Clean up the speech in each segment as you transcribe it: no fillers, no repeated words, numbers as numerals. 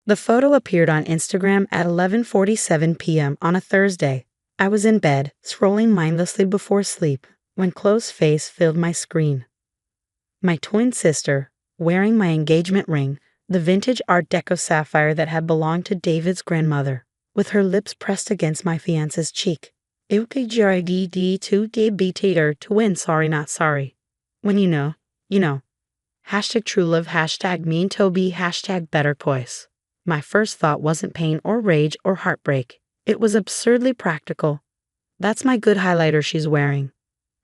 The photo appeared on Instagram at 11:47 p.m. on a Thursday. I was in bed, scrolling mindlessly before sleep, when Chloe's face filled my screen. My twin sister, wearing my engagement ring, the vintage Art Deco sapphire that had belonged to David's grandmother, with her lips pressed against my fiancé's cheek. to win, sorry not sorry. When you know. Hashtag true love, hashtag mean Toby, hashtag better poise. My first thought wasn't pain or rage or heartbreak. It was absurdly practical. That's my good highlighter she's wearing.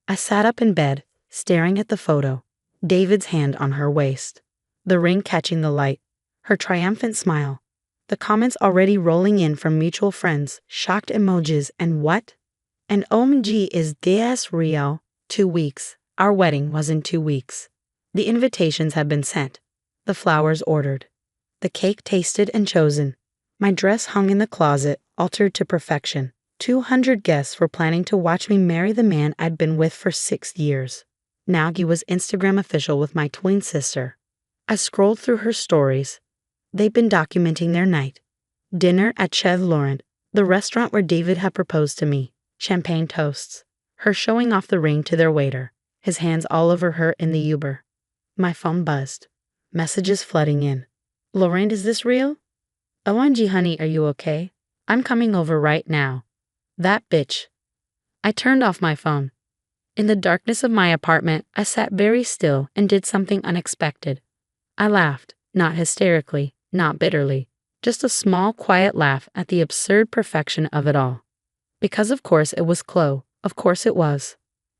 I sat up in bed, staring at the photo, David's hand on her waist, the ring catching the light, her triumphant smile, the comments already rolling in from mutual friends, shocked emojis, and what? And OMG, is this real? 2 weeks. Our wedding was in 2 weeks. The invitations had been sent, the flowers ordered, the cake tasted and chosen. My dress hung in the closet, altered to perfection. 200 guests were planning to watch me marry the man I'd been with for 6 years. Nagy was Instagram official with my twin sister. I scrolled through her stories. They'd been documenting their night. Dinner at Chef Laurent, the restaurant where David had proposed to me. Champagne toasts. Her showing off the ring to their waiter, his hands all over her in the Uber. My phone buzzed. Messages flooding in. Laurent, is this real? OMG, honey, are you okay? I'm coming over right now. That bitch. I turned off my phone. In the darkness of my apartment, I sat very still and did something unexpected. I laughed, not hysterically, not bitterly, just a small, quiet laugh at the absurd perfection of it all. Because of course it was Chloe, of course it was.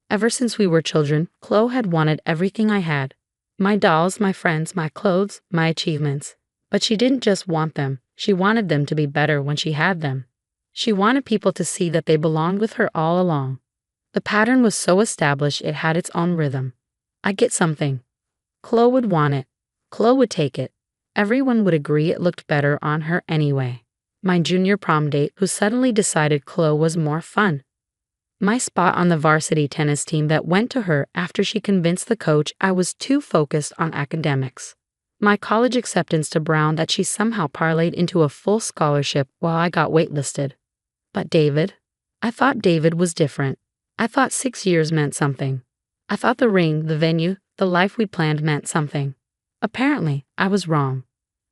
Ever since we were children, Chloe had wanted everything I had. My dolls, my friends, my clothes, my achievements. But she didn't just want them, she wanted them to be better when she had them. She wanted people to see that they belonged with her all along. The pattern was so established it had its own rhythm. I get something. Chloe would want it. Chloe would take it. Everyone would agree it looked better on her anyway. My junior prom date who suddenly decided Chloe was more fun. My spot on the varsity tennis team that went to her after she convinced the coach I was too focused on academics. My college acceptance to Brown that she somehow parlayed into a full scholarship while I got waitlisted. But David? I thought David was different. I thought 6 years meant something. I thought the ring, the venue, the life we planned meant something. Apparently, I was wrong.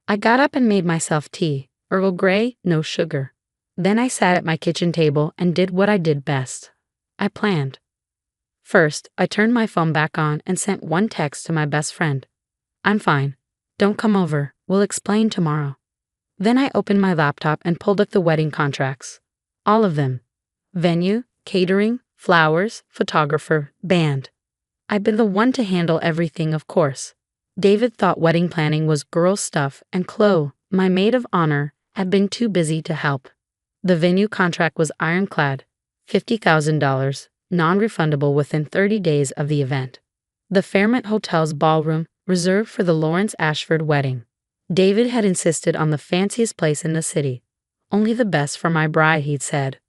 I got up and made myself tea. Earl Grey, no sugar. Then I sat at my kitchen table and did what I did best. I planned. First, I turned my phone back on and sent one text to my best friend. I'm fine. Don't come over. We'll explain tomorrow. Then I opened my laptop and pulled up the wedding contracts. All of them. Venue, catering, flowers, photographer, band. I'd been the one to handle everything, of course. David thought wedding planning was girl stuff, and Chloe, my maid of honor, had been too busy to help. The venue contract was ironclad, $50,000, non-refundable within 30 days of the event. The Fairmont Hotel's ballroom, reserved for the Lawrence Ashford wedding. David had insisted on the fanciest place in the city. Only the best for my bride, he'd said.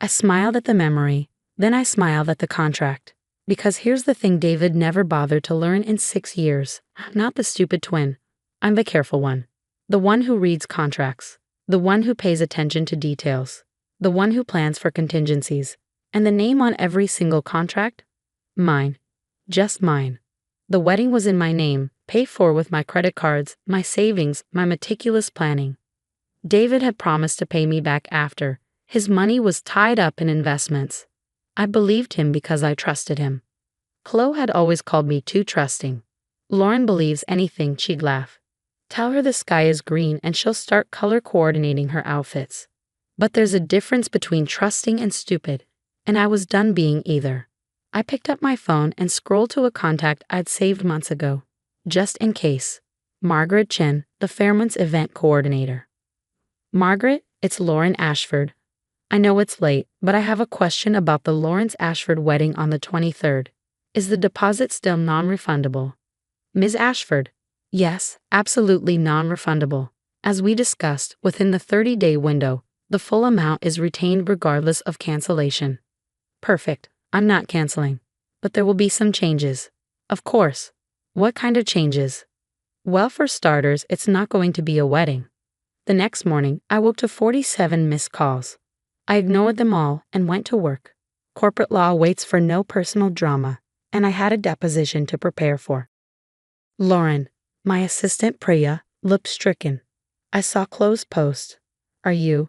I smiled at the memory, then I smiled at the contract. Because here's the thing David never bothered to learn in 6 years. I'm not the stupid twin. I'm the careful one. The one who reads contracts. The one who pays attention to details. The one who plans for contingencies. And the name on every single contract? Mine. Just mine. The wedding was in my name, paid for with my credit cards, my savings, my meticulous planning. David had promised to pay me back after. His money was tied up in investments. I believed him because I trusted him. Chloe had always called me too trusting. Lauren believes anything, she'd laugh. Tell her the sky is green and she'll start color coordinating her outfits. But there's a difference between trusting and stupid, and I was done being either. I picked up my phone and scrolled to a contact I'd saved months ago, just in case. Margaret Chen, the Fairmont's event coordinator. Margaret, it's Lauren Ashford. I know it's late, but I have a question about the Lawrence Ashford wedding on the 23rd. Is the deposit still non-refundable? Ms. Ashford. Yes, absolutely non-refundable. As we discussed, within the 30-day window, the full amount is retained regardless of cancellation. Perfect. I'm not canceling. But there will be some changes. Of course. What kind of changes? Well, for starters, it's not going to be a wedding. The next morning, I woke to 47 missed calls. I ignored them all and went to work. Corporate law waits for no personal drama, and I had a deposition to prepare for. Lauren, my assistant Priya, looked stricken. I saw closed post. Are you?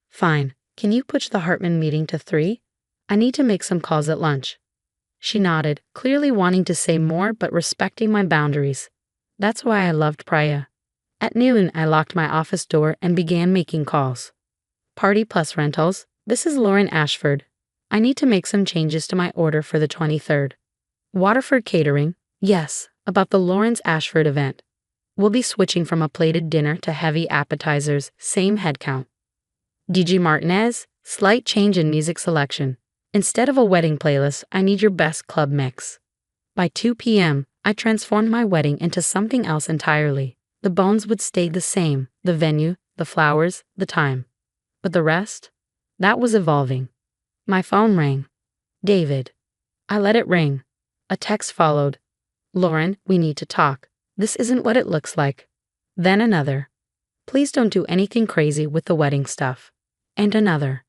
Fine. Can you push the Hartman meeting to 3? I need to make some calls at lunch. She nodded, clearly wanting to say more but respecting my boundaries. That's why I loved Priya. At noon, I locked my office door and began making calls. Party Plus Rentals, this is Lauren Ashford. I need to make some changes to my order for the 23rd. Waterford Catering, yes, about the Lawrence Ashford event. We'll be switching from a plated dinner to heavy appetizers, same head count. DJ Martinez, slight change in music selection. Instead of a wedding playlist, I need your best club mix. By 2 p.m., I transformed my wedding into something else entirely. The bones would stay the same, the venue, the flowers, the time. But the rest? That was evolving. My phone rang. David. I let it ring. A text followed. Lauren, we need to talk. This isn't what it looks like. Then another. Please don't do anything crazy with the wedding stuff. And another.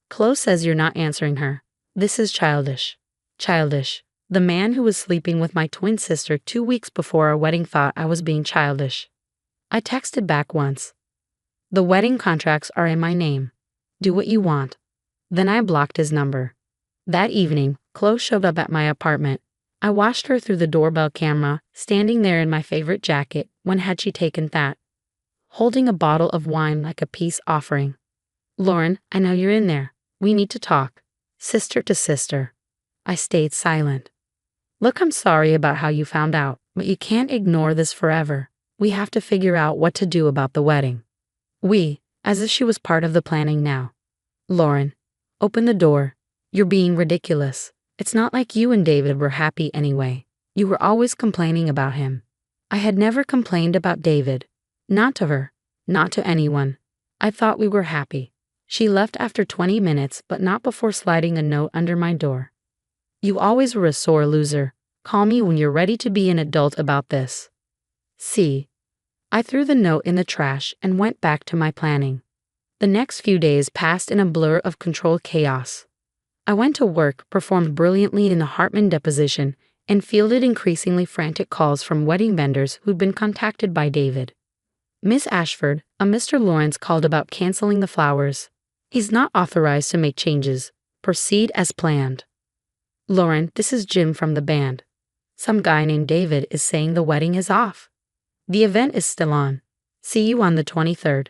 Chloe says you're not answering her. This is childish. Childish. The man who was sleeping with my twin sister 2 weeks before our wedding thought I was being childish. I texted back once. The wedding contracts are in my name. Do what you want. Then I blocked his number. That evening, Chloe showed up at my apartment. I watched her through the doorbell camera, standing there in my favorite jacket. When had she taken that? Holding a bottle of wine like a peace offering. Lauren, I know you're in there. We need to talk. Sister to sister. I stayed silent. Look, I'm sorry about how you found out, but you can't ignore this forever. We have to figure out what to do about the wedding. We, as if she was part of the planning now. Lauren, open the door. You're being ridiculous. It's not like you and David were happy anyway. You were always complaining about him. I had never complained about David. Not to her. Not to anyone. I thought we were happy. She left after 20 minutes, but not before sliding a note under my door. You always were a sore loser. Call me when you're ready to be an adult about this. See. I threw the note in the trash and went back to my planning. The next few days passed in a blur of controlled chaos. I went to work, performed brilliantly in the Hartman deposition, and fielded increasingly frantic calls from wedding vendors who'd been contacted by David. Miss Ashford, a Mr. Lawrence called about canceling the flowers. He's not authorized to make changes. Proceed as planned. Lauren, this is Jim from the band. Some guy named David is saying the wedding is off. The event is still on. See you on the 23rd.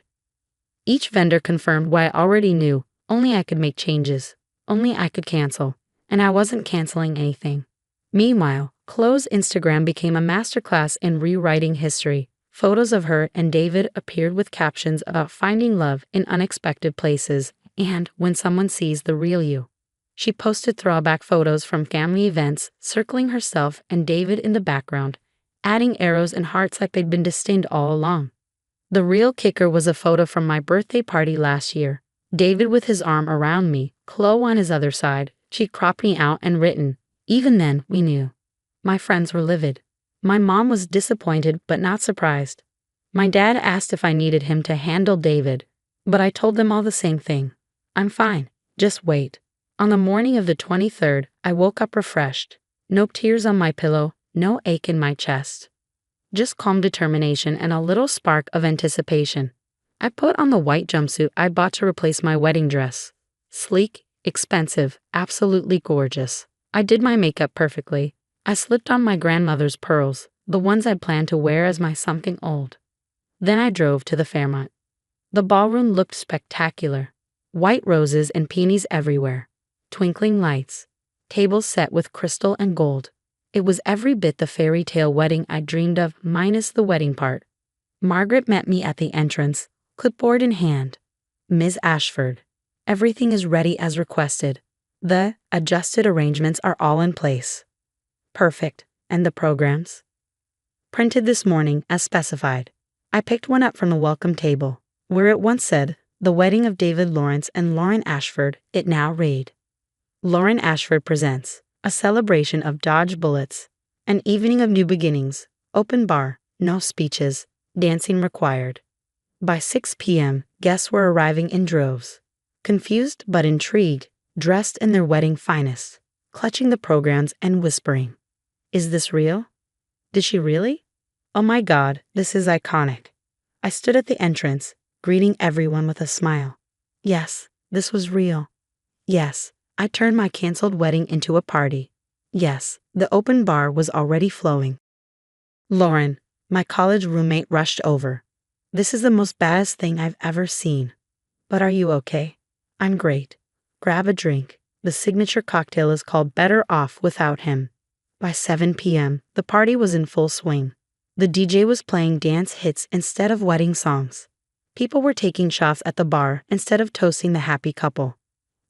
Each vendor confirmed what I already knew. Only I could make changes. Only I could cancel. And I wasn't canceling anything. Meanwhile, Chloe's Instagram became a masterclass in rewriting history. Photos of her and David appeared with captions about finding love in unexpected places and when someone sees the real you. She posted throwback photos from family events, circling herself and David in the background, adding arrows and hearts like they'd been destined all along. The real kicker was a photo from my birthday party last year. David with his arm around me, Chloe on his other side. She'd cropped me out and written, "Even then, we knew." My friends were livid. My mom was disappointed but not surprised. My dad asked if I needed him to handle David, but I told them all the same thing. I'm fine, just wait. On the morning of the 23rd, I woke up refreshed. No tears on my pillow, no ache in my chest. Just calm determination and a little spark of anticipation. I put on the white jumpsuit I bought to replace my wedding dress. Sleek, expensive, absolutely gorgeous. I did my makeup perfectly. I slipped on my grandmother's pearls, the ones I'd planned to wear as my something old. Then I drove to the Fairmont. The ballroom looked spectacular. White roses and peonies everywhere. Twinkling lights. Tables set with crystal and gold. It was every bit the fairy tale wedding I dreamed of, minus the wedding part. Margaret met me at the entrance, clipboard in hand. Ms. Ashford. Everything is ready as requested. The adjusted arrangements are all in place. Perfect. And the programs? Printed this morning as specified. I picked one up from the welcome table. Where it once said, "The wedding of David Lawrence and Lauren Ashford," it now read, "Lauren Ashford presents a celebration of dodge bullets, an evening of new beginnings, open bar, no speeches, dancing required." By 6 p.m., guests were arriving in droves. Confused but intrigued, dressed in their wedding finest, clutching the programs and whispering, "Is this real? Did she really? Oh my God, this is iconic." I stood at the entrance, greeting everyone with a smile. Yes, this was real. Yes, I turned my canceled wedding into a party. Yes, the open bar was already flowing. Lauren, my college roommate, rushed over. "This is the most baddest thing I've ever seen. But are you okay?" "I'm great. Grab a drink. The signature cocktail is called Better Off Without Him." By 7 p.m., the party was in full swing. The DJ was playing dance hits instead of wedding songs. People were taking shots at the bar instead of toasting the happy couple.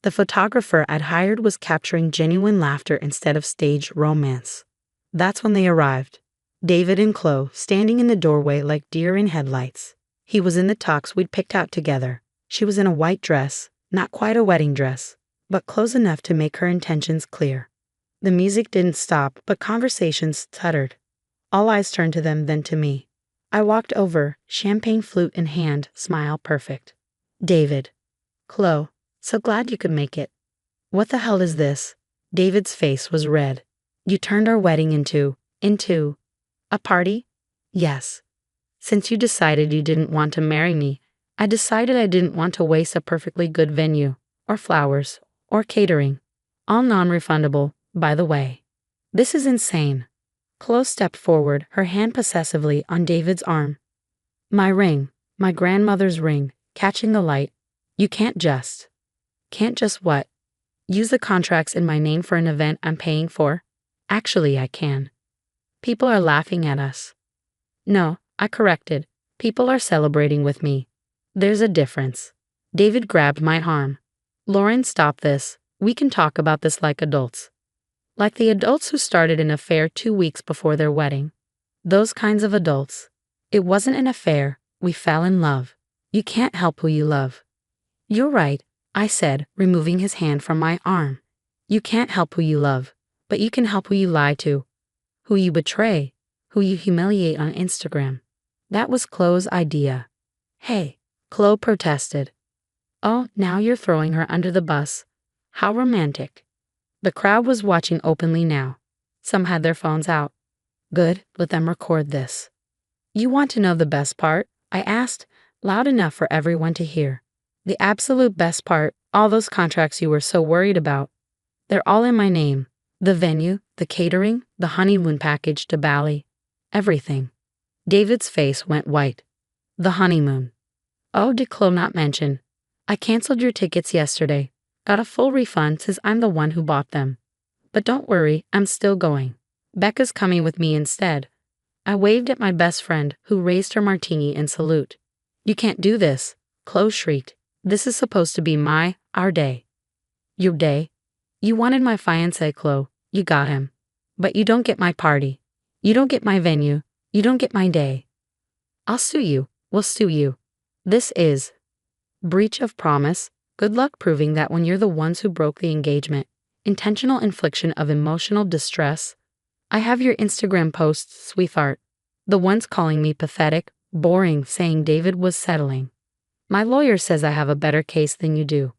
The photographer I'd hired was capturing genuine laughter instead of staged romance. That's when they arrived. David and Chloe, standing in the doorway like deer in headlights. He was in the tux we'd picked out together. She was in a white dress, not quite a wedding dress, but close enough to make her intentions clear. The music didn't stop, but conversations stuttered. All eyes turned to them, then to me. I walked over, champagne flute in hand, smile perfect. "David." "Chloe, so glad you could make it." "What the hell is this?" David's face was red. "You turned our wedding into a party?" "Yes. Since you decided you didn't want to marry me, I decided I didn't want to waste a perfectly good venue, or flowers, or catering. All non-refundable, by the way." "This is insane." Chloe stepped forward, her hand possessively on David's arm. "My ring, my grandmother's ring, catching the light. You can't just." "Can't just what?" "Use the contracts in my name for an event I'm paying for." "Actually, I can." "People are laughing at us." "No," I corrected. "People are celebrating with me. There's a difference." David grabbed my arm. "Lauren, stop this. We can talk about this like adults. Like the adults who started an affair 2 weeks before their wedding. Those kinds of adults. It wasn't an affair. We fell in love. You can't help who you love." "You're right," I said, removing his hand from my arm. "You can't help who you love, but you can help who you lie to, who you betray, who you humiliate on Instagram." That was Chloe's idea. "Hey," Chloe protested. "Oh, now you're throwing her under the bus. How romantic." The crowd was watching openly now. Some had their phones out. "Good, let them record this." "You want to know the best part?" I asked, loud enough for everyone to hear. "The absolute best part, all those contracts you were so worried about. They're all in my name. The venue, the catering, the honeymoon package to Bali. Everything." David's face went white. "The honeymoon. Oh, did Chloe not mention? I canceled your tickets yesterday. Got a full refund since I'm the one who bought them. But don't worry, I'm still going. Becca's coming with me instead." I waved at my best friend, who raised her martini in salute. "You can't do this," Chloe shrieked. "This is supposed to be our day." "Your day? You wanted my fiancé, Chloe. You got him. But you don't get my party. You don't get my venue. You don't get my day." "I'll sue you. We'll sue you. This is breach of promise. Good luck proving that when you're the ones who broke the engagement. Intentional infliction of emotional distress. I have your Instagram posts, sweetheart. The ones calling me pathetic, boring, saying David was settling. My lawyer says I have a better case than you do."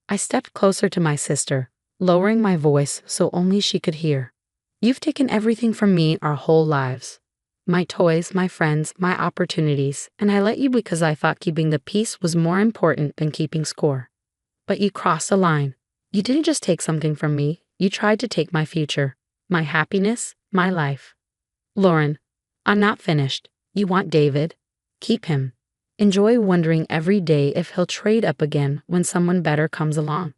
I stepped closer to my sister, lowering my voice so only she could hear. "You've taken everything from me our whole lives. My toys, my friends, my opportunities, and I let you because I thought keeping the peace was more important than keeping score. But you crossed a line. You didn't just take something from me, you tried to take my future, my happiness, my life." "Lauren, I'm not finished. You want David? Keep him. Enjoy wondering every day if he'll trade up again when someone better comes along.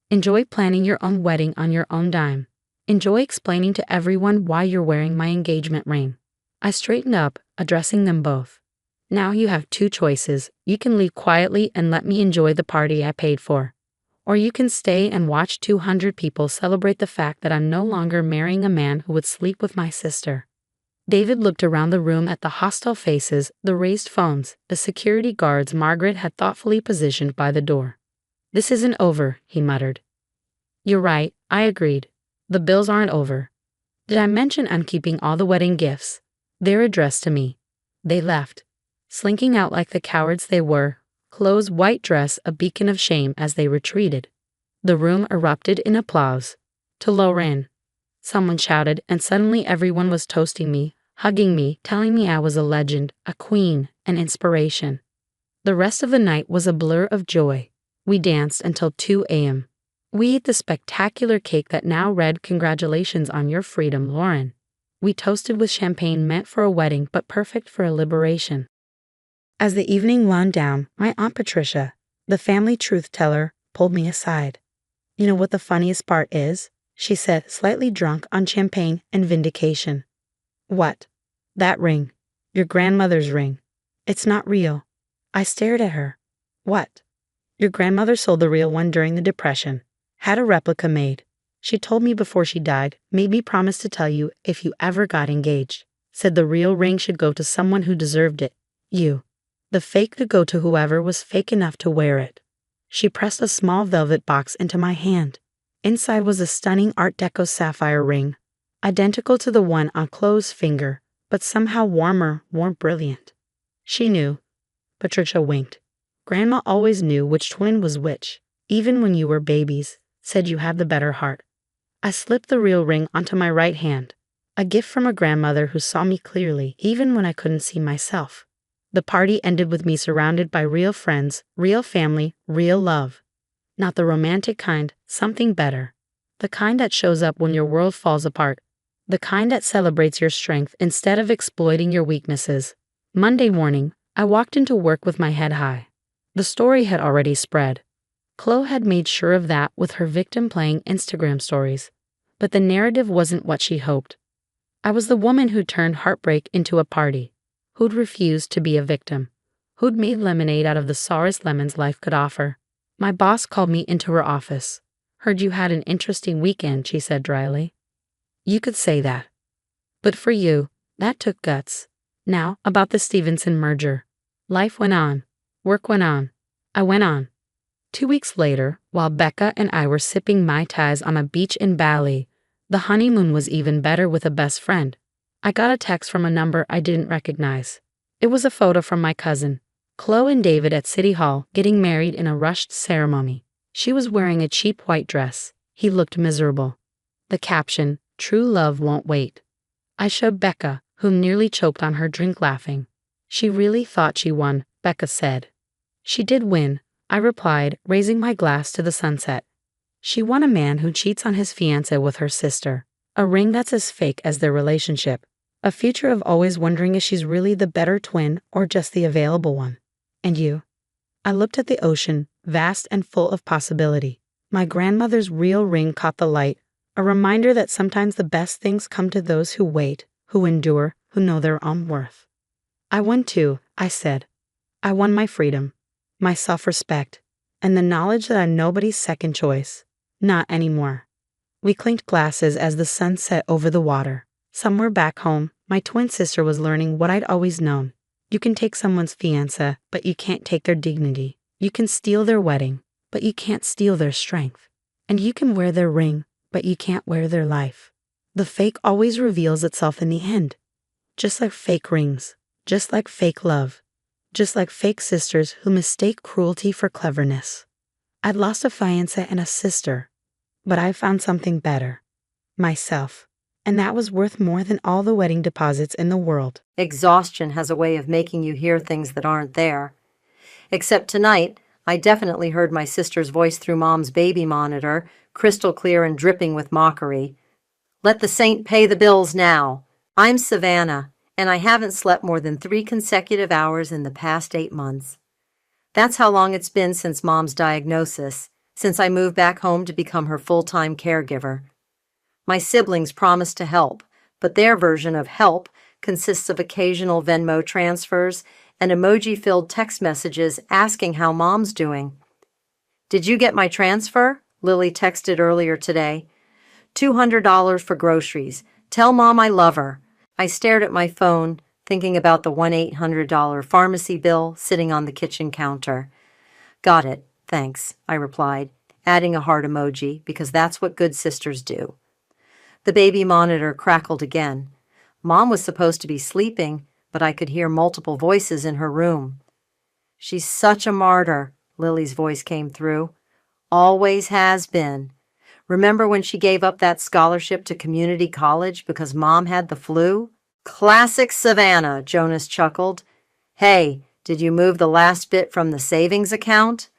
Enjoy planning your own wedding on your own dime. Enjoy explaining to everyone why you're wearing my engagement ring." I straightened up, addressing them both. "Now you have 2 choices. You can leave quietly and let me enjoy the party I paid for. Or you can stay and watch 200 people celebrate the fact that I'm no longer marrying a man who would sleep with my sister." David looked around the room at the hostile faces, the raised phones, the security guards Margaret had thoughtfully positioned by the door. "This isn't over," he muttered. "You're right," I agreed. "The bills aren't over. Did I mention I'm keeping all the wedding gifts? They're addressed to me." They left. slinking out like the cowards they were, Chloe's white dress a beacon of shame as they retreated. The room erupted in applause. To Lorraine, someone shouted, and suddenly everyone was toasting me, hugging me, telling me I was a legend, a queen, an inspiration. The rest of the night was a blur of joy. We danced until 2 a.m. We ate the spectacular cake that now read, "Congratulations on your freedom, Lauren." We toasted with champagne meant for a wedding but perfect for a liberation. As the evening wound down, my Aunt Patricia, the family truth teller, pulled me aside. "You know what the funniest part is?" she said, slightly drunk on champagne and vindication. "What?" "That ring. Your grandmother's ring. It's not real." I stared at her. "What?" "Your grandmother sold the real one during the Depression. Had a replica made. She told me before she died, made me promise to tell you if you ever got engaged. Said the real ring should go to someone who deserved it. You. The fake could go to whoever was fake enough to wear it." She pressed a small velvet box into my hand. Inside was a stunning Art Deco sapphire ring, identical to the one on Chloe's finger, but somehow warmer, more brilliant. She knew. Patricia winked. "Grandma always knew which twin was which, even when you were babies. Said you had the better heart." I slipped the real ring onto my right hand, a gift from a grandmother who saw me clearly, even when I couldn't see myself. The party ended with me surrounded by real friends, real family, real love. Not the romantic kind, something better. The kind that shows up when your world falls apart. The kind that celebrates your strength instead of exploiting your weaknesses. Monday morning, I walked into work with my head high. The story had already spread. Chloe had made sure of that with her victim playing Instagram stories. But the narrative wasn't what she hoped. I was the woman who turned heartbreak into a party, who'd refused to be a victim, who'd made lemonade out of the sourest lemons life could offer. My boss called me into her office. "Heard you had an interesting weekend," she said dryly. "You could say that. But for you, that took guts. Now, about the Stevenson merger." Life went on. Work went on. I went on. 2 weeks later, while Becca and I were sipping Mai Tais on a beach in Bali, the honeymoon was even better with a best friend. I got a text from a number I didn't recognize. It was a photo from my cousin, Chloe and David at City Hall getting married in a rushed ceremony. She was wearing a cheap white dress. He looked miserable. The caption, "True love won't wait." I showed Becca, who nearly choked on her drink laughing. "She really thought she won," Becca said. "She did win," I replied, raising my glass to the sunset. "She won a man who cheats on his fiancé with her sister. A ring that's as fake as their relationship. A future of always wondering if she's really the better twin or just the available one. And you?" I looked at the ocean, vast and full of possibility. My grandmother's real ring caught the light, a reminder that sometimes the best things come to those who wait, who endure, who know their own worth. "I won too," I said. "I won my freedom, my self-respect, and the knowledge that I'm nobody's second choice. Not anymore." We clinked glasses as the sun set over the water. Somewhere back home, my twin sister was learning what I'd always known. You can take someone's fiancé, but you can't take their dignity. You can steal their wedding, but you can't steal their strength. And you can wear their ring, but you can't wear their life. The fake always reveals itself in the end. Just like fake rings, just like fake love, just like fake sisters who mistake cruelty for cleverness. I'd lost a fiancé and a sister, but I found something better. Myself. And that was worth more than all the wedding deposits in the world. Exhaustion has a way of making you hear things that aren't there. Except tonight, I definitely heard my sister's voice through Mom's baby monitor, crystal clear and dripping with mockery. "Let the saint pay the bills now. I'm Savannah, and I haven't slept more than 3 consecutive hours in the past 8 months. That's how long it's been since Mom's diagnosis, since I moved back home to become her full-time caregiver. My siblings promised to help, but their version of help consists of occasional Venmo transfers and emoji-filled text messages asking how Mom's doing. "Did you get my transfer?" Lily texted earlier today. $200 for groceries. Tell Mom I love her. I stared at my phone, thinking about the $1-800 pharmacy bill sitting on the kitchen counter. "Got it, thanks," I replied, adding a heart emoji because that's what good sisters do. The baby monitor crackled again. Mom was supposed to be sleeping, but I could hear multiple voices in her room. "She's such a martyr," Lily's voice came through. "Always has been. Remember when she gave up that scholarship to community college because Mom had the flu?" "Classic Savannah," Jonas chuckled. "Hey, did you move the last bit from the savings account?"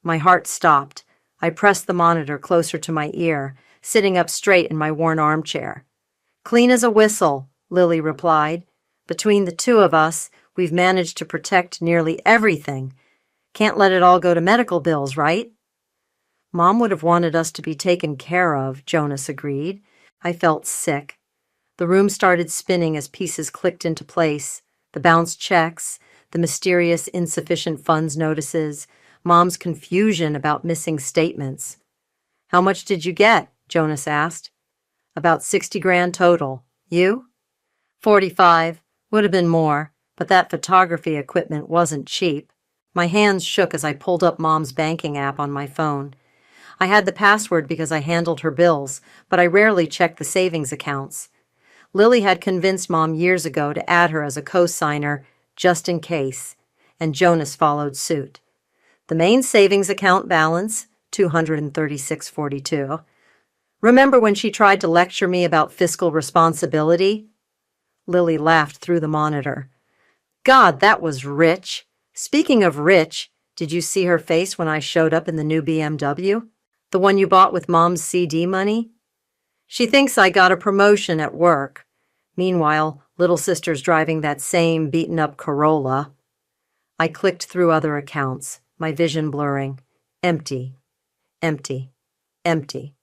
My heart stopped. I pressed the monitor closer to my ear, sitting up straight in my worn armchair. "Clean as a whistle," Lily replied. "Between the two of us, we've managed to protect nearly everything. Can't let it all go to medical bills, right?" "Mom would have wanted us to be taken care of," Jonas agreed. I felt sick. The room started spinning as pieces clicked into place. The bounced checks, the mysterious insufficient funds notices, Mom's confusion about missing statements. "How much did you get?" Jonas asked. "About 60 grand total. You?" 45. Would have been more, but that photography equipment wasn't cheap. My hands shook as I pulled up Mom's banking app on my phone. I had the password because I handled her bills, but I rarely checked the savings accounts. Lily had convinced Mom years ago to add her as a co-signer, just in case, and Jonas followed suit. The main savings account balance, $236.42. Remember when she tried to lecture me about fiscal responsibility? Lily laughed through the monitor. "God, that was rich. Speaking of rich, did you see her face when I showed up in the new BMW? The one you bought with Mom's CD money? She thinks I got a promotion at work. Meanwhile, little sister's driving that same beaten-up Corolla." I clicked through other accounts, my vision blurring. Empty. Empty. Empty.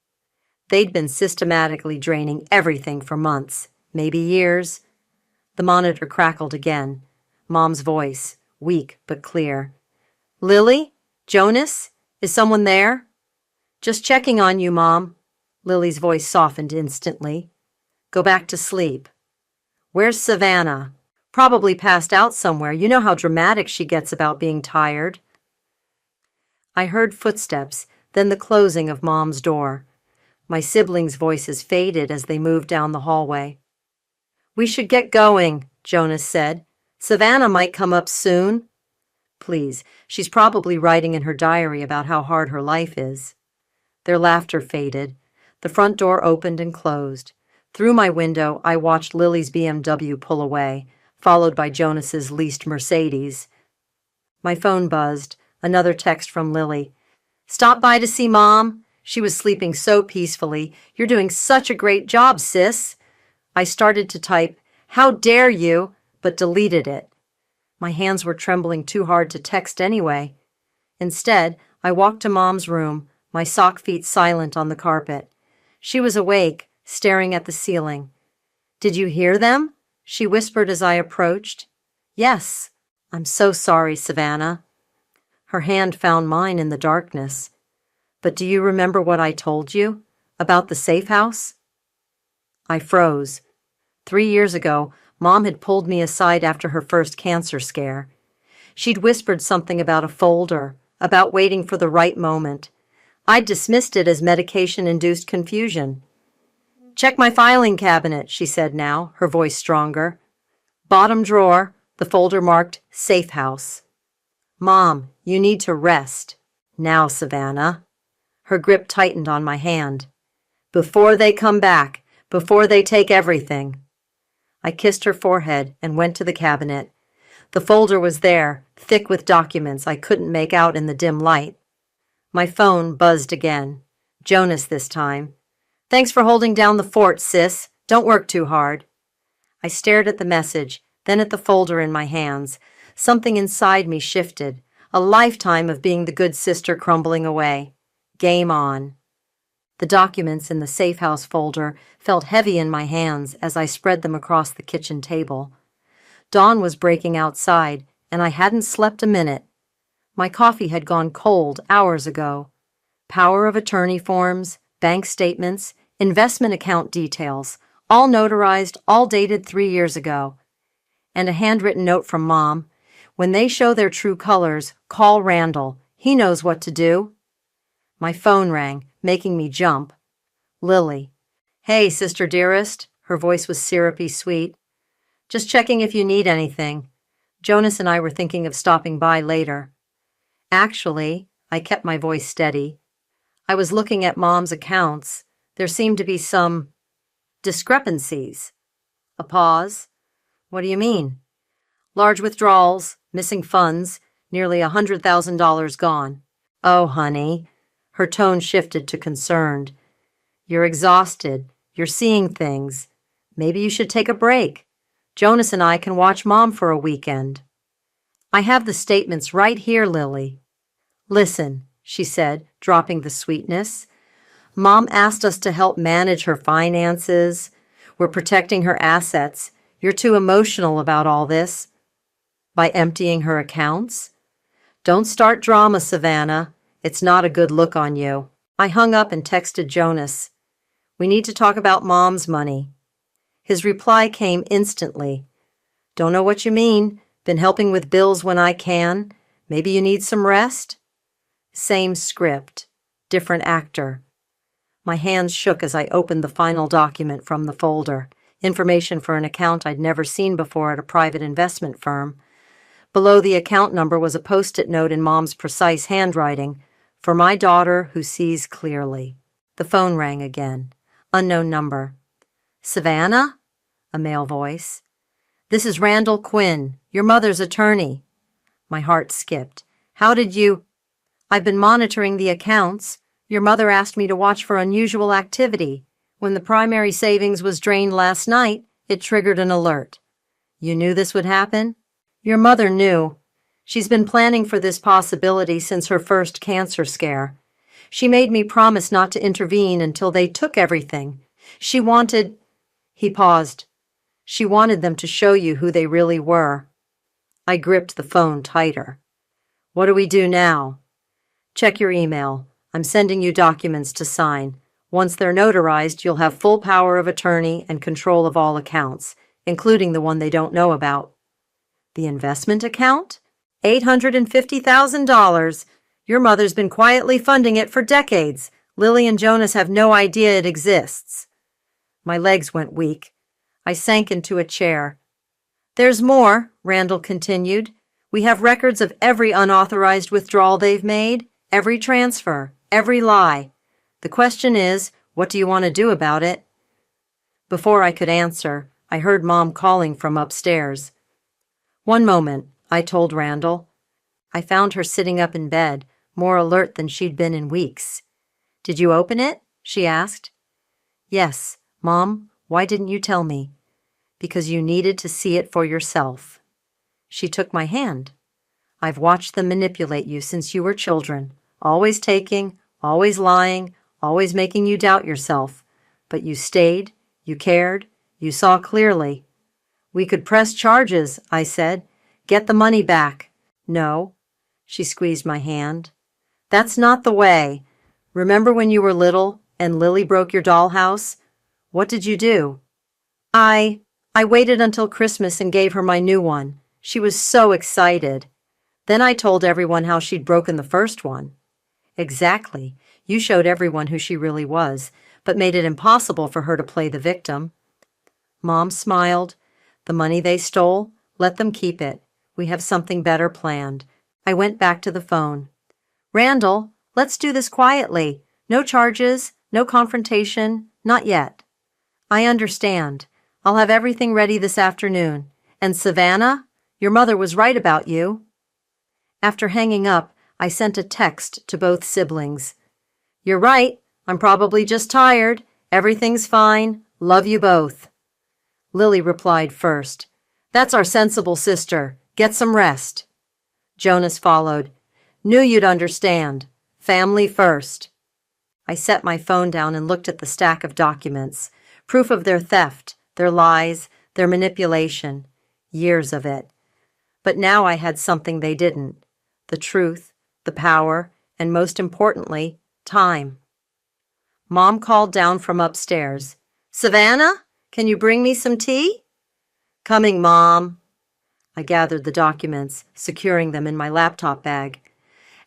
They'd been systematically draining everything for months, maybe years. The monitor crackled again. Mom's voice, weak but clear. "Lily? Jonas? Is someone there?" "Just checking on you, Mom." Lily's voice softened instantly. "Go back to sleep." "Where's Savannah?" "Probably passed out somewhere. You know how dramatic she gets about being tired." I heard footsteps, then the closing of Mom's door. My siblings' voices faded as they moved down the hallway. "We should get going," Jonas said. "Savannah might come up soon." "Please, she's probably writing in her diary about how hard her life is." Their laughter faded. The front door opened and closed. Through my window, I watched Lily's BMW pull away, followed by Jonas's leased Mercedes. My phone buzzed. Another text from Lily. "Stop by to see Mom. She was sleeping so peacefully. You're doing such a great job, sis." I started to type, "How dare you?" but deleted it. My hands were trembling too hard to text anyway. Instead, I walked to Mom's room, my sock feet silent on the carpet. She was awake, staring at the ceiling. "Did you hear them?" she whispered as I approached. "Yes." "I'm so sorry, Savannah." Her hand found mine in the darkness. "But do you remember what I told you? About the safe house?" I froze. 3 years ago, Mom had pulled me aside after her first cancer scare. She'd whispered something about a folder, about waiting for the right moment. I'd dismissed it as medication-induced confusion. "Check my filing cabinet," she said now, her voice stronger. "Bottom drawer, the folder marked Safe House." "Mom, you need to rest. Now, Savannah." Her grip tightened on my hand. "Before they come back, before they take everything." I kissed her forehead and went to the cabinet. The folder was there, thick with documents I couldn't make out in the dim light. My phone buzzed again. Jonas this time. "Thanks for holding down the fort, sis. Don't work too hard." I stared at the message, then at the folder in my hands. Something inside me shifted, a lifetime of being the good sister crumbling away. Game on. The documents in the safe house folder felt heavy in my hands as I spread them across the kitchen table. Dawn was breaking outside, and I hadn't slept a minute. My coffee had gone cold hours ago. Power of attorney forms, bank statements, investment account details, all notarized, all dated 3 years ago. And a handwritten note from Mom. "When they show their true colors, call Randall. He knows what to do." My phone rang, making me jump. Lily. "Hey, sister dearest." Her voice was syrupy sweet. Just checking if you need anything. Jonas and I were thinking of stopping by later. Actually, I kept my voice steady. I was looking at Mom's accounts. There seemed to be some discrepancies. A pause. What do you mean? Large withdrawals, missing funds, nearly $100,000 gone. Oh, honey. Her tone shifted to concerned. You're exhausted. You're seeing things. Maybe you should take a break. Jonas and I can watch Mom for a weekend. I have the statements right here, Lily. Listen, she said, dropping the sweetness. Mom asked us to help manage her finances. We're protecting her assets. You're too emotional about all this. By emptying her accounts? Don't start drama, Savannah. It's not a good look on you. I hung up and texted Jonas. We need to talk about Mom's money. His reply came instantly. Don't know what you mean. Been helping with bills when I can. Maybe you need some rest? Same script. Different actor. My hands shook as I opened the final document from the folder. Information for an account I'd never seen before at a private investment firm. Below the account number was a post-it note in Mom's precise handwriting. For my daughter who sees clearly. The phone rang again. Unknown number. Savannah? A male voice. This is Randall Quinn, your mother's attorney. My heart skipped. How did you... I've been monitoring the accounts. Your mother asked me to watch for unusual activity. When the primary savings was drained last night, it triggered an alert. You knew this would happen? Your mother knew. She's been planning for this possibility since her first cancer scare. She made me promise not to intervene until they took everything. She wanted... He paused. She wanted them to show you who they really were. I gripped the phone tighter. What do we do now? Check your email. I'm sending you documents to sign. Once they're notarized, you'll have full power of attorney and control of all accounts, including the one they don't know about. The investment account? $850,000. Your mother's been quietly funding it for decades. Lily and Jonas have no idea it exists. My legs went weak. I sank into a chair. There's more, Randall continued. We have records of every unauthorized withdrawal they've made, every transfer, every lie. The question is, what do you want to do about it? Before I could answer, I heard Mom calling from upstairs. One moment, I told Randall. I found her sitting up in bed, more alert than she'd been in weeks. Did you open it? She asked. Yes. Mom, why didn't you tell me? Because you needed to see it for yourself. She took my hand. I've watched them manipulate you since you were children, always taking, always lying, always making you doubt yourself. But you stayed, you cared, you saw clearly. We could press charges, I said. Get the money back. No. She squeezed my hand. That's not the way. Remember when you were little and Lily broke your dollhouse? What did you do? I waited until Christmas and gave her my new one. She was so excited. Then I told everyone how she'd broken the first one. Exactly. You showed everyone who she really was, but made it impossible for her to play the victim. Mom smiled. The money they stole, let them keep it. We have something better planned. I went back to the phone. Randall, let's do this quietly. No charges, no confrontation, not yet. I understand. I'll have everything ready this afternoon. And Savannah, your mother was right about you. After hanging up, I sent a text to both siblings. You're right. I'm probably just tired. Everything's fine. Love you both. Lily replied first. That's our sensible sister. Get some rest. Jonas followed. Knew you'd understand. Family first. I set my phone down and looked at the stack of documents. Proof of their theft, their lies, their manipulation. Years of it. But now I had something they didn't. The truth, the power, and most importantly, time. Mom called down from upstairs. Savannah, can you bring me some tea? Coming, Mom. I gathered the documents, securing them in my laptop bag.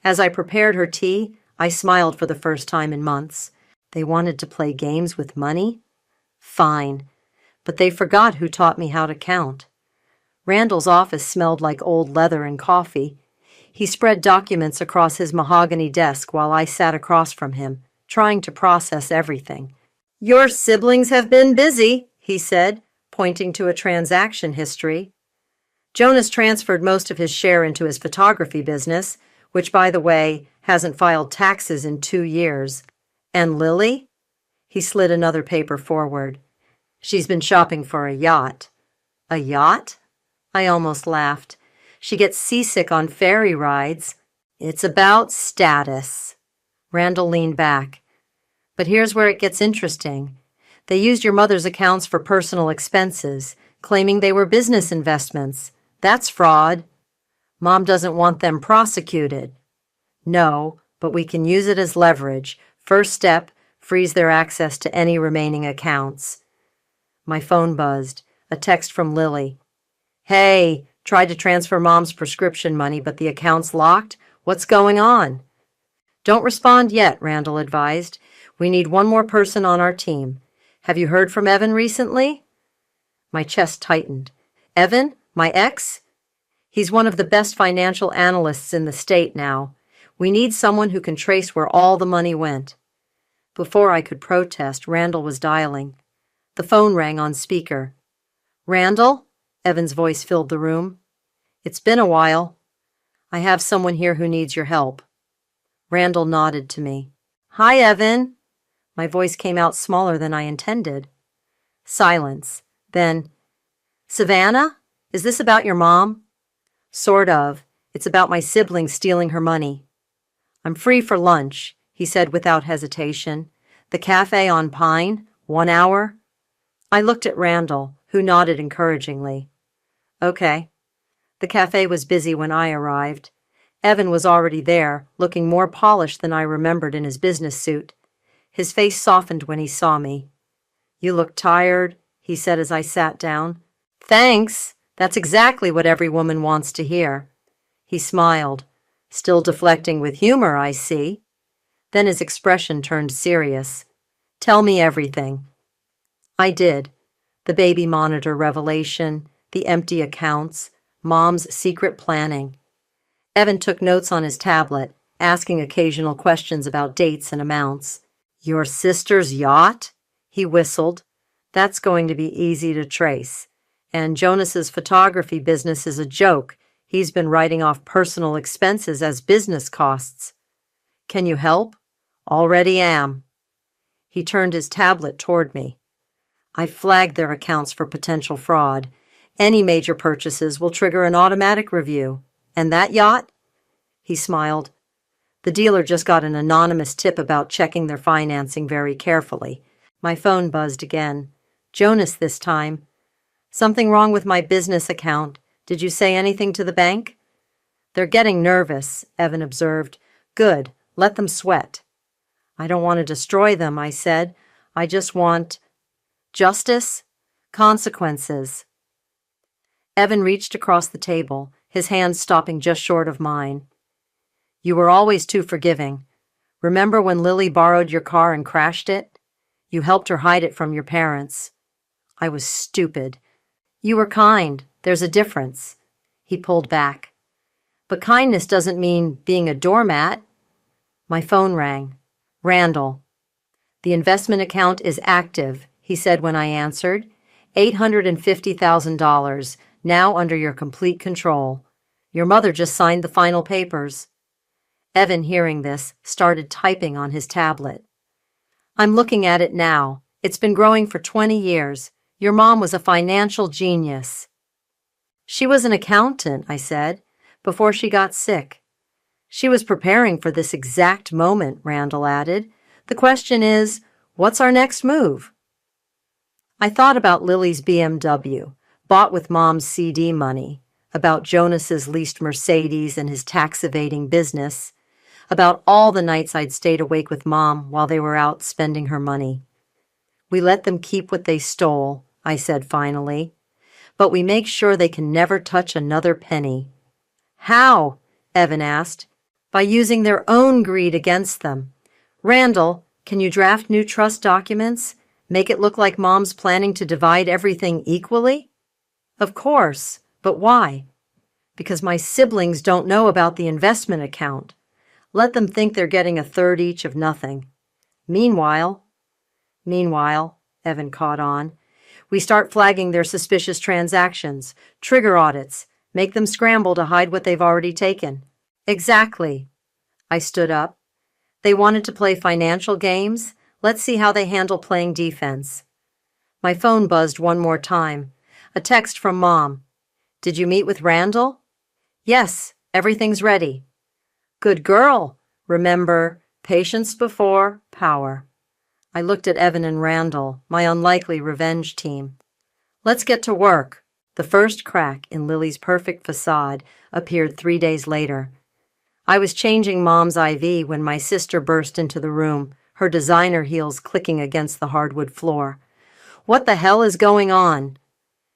As I prepared her tea, I smiled for the first time in months. They wanted to play games with money? Fine. But they forgot who taught me how to count. Randall's office smelled like old leather and coffee. He spread documents across his mahogany desk while I sat across from him, trying to process everything. "Your siblings have been busy," he said, pointing to a transaction history. Jonas transferred most of his share into his photography business, which, by the way, hasn't filed taxes in 2 years. And Lily? He slid another paper forward. "She's been shopping for a yacht." "A yacht?" I almost laughed. "She gets seasick on ferry rides." "It's about status." Randall leaned back. "But here's where it gets interesting. They used your mother's accounts for personal expenses, claiming they were business investments. That's fraud. Mom doesn't want them prosecuted." "No, but we can use it as leverage. First step, freeze their access to any remaining accounts." My phone buzzed. A text from Lily. "Hey, tried to transfer Mom's prescription money, but the account's locked. What's going on?" "Don't respond yet," Randall advised. "We need one more person on our team. Have you heard from Evan recently?" My chest tightened. "Evan? My ex?" "He's one of the best financial analysts in the state now. We need someone who can trace where all the money went." Before I could protest, Randall was dialing. The phone rang on speaker. "Randall?" Evan's voice filled the room. "It's been a while. I have someone here who needs your help." Randall nodded to me. "Hi, Evan." My voice came out smaller than I intended. Silence. Then, "Savannah? Is this about your mom?" "Sort of. It's about my siblings stealing her money." "I'm free for lunch," he said without hesitation. "The cafe on Pine, 1 hour." I looked at Randall, who nodded encouragingly. "Okay." The cafe was busy when I arrived. Evan was already there, looking more polished than I remembered in his business suit. His face softened when he saw me. "You look tired," he said as I sat down. "Thanks. That's exactly what every woman wants to hear." He smiled. "Still deflecting with humor, I see." Then his expression turned serious. "Tell me everything." I did. The baby monitor revelation, the empty accounts, Mom's secret planning. Evan took notes on his tablet, asking occasional questions about dates and amounts. "Your sister's yacht?" He whistled. "That's going to be easy to trace. And Jonas's photography business is a joke. He's been writing off personal expenses as business costs." "Can you help?" "Already am." He turned his tablet toward me. "I flagged their accounts for potential fraud. Any major purchases will trigger an automatic review. And that yacht?" He smiled. "The dealer just got an anonymous tip about checking their financing very carefully." My phone buzzed again. Jonas this time. "Something wrong with my business account. Did you say anything to the bank?" "They're getting nervous," Evan observed. "Good. Let them sweat." "I don't want to destroy them," I said. "I just want justice, consequences." Evan reached across the table, his hands stopping just short of mine. "You were always too forgiving. Remember when Lily borrowed your car and crashed it? You helped her hide it from your parents." I was stupid. "You were kind. There's a difference." He pulled back. "But kindness doesn't mean being a doormat." My phone rang. "Randall." "The investment account is active," he said when I answered. $850,000, now under your complete control. Your mother just signed the final papers." Evan, hearing this, started typing on his tablet. "I'm looking at it now. It's been growing for 20 years. Your mom was a financial genius." "She was an accountant," I said, "before she got sick." "She was preparing for this exact moment," Randall added. "The question is, what's our next move?" I thought about Lily's BMW, bought with Mom's CD money, about Jonas's leased Mercedes and his tax-evading business, about all the nights I'd stayed awake with Mom while they were out spending her money. "We let them keep what they stole," I said finally, "but we make sure they can never touch another penny." "How?" Evan asked. "By using their own greed against them. Randall, can you draft new trust documents? Make it look like Mom's planning to divide everything equally?" "Of course. But why? Because my siblings don't know about the investment account. Let them think they're getting a third each of nothing. Meanwhile, Evan caught on, we start flagging their suspicious transactions, trigger audits, make them scramble to hide what they've already taken. Exactly. I stood up. They wanted to play financial games. Let's see how they handle playing defense. My phone buzzed one more time. A text from Mom. Did you meet with Randall? Yes, everything's ready. Good girl. Remember, patience before power. I looked at Evan and Randall, my unlikely revenge team. Let's get to work. The first crack in Lily's perfect facade appeared 3 days later. I was changing Mom's IV when my sister burst into the room, her designer heels clicking against the hardwood floor. What the hell is going on?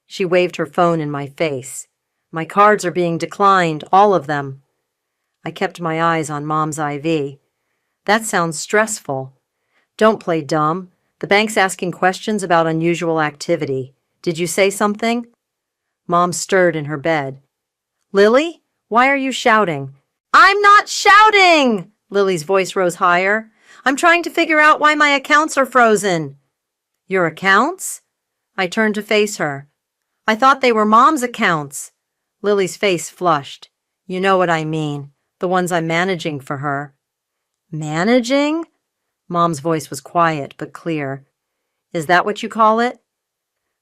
She waved her phone in my face. My cards are being declined, all of them. I kept my eyes on Mom's IV. That sounds stressful. Don't play dumb. The bank's asking questions about unusual activity. Did you say something? Mom stirred in her bed. Lily, why are you shouting? I'm not shouting! Lily's voice rose higher. I'm trying to figure out why my accounts are frozen. Your accounts? I turned to face her. I thought they were Mom's accounts. Lily's face flushed. You know what I mean. The ones I'm managing for her. Managing? Mom's voice was quiet but clear. Is that what you call it?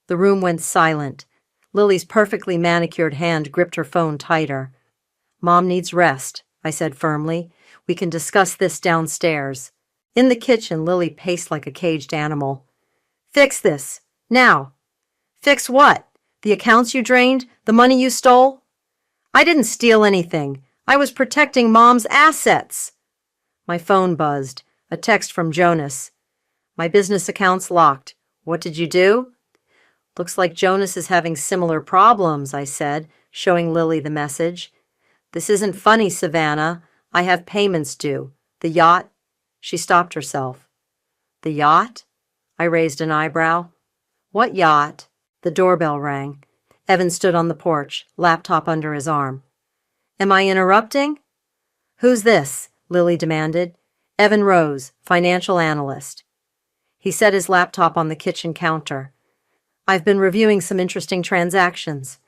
The room went silent. Lily's perfectly manicured hand gripped her phone tighter. Mom needs rest, I said firmly. We can discuss this downstairs. In the kitchen, Lily paced like a caged animal. Fix this. Now. Fix what? The accounts you drained? The money you stole? I didn't steal anything. I was protecting Mom's assets. My phone buzzed. A text from Jonas. My business account's locked. What did you do? Looks like Jonas is having similar problems, I said, showing Lily the message. This isn't funny, Savannah. I have payments due. The yacht. She stopped herself. The yacht? I raised an eyebrow. What yacht? The doorbell rang. Evan stood on the porch, laptop under his arm. Am I interrupting? Who's this? Lily demanded. Evan Rose, financial analyst. He set his laptop on the kitchen counter. I've been reviewing some interesting transactions.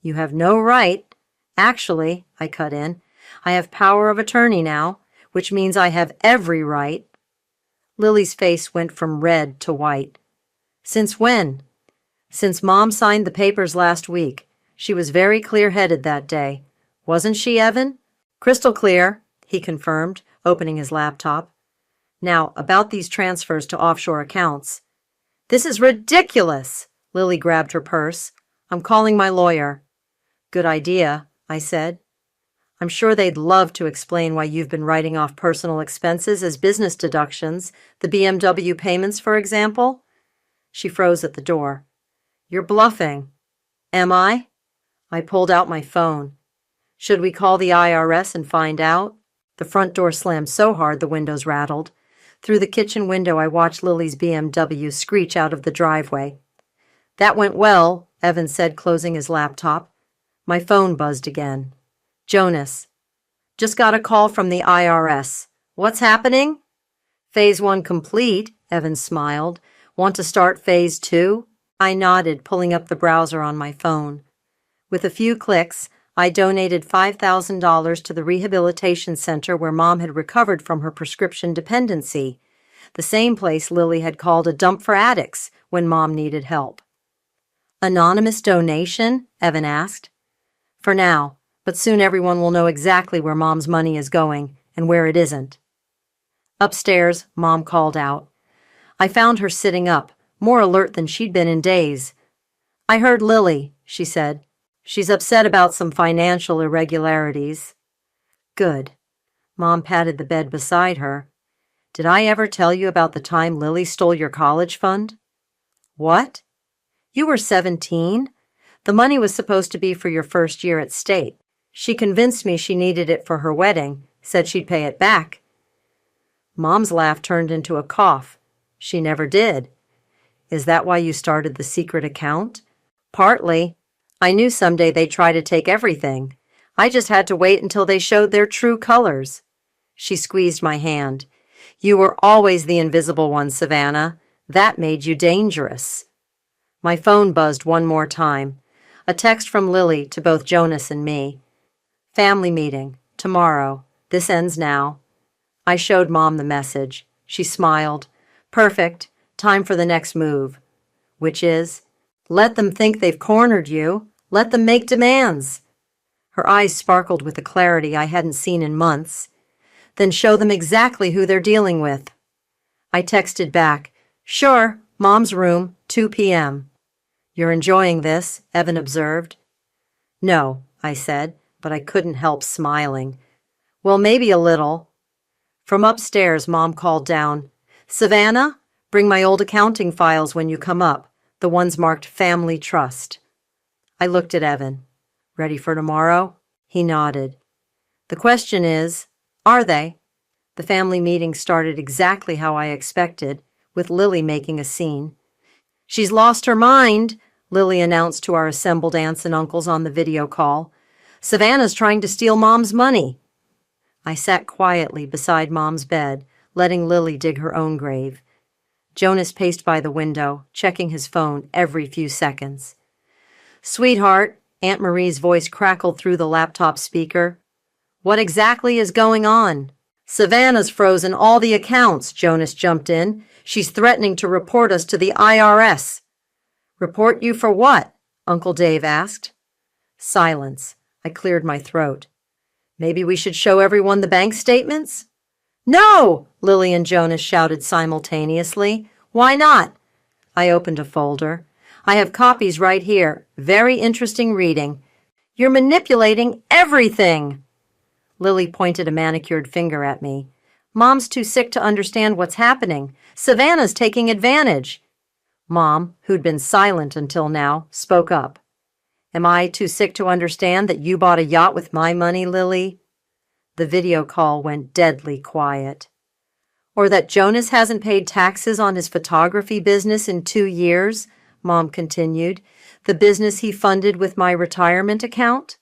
You have no right. Actually, I cut in, I have power of attorney now, which means I have every right. Lily's face went from red to white. Since when? Since Mom signed the papers last week. She was very clear-headed that day. Wasn't she, Evan? Crystal clear, he confirmed, opening his laptop. Now, about these transfers to offshore accounts. This is ridiculous! Lily grabbed her purse. I'm calling my lawyer. Good idea, I said. I'm sure they'd love to explain why you've been writing off personal expenses as business deductions, the BMW payments, for example. She froze at the door. You're bluffing. Am I? I pulled out my phone. Should we call the IRS and find out? The front door slammed so hard the windows rattled. Through the kitchen window, I watched Lily's BMW screech out of the driveway. That went well, Evan said, closing his laptop. My phone buzzed again. Jonas. Just got a call from the IRS. What's happening? Phase 1 complete, Evan smiled. Want to start Phase 2? I nodded, pulling up the browser on my phone. With a few clicks, I donated $5,000 to the rehabilitation center where Mom had recovered from her prescription dependency, the same place Lily had called a dump for addicts when Mom needed help. Anonymous donation? Evan asked. For now, but soon everyone will know exactly where Mom's money is going and where it isn't. Upstairs, Mom called out. I found her sitting up, more alert than she'd been in days. I heard Lily, she said. She's upset about some financial irregularities. Good. Mom patted the bed beside her. Did I ever tell you about the time Lily stole your college fund? What? You were 17? The money was supposed to be for your first year at State. She convinced me she needed it for her wedding, said she'd pay it back. Mom's laugh turned into a cough. She never did. Is that why you started the secret account? Partly. I knew someday they'd try to take everything. I just had to wait until they showed their true colors. She squeezed my hand. You were always the invisible one, Savannah. That made you dangerous. My phone buzzed one more time. A text from Lily to both Jonas and me. Family meeting, tomorrow. This ends now. I showed Mom the message. She smiled. Perfect. Time for the next move. Which is, let them think they've cornered you. Let them make demands. Her eyes sparkled with a clarity I hadn't seen in months. Then show them exactly who they're dealing with. I texted back, sure, Mom's room, 2 p.m. You're enjoying this, Evan observed. No, I said, but I couldn't help smiling. Well, maybe a little. From upstairs, Mom called down, Savannah, bring my old accounting files when you come up, the ones marked Family Trust. I looked at Evan. Ready for tomorrow? He nodded. The question is, are they? The family meeting started exactly how I expected, with Lily making a scene. She's lost her mind, Lily announced to our assembled aunts and uncles on the video call. Savannah's trying to steal Mom's money. I sat quietly beside Mom's bed, letting Lily dig her own grave. Jonas paced by the window, checking his phone every few seconds. Sweetheart, Aunt Marie's voice crackled through the laptop speaker. What exactly is going on? Savannah's frozen all the accounts, Jonas jumped in. She's threatening to report us to the IRS. Report you for what? Uncle Dave asked. Silence. I cleared my throat. Maybe we should show everyone the bank statements? No! Lily and Jonas shouted simultaneously. Why not? I opened a folder. I have copies right here. Very interesting reading. You're manipulating everything. Lily pointed a manicured finger at me. Mom's too sick to understand what's happening. Savannah's taking advantage. Mom, who'd been silent until now, spoke up. Am I too sick to understand that you bought a yacht with my money, Lily? The video call went deadly quiet. Or that Jonas hasn't paid taxes on his photography business in 2 years, Mom continued, the business he funded with my retirement account?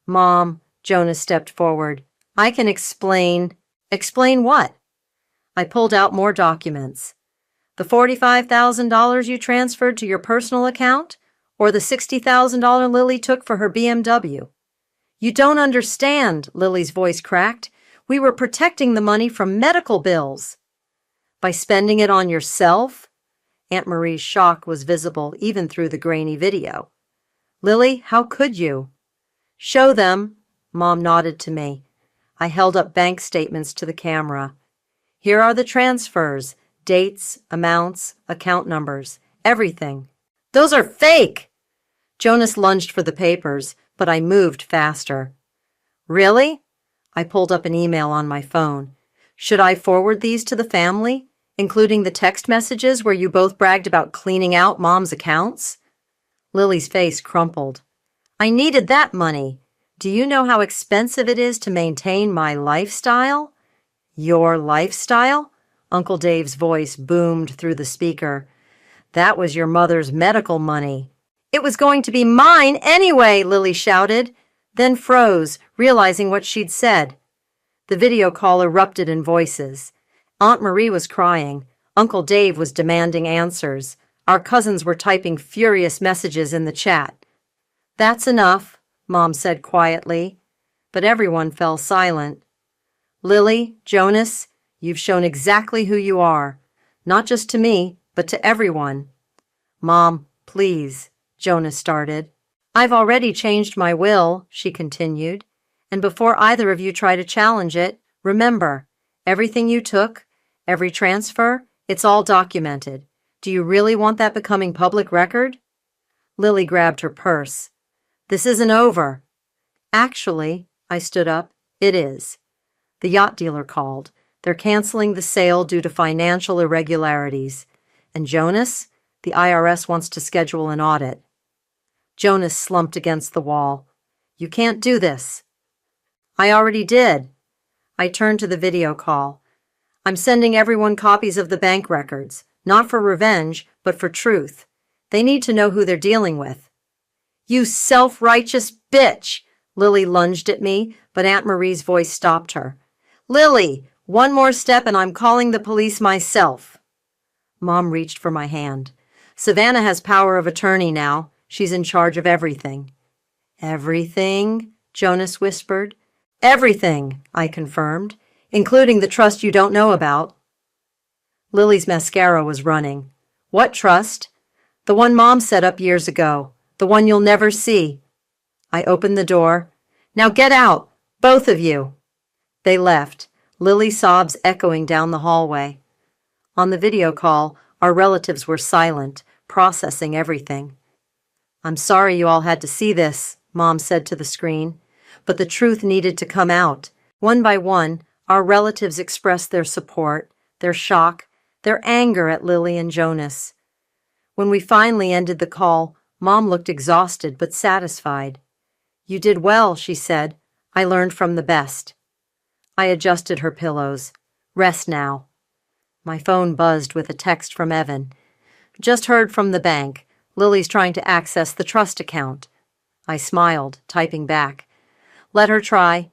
Mom, Jonas stepped forward. I can explain. Explain what? I pulled out more documents. The $45,000 you transferred to your personal account? Or the $60,000 Lily took for her BMW? You don't understand, Lily's voice cracked. We were protecting the money from medical bills. By spending it on yourself? Aunt Marie's shock was visible even through the grainy video. Lily, how could you? Show them, Mom nodded to me. I held up bank statements to the camera. Here are the transfers, dates, amounts, account numbers, everything. Those are fake! Jonas lunged for the papers, but I moved faster. Really? I pulled up an email on my phone. Should I forward these to the family, including the text messages where you both bragged about cleaning out Mom's accounts? Lily's face crumpled. I needed that money. Do you know how expensive it is to maintain my lifestyle? Your lifestyle? Uncle Dave's voice boomed through the speaker. That was your mother's medical money. It was going to be mine anyway, Lily shouted, then froze, realizing what she'd said. The video call erupted in voices. Aunt Marie was crying. Uncle Dave was demanding answers. Our cousins were typing furious messages in the chat. That's enough, Mom said quietly, but everyone fell silent. Lily, Jonas, you've shown exactly who you are, not just to me, but to everyone. Mom, please, Jonas started. I've already changed my will, she continued, and before either of you try to challenge it, remember, everything you took, every transfer, it's all documented. Do you really want that becoming public record? Lily grabbed her purse. This isn't over. Actually, I stood up, it is. The yacht dealer called. They're canceling the sale due to financial irregularities. And Jonas, the IRS wants to schedule an audit. Jonas slumped against the wall. You can't do this. I already did. I turned to the video call. I'm sending everyone copies of the bank records, not for revenge, but for truth. They need to know who they're dealing with. You self-righteous bitch! Lily lunged at me, but Aunt Marie's voice stopped her. Lily, one more step and I'm calling the police myself. Mom reached for my hand. Savannah has power of attorney now. She's in charge of everything. Everything? Jonas whispered. Everything, I confirmed, including the trust you don't know about. Lily's mascara was running. What trust? The one Mom set up years ago. The one you'll never see. I opened the door. Now get out, both of you. They left, Lily's sobs echoing down the hallway. On the video call, our relatives were silent, processing everything. I'm sorry you all had to see this, Mom said to the screen, but the truth needed to come out. One by one, our relatives expressed their support, their shock, their anger at Lily and Jonas. When we finally ended the call, Mom looked exhausted but satisfied. You did well, she said. I learned from the best. I adjusted her pillows. Rest now. My phone buzzed with a text from Evan. Just heard from the bank. Lily's trying to access the trust account. I smiled, typing back. Let her try.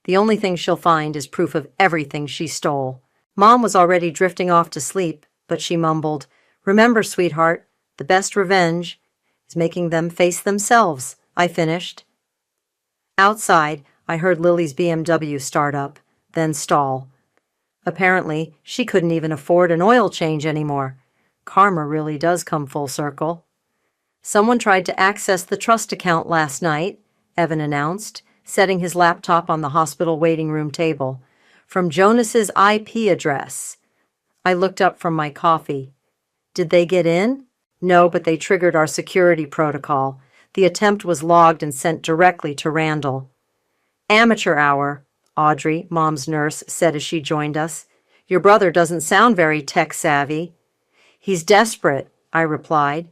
The only thing she'll find is proof of everything she stole. Mom was already drifting off to sleep, but she mumbled, Remember, sweetheart, the best revenge is making them face themselves. I finished. Outside, I heard Lily's BMW start up, then stall. Apparently, she couldn't even afford an oil change anymore. Karma really does come full circle. Someone tried to access the trust account last night, Evan announced, setting his laptop on the hospital waiting room table. From Jonas's IP address. I looked up from my coffee. Did they get in? No, but they triggered our security protocol. The attempt was logged and sent directly to Randall. Amateur hour, Audrey, Mom's nurse, said as she joined us. Your brother doesn't sound very tech-savvy. He's desperate, I replied.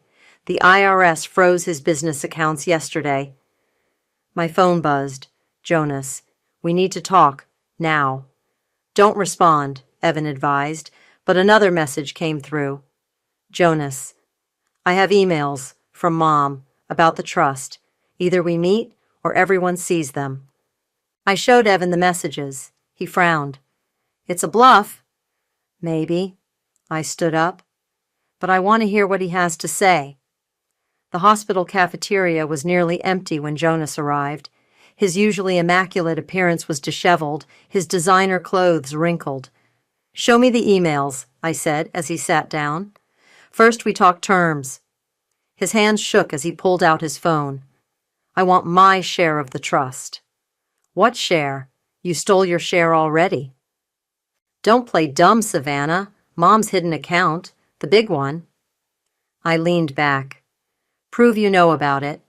The IRS froze his business accounts yesterday. My phone buzzed. Jonas, we need to talk, now. Don't respond, Evan advised, but another message came through. Jonas, I have emails from Mom about the trust. Either we meet or everyone sees them. I showed Evan the messages. He frowned. It's a bluff. Maybe. I stood up. But I want to hear what he has to say. The hospital cafeteria was nearly empty when Jonas arrived. His usually immaculate appearance was disheveled, his designer clothes wrinkled. Show me the emails, I said as he sat down. First we talk terms. His hands shook as he pulled out his phone. I want my share of the trust. What share? You stole your share already. Don't play dumb, Savannah. Mom's hidden account, the big one. I leaned back. Prove you know about it.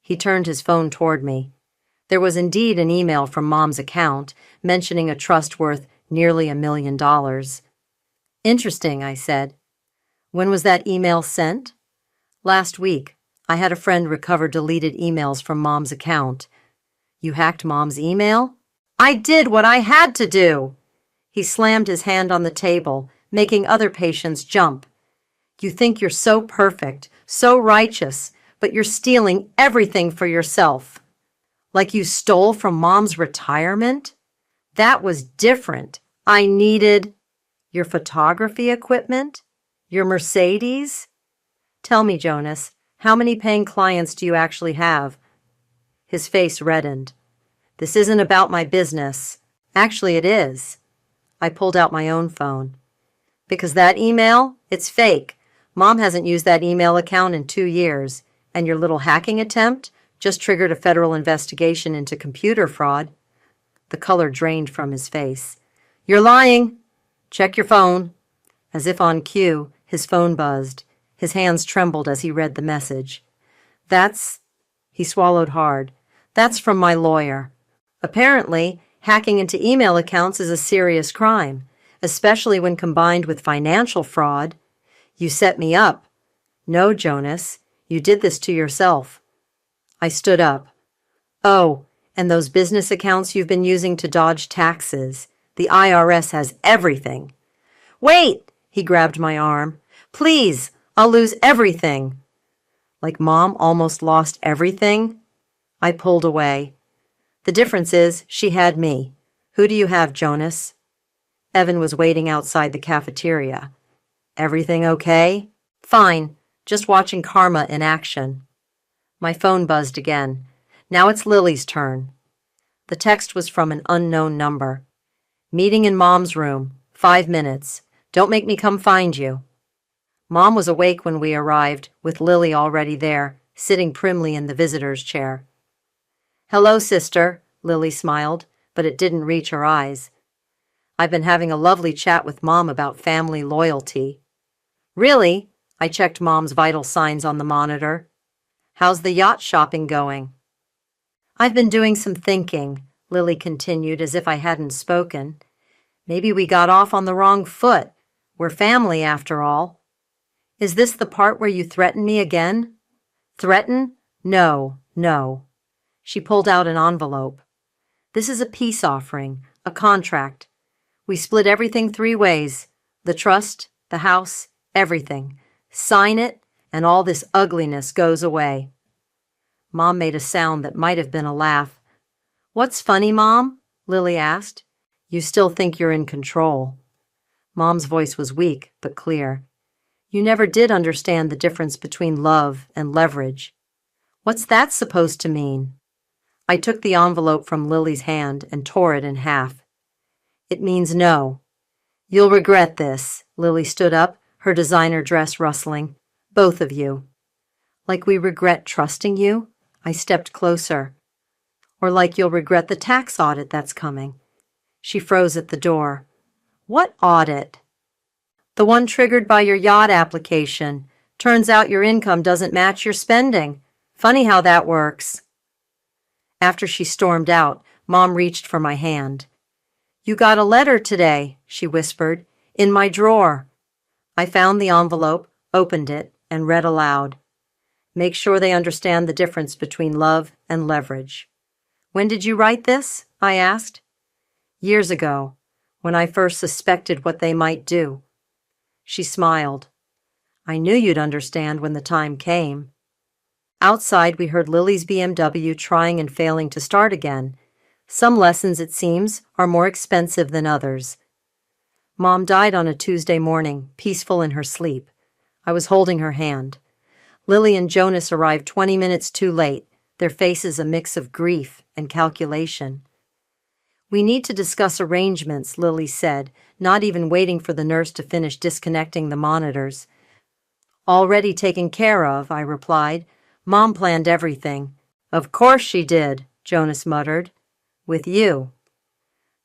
He turned his phone toward me. There was indeed an email from Mom's account mentioning a trust worth nearly $1 million. Interesting, I said. When was that email sent? Last week. I had a friend recover deleted emails from Mom's account. You hacked Mom's email? I did what I had to do! He slammed his hand on the table, making other patients jump. You think you're so perfect, so righteous, but you're stealing everything for yourself. Like you stole from Mom's retirement? That was different. I needed your photography equipment? Your Mercedes? Tell me, Jonas, how many paying clients do you actually have? His face reddened. This isn't about my business. Actually, it is. I pulled out my own phone. Because that email, it's fake. Mom hasn't used that email account in 2 years, and your little hacking attempt just triggered a federal investigation into computer fraud. The color drained from his face. You're lying. Check your phone. As if on cue, his phone buzzed. His hands trembled as he read the message. He swallowed hard. That's from my lawyer. Apparently, hacking into email accounts is a serious crime, especially when combined with financial fraud. You set me up. No, Jonas, you did this to yourself. I stood up. Oh, and those business accounts you've been using to dodge taxes. The IRS has everything. Wait! He grabbed my arm. Please, I'll lose everything. Like Mom almost lost everything? I pulled away. The difference is she had me. Who do you have, Jonas? Evan was waiting outside the cafeteria. Everything okay? Fine. Just watching karma in action. My phone buzzed again. Now it's Lily's turn. The text was from an unknown number. Meeting in Mom's room. 5 minutes. Don't make me come find you. Mom was awake when we arrived, with Lily already there, sitting primly in the visitor's chair. Hello, sister, Lily smiled, but it didn't reach her eyes. I've been having a lovely chat with Mom about family loyalty. Really? I checked Mom's vital signs on the monitor. How's the yacht shopping going? I've been doing some thinking, Lily continued as if I hadn't spoken. Maybe we got off on the wrong foot. We're family, after all. Is this the part where you threaten me again? Threaten? No. She pulled out an envelope. This is a peace offering, a contract. We split everything 3 ways. The trust, the house, everything. Sign it, and all this ugliness goes away. Mom made a sound that might have been a laugh. What's funny, Mom? Lily asked. You still think you're in control. Mom's voice was weak, but clear. You never did understand the difference between love and leverage. What's that supposed to mean? I took the envelope from Lily's hand and tore it in half. It means no. You'll regret this. Lily stood up, her designer dress rustling. Both of you. Like we regret trusting you? I stepped closer. Or like you'll regret the tax audit that's coming. She froze at the door. What audit? The one triggered by your yacht application. Turns out your income doesn't match your spending. Funny how that works. After she stormed out, Mom reached for my hand. You got a letter today, she whispered, in my drawer. I found the envelope, opened it, and read aloud. Make sure they understand the difference between love and leverage. When did you write this? I asked. Years ago, when I first suspected what they might do. She smiled. I knew you'd understand when the time came. Outside, we heard Lily's BMW trying and failing to start again. Some lessons, it seems, are more expensive than others. Mom died on a Tuesday morning, peaceful in her sleep. I was holding her hand. Lily and Jonas arrived 20 minutes too late, their faces a mix of grief and calculation. We need to discuss arrangements, Lily said, not even waiting for the nurse to finish disconnecting the monitors. Already taken care of, I replied. Mom planned everything. Of course she did, Jonas muttered. With you.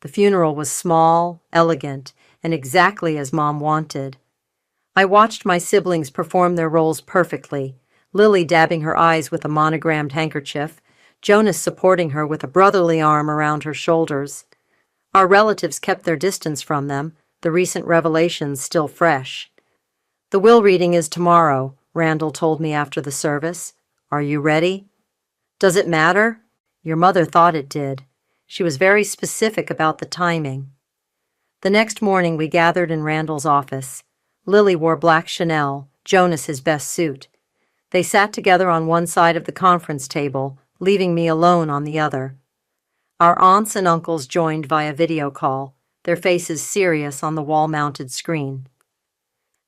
The funeral was small, elegant, and exactly as Mom wanted. I watched my siblings perform their roles perfectly, Lily dabbing her eyes with a monogrammed handkerchief, Jonas supporting her with a brotherly arm around her shoulders. Our relatives kept their distance from them, the recent revelations still fresh. The will reading is tomorrow, Randall told me after the service. Are you ready? Does it matter? Your mother thought it did. She was very specific about the timing. The next morning we gathered in Randall's office. Lily wore black Chanel, Jonas his best suit. They sat together on one side of the conference table, leaving me alone on the other. Our aunts and uncles joined via video call, their faces serious on the wall-mounted screen.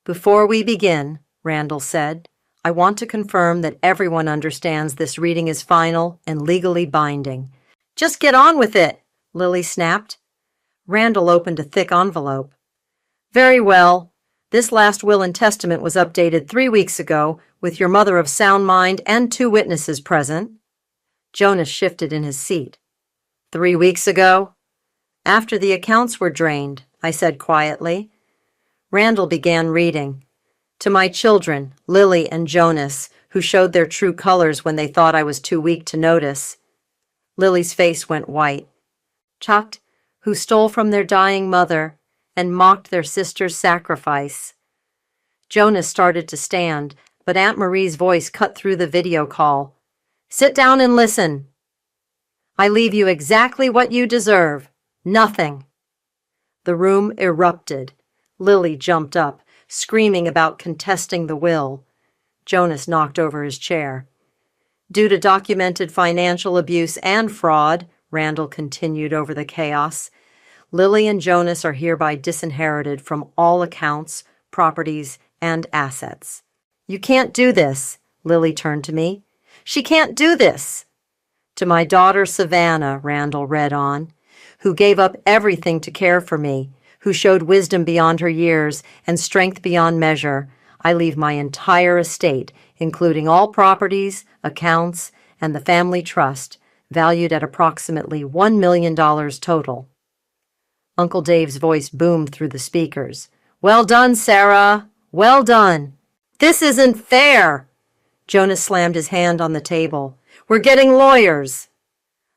Before we begin, Randall said, I want to confirm that everyone understands this reading is final and legally binding. Just get on with it, Lily snapped. Randall opened a thick envelope. Very well. This last will and testament was updated 3 weeks ago with your mother of sound mind and 2 witnesses present. Jonas shifted in his seat. 3 weeks ago? After the accounts were drained, I said quietly. Randall began reading. To my children, Lily and Jonas, who showed their true colors when they thought I was too weak to notice. Lily's face went white. Chucked, who stole from their dying mother and mocked their sister's sacrifice. Jonas started to stand, but Aunt Marie's voice cut through the video call. Sit down and listen. I leave you exactly what you deserve. Nothing. The room erupted. Lily jumped up, screaming about contesting the will. Jonas knocked over his chair. Due to documented financial abuse and fraud, Randall continued over the chaos, Lily and Jonas are hereby disinherited from all accounts, properties, and assets. You can't do this, Lily turned to me. She can't do this. To my daughter Savannah, Randall read on, who gave up everything to care for me, who showed wisdom beyond her years and strength beyond measure, I leave my entire estate, including all properties, accounts, and the family trust, valued at approximately $1 million total. Uncle Dave's voice boomed through the speakers. Well done, Sarah. Well done. This isn't fair. Jonas slammed his hand on the table. We're getting lawyers.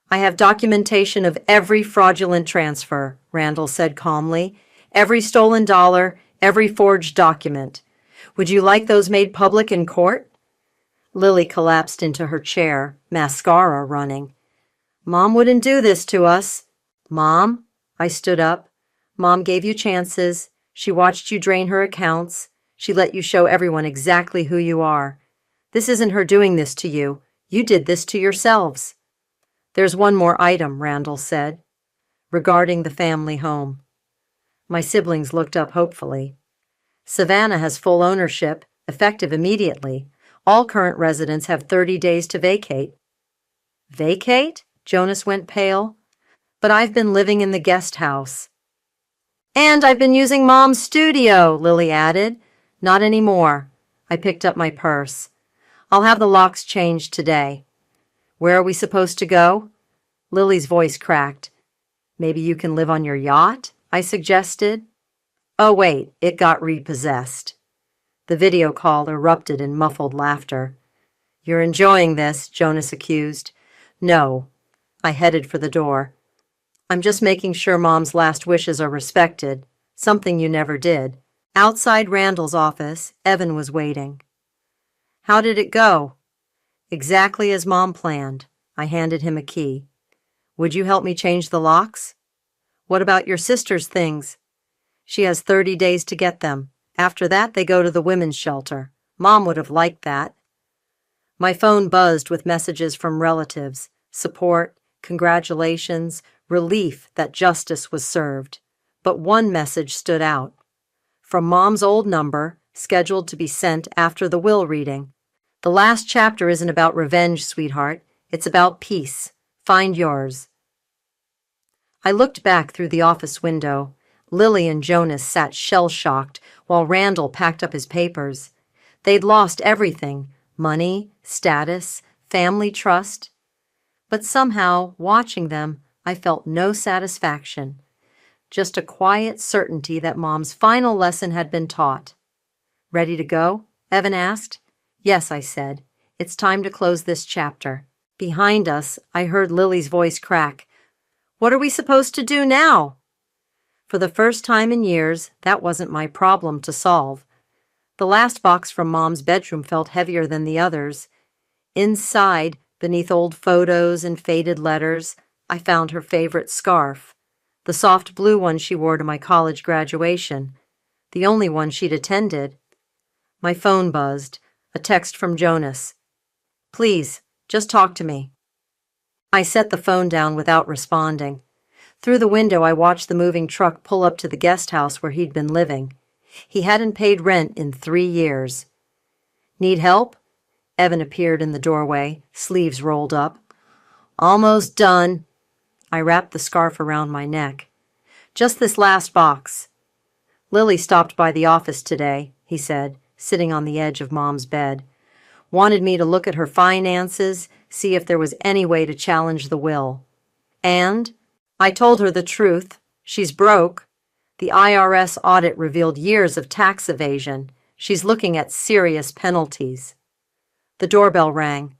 I have documentation of every fraudulent transfer, Randall said calmly. Every stolen dollar, every forged document. Would you like those made public in court? Lily collapsed into her chair, mascara running. Mom wouldn't do this to us. Mom? I stood up. Mom gave you chances. She watched you drain her accounts. She let you show everyone exactly who you are. This isn't her doing this to you. You did this to yourselves. There's one more item, Randall said, regarding the family home. My siblings looked up hopefully. Savannah has full ownership, effective immediately. All current residents have 30 days to vacate. Vacate? Jonas went pale. But I've been living in the guest house. And I've been using Mom's studio, Lily added. Not anymore. I picked up my purse. I'll have the locks changed today. Where are we supposed to go? Lily's voice cracked. Maybe you can live on your yacht? I suggested. Oh, wait, it got repossessed. The video call erupted in muffled laughter. You're enjoying this, Jonas accused. No. I headed for the door. I'm just making sure Mom's last wishes are respected, something you never did. Outside Randall's office, Evan was waiting. How did it go? Exactly as Mom planned. I handed him a key. Would you help me change the locks? What about your sister's things? She has 30 days to get them. After that, they go to the women's shelter. Mom would have liked that. My phone buzzed with messages from relatives, support, congratulations, relief that justice was served. But one message stood out. From Mom's old number, scheduled to be sent after the will reading. The last chapter isn't about revenge, sweetheart. It's about peace. Find yours. I looked back through the office window. Lily and Jonas sat shell-shocked while Randall packed up his papers. They'd lost everything, money, status, family trust. But somehow, watching them, I felt no satisfaction. Just a quiet certainty that Mom's final lesson had been taught. Ready to go? Evan asked. Yes, I said. It's time to close this chapter. Behind us, I heard Lily's voice crack. What are we supposed to do now? For the first time in years, that wasn't my problem to solve. The last box from Mom's bedroom felt heavier than the others. Inside, beneath old photos and faded letters, I found her favorite scarf, the soft blue one she wore to my college graduation, the only one she'd attended. My phone buzzed, a text from Jonas. Please, just talk to me. I set the phone down without responding. Through the window, I watched the moving truck pull up to the guest house where he'd been living. He hadn't paid rent in 3 years. Need help? Evan appeared in the doorway, sleeves rolled up. Almost done. I wrapped the scarf around my neck. Just this last box. Lily stopped by the office today, he said, sitting on the edge of Mom's bed. Wanted me to look at her finances, see if there was any way to challenge the will. And I told her the truth. She's broke. The IRS audit revealed years of tax evasion. She's looking at serious penalties. The doorbell rang.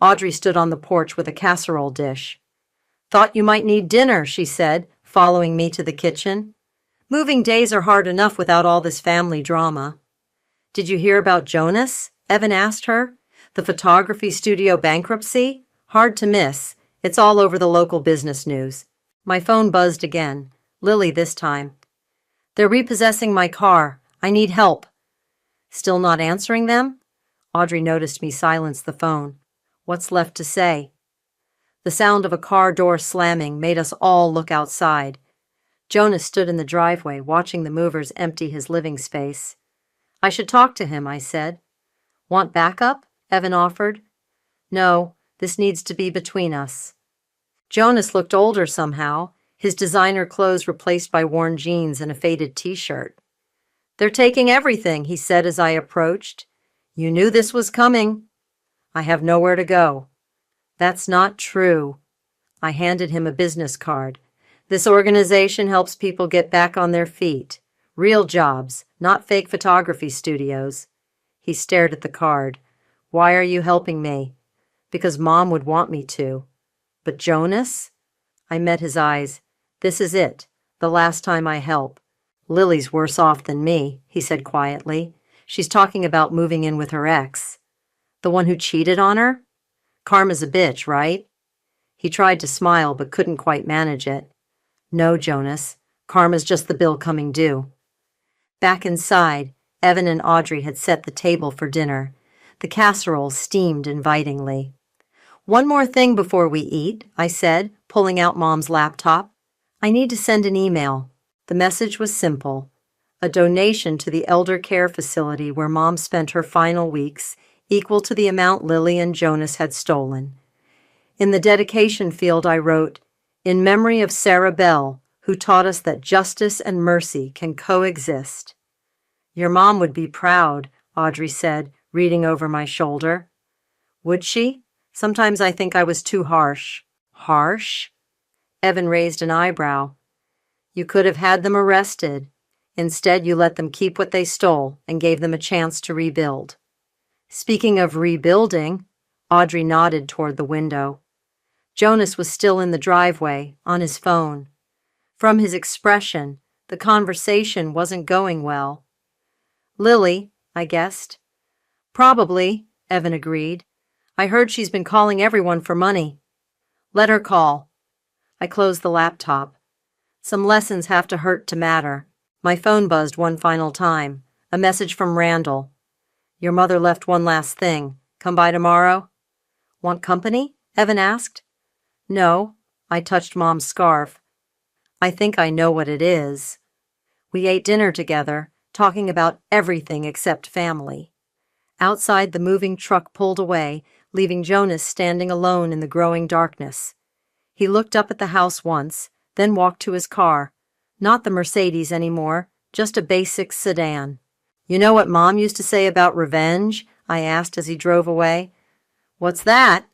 Audrey stood on the porch with a casserole dish. Thought you might need dinner, she said, following me to the kitchen. Moving days are hard enough without all this family drama. Did you hear about Jonas? Evan asked her. The photography studio bankruptcy? Hard to miss. It's all over the local business news. My phone buzzed again. Lily this time. They're repossessing my car. I need help. Still not answering them? Audrey noticed me silence the phone. What's left to say? The sound of a car door slamming made us all look outside. Jonas stood in the driveway, watching the movers empty his living space. I should talk to him, I said. Want backup? Evan offered. No, this needs to be between us. Jonas looked older somehow, his designer clothes replaced by worn jeans and a faded t-shirt. They're taking everything, he said as I approached. You knew this was coming. I have nowhere to go. That's not true. I handed him a business card. This organization helps people get back on their feet. Real jobs, not fake photography studios. He stared at the card. Why are you helping me? Because Mom would want me to. But Jonas? I met his eyes. This is it, the last time I help. Lily's worse off than me, he said quietly. She's talking about moving in with her ex. The one who cheated on her? Karma's a bitch, right? He tried to smile but couldn't quite manage it. No, Jonas. Karma's just the bill coming due. Back inside, Evan and Audrey had set the table for dinner. The casserole steamed invitingly. One more thing before we eat, I said, pulling out Mom's laptop. I need to send an email. The message was simple. A donation to the elder care facility where Mom spent her final weeks, equal to the amount Lily and Jonas had stolen. In the dedication field I wrote, in memory of Sarah Bell, who taught us that justice and mercy can coexist. Your mom would be proud, Audrey said, reading over my shoulder. Would she? Sometimes I think I was too harsh. Harsh? Evan raised an eyebrow. You could have had them arrested. Instead, you let them keep what they stole and gave them a chance to rebuild. Speaking of rebuilding, Audrey nodded toward the window. Jonas was still in the driveway, on his phone. From his expression, the conversation wasn't going well. Lily, I guessed. Probably, Evan agreed. I heard she's been calling everyone for money. Let her call. I closed the laptop. Some lessons have to hurt to matter. My phone buzzed one final time. A message from Randall. Your mother left one last thing. Come by tomorrow? Want company? Evan asked. No. I touched Mom's scarf. I think I know what it is. We ate dinner together, talking about everything except family. Outside, the moving truck pulled away, leaving Jonas standing alone in the growing darkness. He looked up at the house once, then walked to his car. Not the Mercedes anymore, just a basic sedan. You know what Mom used to say about revenge? I asked as he drove away. What's that?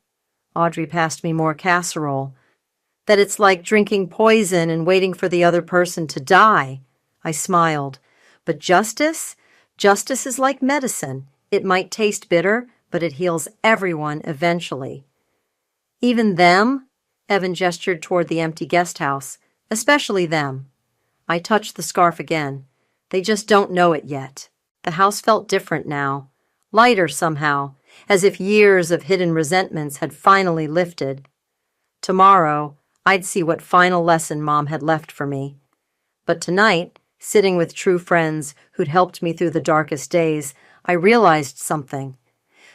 Audrey passed me more casserole. That it's like drinking poison and waiting for the other person to die. I smiled. But justice? Justice is like medicine. It might taste bitter, but it heals everyone eventually. Even them? Evan gestured toward the empty guest house. Especially them. I touched the scarf again. They just don't know it yet. The house felt different now. Lighter somehow, as if years of hidden resentments had finally lifted. Tomorrow, I'd see what final lesson Mom had left for me. But tonight, sitting with true friends who'd helped me through the darkest days, I realized something.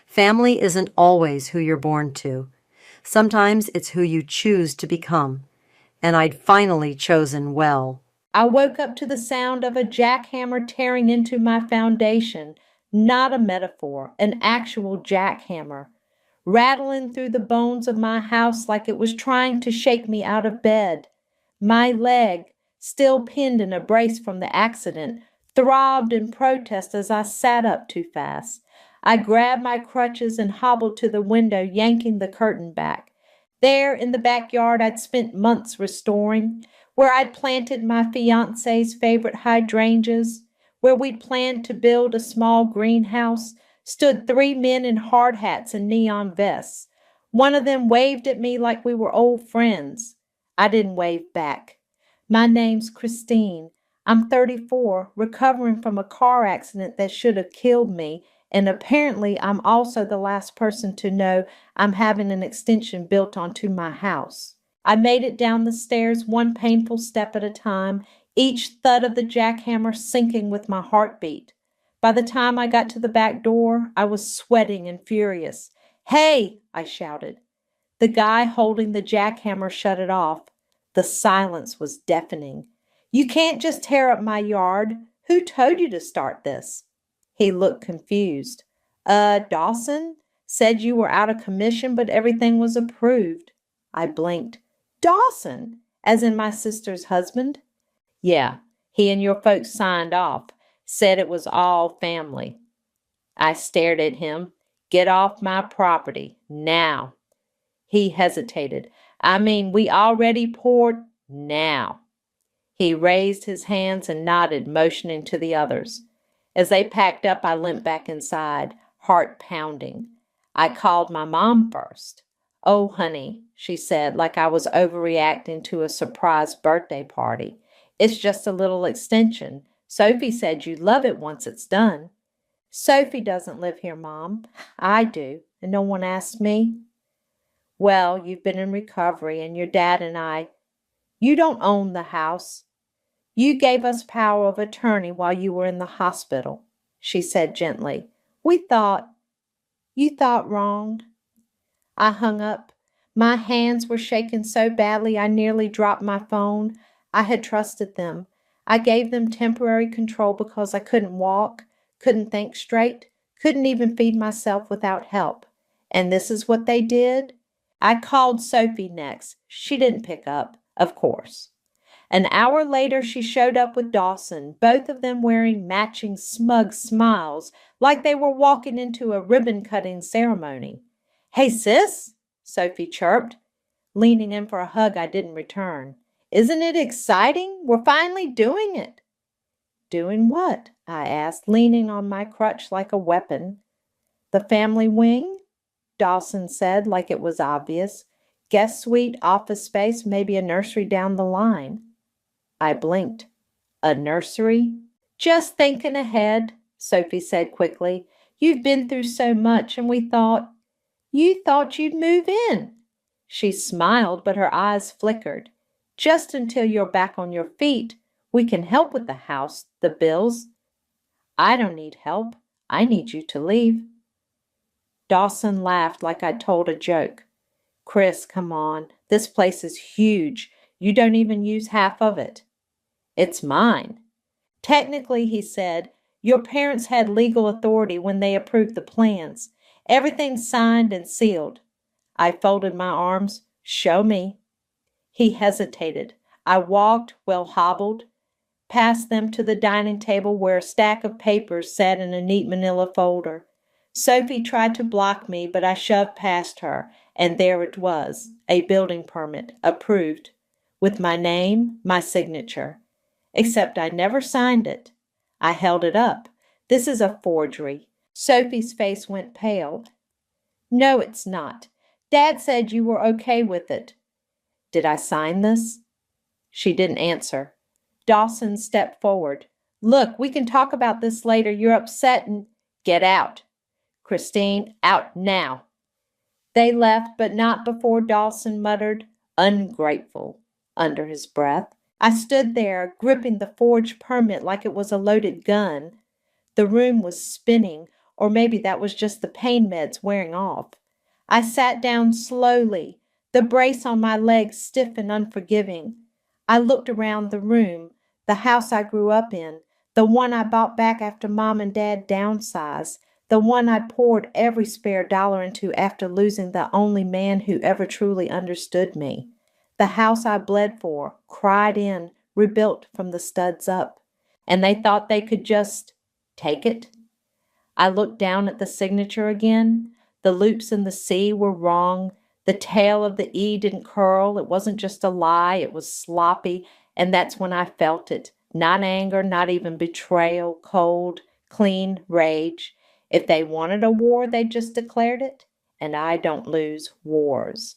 Family isn't always who you're born to. Sometimes it's who you choose to become. And I'd finally chosen well. I woke up to the sound of a jackhammer tearing into my foundation, not a metaphor, an actual jackhammer, rattling through the bones of my house like it was trying to shake me out of bed. My leg, still pinned in a brace from the accident, throbbed in protest as I sat up too fast. I grabbed my crutches and hobbled to the window, yanking the curtain back. There in the backyard I'd spent months restoring, where I'd planted my fiancé's favorite hydrangeas, where we'd planned to build a small greenhouse, stood 3 men in hard hats and neon vests. One of them waved at me like we were old friends. I didn't wave back. My name's Christine. I'm 34, recovering from a car accident that should have killed me, and apparently I'm also the last person to know I'm having an extension built onto my house. I made it down the stairs one painful step at a time, each thud of the jackhammer syncing with my heartbeat. By the time I got to the back door, I was sweating and furious. "Hey!" I shouted. The guy holding the jackhammer shut it off. The silence was deafening. "You can't just tear up my yard. Who told you to start this?" He looked confused. Dawson said you were out of commission, but everything was approved." I blinked. "Dawson? As in my sister's husband?" "Yeah, he and your folks signed off. Said it was all family." I stared at him. "Get off my property, now." He hesitated. "I mean, we already poured—" "Now." He raised his hands and nodded, motioning to the others. As they packed up, I limped back inside, heart pounding. I called my mom first. "Oh, honey," she said, like I was overreacting to a surprise birthday party. "It's just a little extension. Sophie said you'd love it once it's done." "Sophie doesn't live here, Mom. I do, and no one asked me." "Well, you've been in recovery, and your dad and I—" "You don't own the house. You gave us power of attorney while you were in the hospital," she said gently. You thought wrong." I hung up. My hands were shaking so badly I nearly dropped my phone. I had trusted them. I gave them temporary control because I couldn't walk, couldn't think straight, couldn't even feed myself without help. And this is what they did? I called Sophie next. She didn't pick up, of course. An hour later, she showed up with Dawson, both of them wearing matching smug smiles, like they were walking into a ribbon-cutting ceremony. "Hey, sis," Sophie chirped, leaning in for a hug I didn't return. "Isn't it exciting? We're finally doing it." "Doing what?" I asked, leaning on my crutch like a weapon. "The family wing," Dawson said, like it was obvious. "Guest suite, office space, maybe a nursery down the line." I blinked. "A nursery?" "Just thinking ahead," Sophie said quickly. "You've been through so much, and you thought you'd move in." She smiled, but her eyes flickered. "Just until you're back on your feet. We can help with the house, the bills." "I don't need help. I need you to leave." Dawson laughed like I'd told a joke. "Chris, come on. This place is huge. You don't even use half of it." "It's mine." "Technically," he said, "your parents had legal authority when they approved the plans. Everything's signed and sealed." I folded my arms. "Show me." He hesitated. I walked, well hobbled, past them to the dining table where a stack of papers sat in a neat manila folder. Sophie tried to block me, but I shoved past her, and there it was, a building permit, approved, with my name, my signature. Except I never signed it. I held it up. "This is a forgery." Sophie's face went pale. "No, it's not. Dad said you were okay with it." "Did I sign this?" She didn't answer. Dawson stepped forward. "Look, we can talk about this later. You're upset and—" "Get out. Christine, out now." They left, but not before Dawson muttered, "Ungrateful," under his breath. I stood there, gripping the forged permit like it was a loaded gun. The room was spinning, or maybe that was just the pain meds wearing off. I sat down slowly, the brace on my legs stiff and unforgiving. I looked around the room, the house I grew up in, the one I bought back after Mom and Dad downsized, the one I poured every spare dollar into after losing the only man who ever truly understood me. The house I bled for, cried in, rebuilt from the studs up. And they thought they could just take it? I looked down at the signature again. The loops in the C were wrong. The tail of the E didn't curl. It wasn't just a lie. It was sloppy. And that's when I felt it. Not anger, not even betrayal, cold, clean rage. If they wanted a war, they just declared it. And I don't lose wars.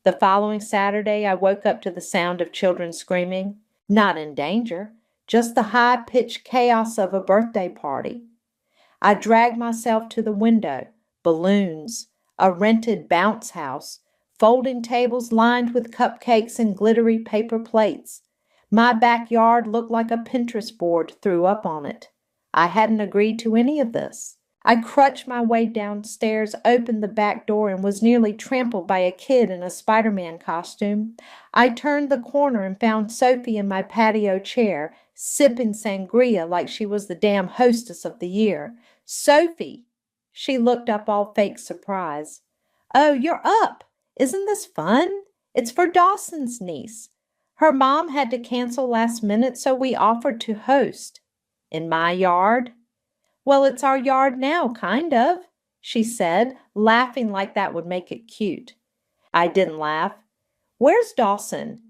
The following Saturday, I woke up to the sound of children screaming. Not in danger, just the high-pitched chaos of a birthday party. I dragged myself to the window. Balloons, a rented bounce house, folding tables lined with cupcakes and glittery paper plates. My backyard looked like a Pinterest board threw up on it. I hadn't agreed to any of this. I crutched my way downstairs, opened the back door, and was nearly trampled by a kid in a Spider-Man costume. I turned the corner and found Sophie in my patio chair, sipping sangria like she was the damn hostess of the year. "Sophie!" She looked up all fake surprise. "Oh, you're up! Isn't this fun? It's for Dawson's niece. Her mom had to cancel last minute, so we offered to host." "In my yard?" "Well, it's our yard now, kind of," she said, laughing like that would make it cute. I didn't laugh. "Where's Dawson?"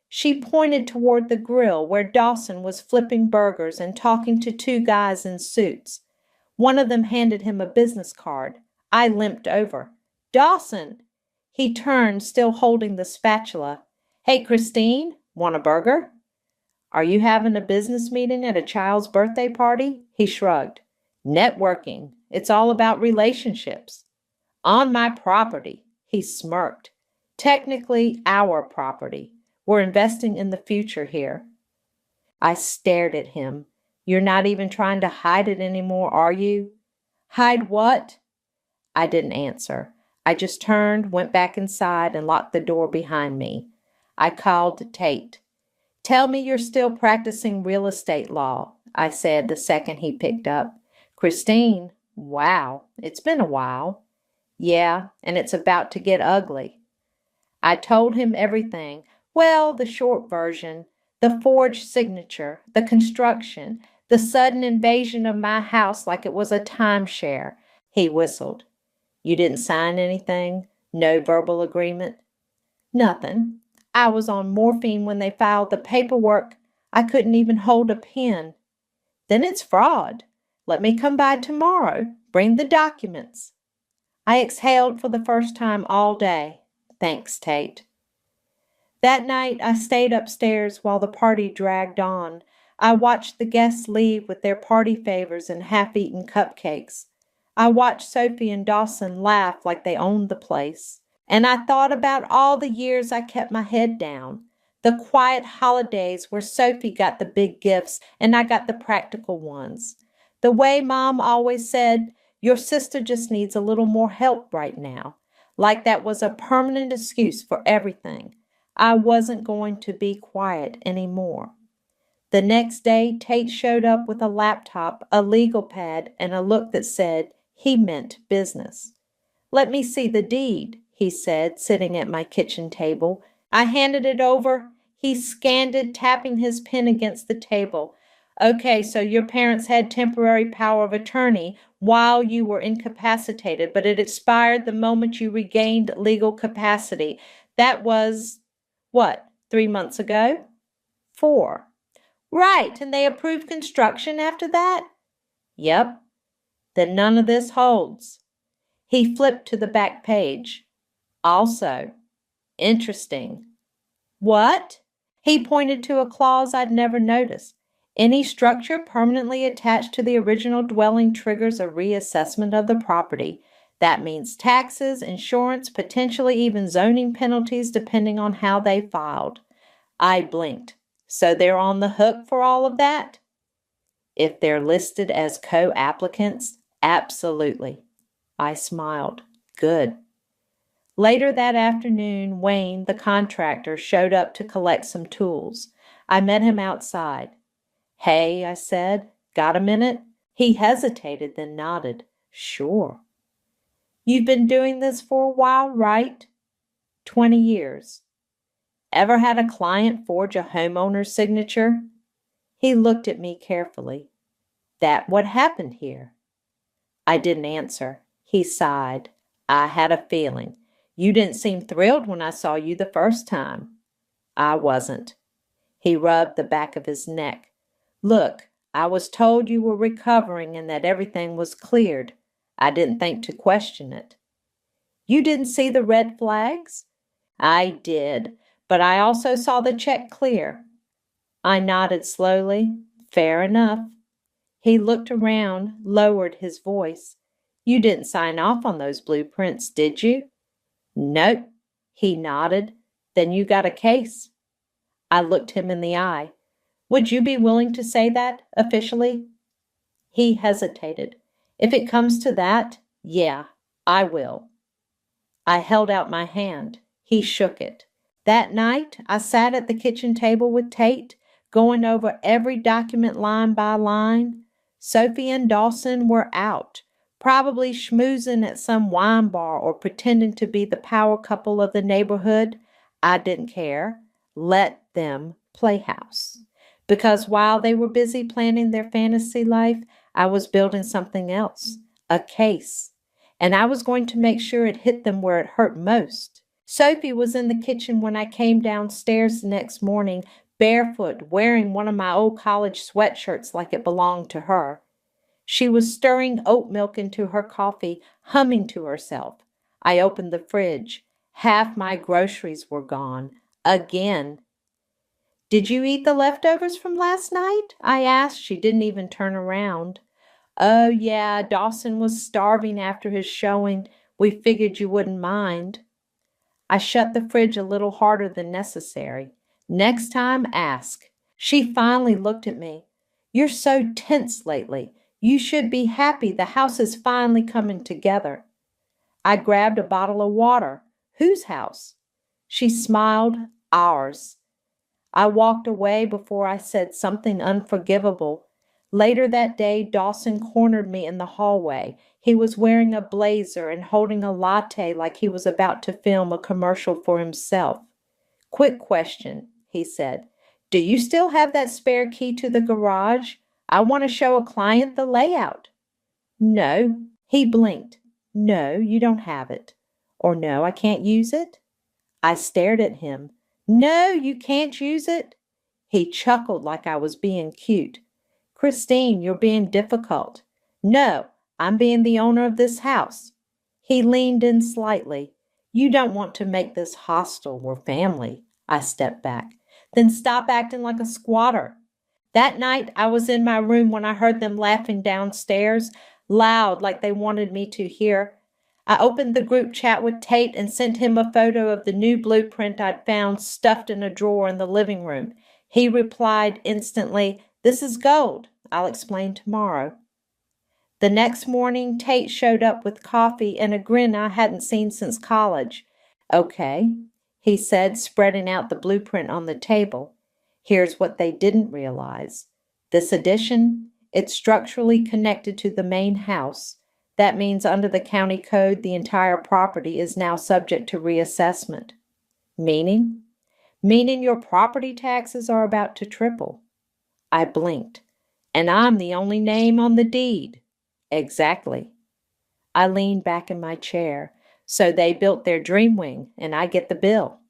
She pointed toward the grill where Dawson was flipping burgers and talking to two guys in suits. One of them handed him a business card. I limped over. "Dawson!" He turned, still holding the spatula. "Hey, Christine, want a burger?" "Are you having a business meeting at a child's birthday party?" He shrugged. "Networking. It's all about relationships." "On my property." He smirked. "Technically, our property. We're investing in the future here." I stared at him. "You're not even trying to hide it anymore, are you?" "Hide what?" I didn't answer. I just turned, went back inside, and locked the door behind me. I called Tate. "Tell me you're still practicing real estate law," I said the second he picked up. "Christine, wow, it's been a while." "Yeah, and it's about to get ugly." I told him everything. Well, the short version, the forged signature, the construction, the sudden invasion of my house like it was a timeshare. He whistled. "You didn't sign anything? No verbal agreement?" "Nothing. I was on morphine when they filed the paperwork. I couldn't even hold a pen." "Then it's fraud. Let me come by tomorrow. Bring the documents." I exhaled for the first time all day. Thanks, Tate. That night I stayed upstairs while the party dragged on. I watched the guests leave with their party favors and half-eaten cupcakes. I watched Sophie and Dawson laugh like they owned the place. And I thought about all the years I kept my head down. The quiet holidays where Sophie got the big gifts and I got the practical ones. The way Mom always said, "Your sister just needs a little more help right now." Like that was a permanent excuse for everything. I wasn't going to be quiet anymore. The next day, Tate showed up with a laptop, a legal pad, and a look that said he meant business. "Let me see the deed," he said, sitting at my kitchen table. I handed it over. He scanned it, tapping his pen against the table. "Okay, so your parents had temporary power of attorney while you were incapacitated, but it expired the moment you regained legal capacity. That was, what, 3 months ago?" 4. "Right, and they approved construction after that?" "Yep." "Then none of this holds." He flipped to the back page. "Also, interesting." "What?" He pointed to a clause I'd never noticed. "Any structure permanently attached to the original dwelling triggers a reassessment of the property. That means taxes, insurance, potentially even zoning penalties depending on how they filed." I blinked. "So they're on the hook for all of that?" "If they're listed as co-applicants, absolutely." I smiled. Good. Later that afternoon, Wayne, the contractor, showed up to collect some tools. I met him outside. "Hey," I said, "got a minute?" He hesitated, then nodded. "Sure." "You've been doing this for a while, right?" 20 years. "Ever had a client forge a homeowner's signature?" He looked at me carefully. "That what happened here?" I didn't answer. He sighed. "I had a feeling. You didn't seem thrilled when I saw you the first time." I wasn't. He rubbed the back of his neck. "Look, I was told you were recovering and that everything was cleared. I didn't think to question it." "You didn't see the red flags?" "I did, but I also saw the check clear." I nodded slowly. "Fair enough." He looked around, lowered his voice. "You didn't sign off on those blueprints, did you?" "Nope." He nodded. "Then you got a case." I looked him in the eye. "Would you be willing to say that officially?" He hesitated. If it comes to that, yeah, I will. I held out my hand. He shook it. That night, I sat at the kitchen table with Tate, going over every document line by line. Sophie and Dawson were out, probably schmoozing at some wine bar or pretending to be the power couple of the neighborhood. I didn't care. Let them play house. Because while they were busy planning their fantasy life, I was building something else, a case. And I was going to make sure it hit them where it hurt most. Sophie was in the kitchen when I came downstairs the next morning, barefoot, wearing one of my old college sweatshirts like it belonged to her. She was stirring oat milk into her coffee, humming to herself. I opened the fridge. Half my groceries were gone. Again. "Did you eat the leftovers from last night?" I asked. She didn't even turn around. "Oh, yeah, Dawson was starving after his showing. We figured you wouldn't mind." I shut the fridge a little harder than necessary. "Next time, ask." She finally looked at me. "You're so tense lately. You should be happy the house is finally coming together." I grabbed a bottle of water. "Whose house?" She smiled. "Ours." I walked away before I said something unforgivable. Later that day, Dawson cornered me in the hallway. He was wearing a blazer and holding a latte like he was about to film a commercial for himself. "Quick question," he said. "Do you still have that spare key to the garage? I want to show a client the layout." "No." He blinked. "No, you don't have it." Or "No, I can't use it." I stared at him. "No, you can't use it." He chuckled like I was being cute. "Christine, you're being difficult." "No, I'm being the owner of this house." He leaned in slightly. "You don't want to make this hostile. We're family." I stepped back. "Then stop acting like a squatter." That night, I was in my room when I heard them laughing downstairs, loud like they wanted me to hear. I opened the group chat with Tate and sent him a photo of the new blueprint I'd found stuffed in a drawer in the living room. He replied instantly, "This is gold. I'll explain tomorrow." The next morning, Tate showed up with coffee and a grin I hadn't seen since college. "Okay," he said, spreading out the blueprint on the table. "Here's what they didn't realize. This addition, it's structurally connected to the main house. That means under the county code, the entire property is now subject to reassessment." "Meaning?" "Meaning your property taxes are about to triple." I blinked. "And I'm the only name on the deed." "Exactly." I leaned back in my chair. "So they built their dream wing, and I get the bill."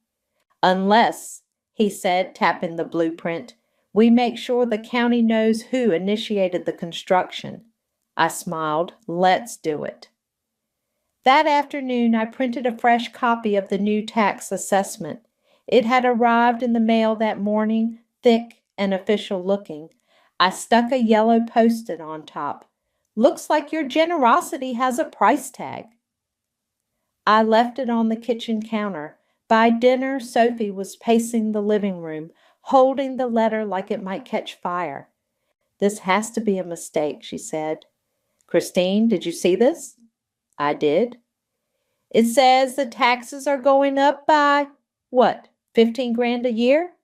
"Unless," he said, tapping the blueprint, "we make sure the county knows who initiated the construction." I smiled. "Let's do it." That afternoon, I printed a fresh copy of the new tax assessment. It had arrived in the mail that morning, thick and official looking. I stuck a yellow post-it on top. "Looks like your generosity has a price tag." I left it on the kitchen counter. By dinner, Sophie was pacing the living room, holding the letter like it might catch fire. "This has to be a mistake," she said. "Christine, did you see this?" I did. "It says the taxes are going up by, what, 15 grand a year?"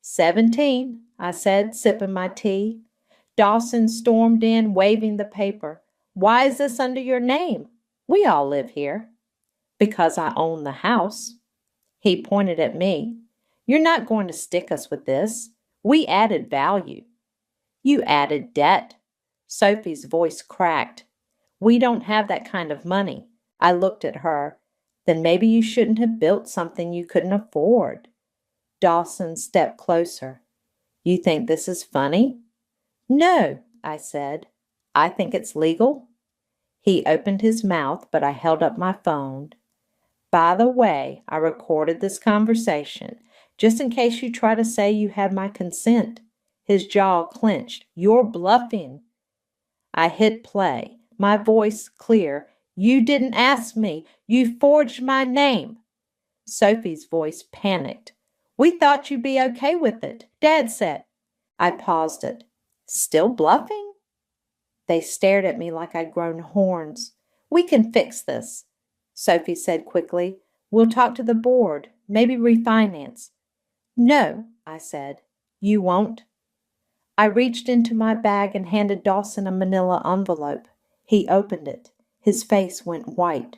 17, I said, sipping my tea. Dawson stormed in, waving the paper. "Why is this under your name? We all live here." "Because I own the house." He pointed at me. "You're not going to stick us with this. We added value." "You added debt." Sophie's voice cracked. "We don't have that kind of money." I looked at her. "Then maybe you shouldn't have built something you couldn't afford." Dawson stepped closer. "You think this is funny?" "No," I said. "I think it's legal." He opened his mouth, but I held up my phone. "By the way, I recorded this conversation, just in case you try to say you had my consent." His jaw clenched. "You're bluffing." I hit play, my voice clear. "You didn't ask me. You forged my name." Sophie's voice panicked. "We thought you'd be okay with it. Dad said." I paused it. "Still bluffing?" They stared at me like I'd grown horns. We can fix this, Sophie said quickly. We'll talk to the board, maybe refinance. No, I said. You won't? I reached into my bag and handed Dawson a manila envelope. He opened it. His face went white.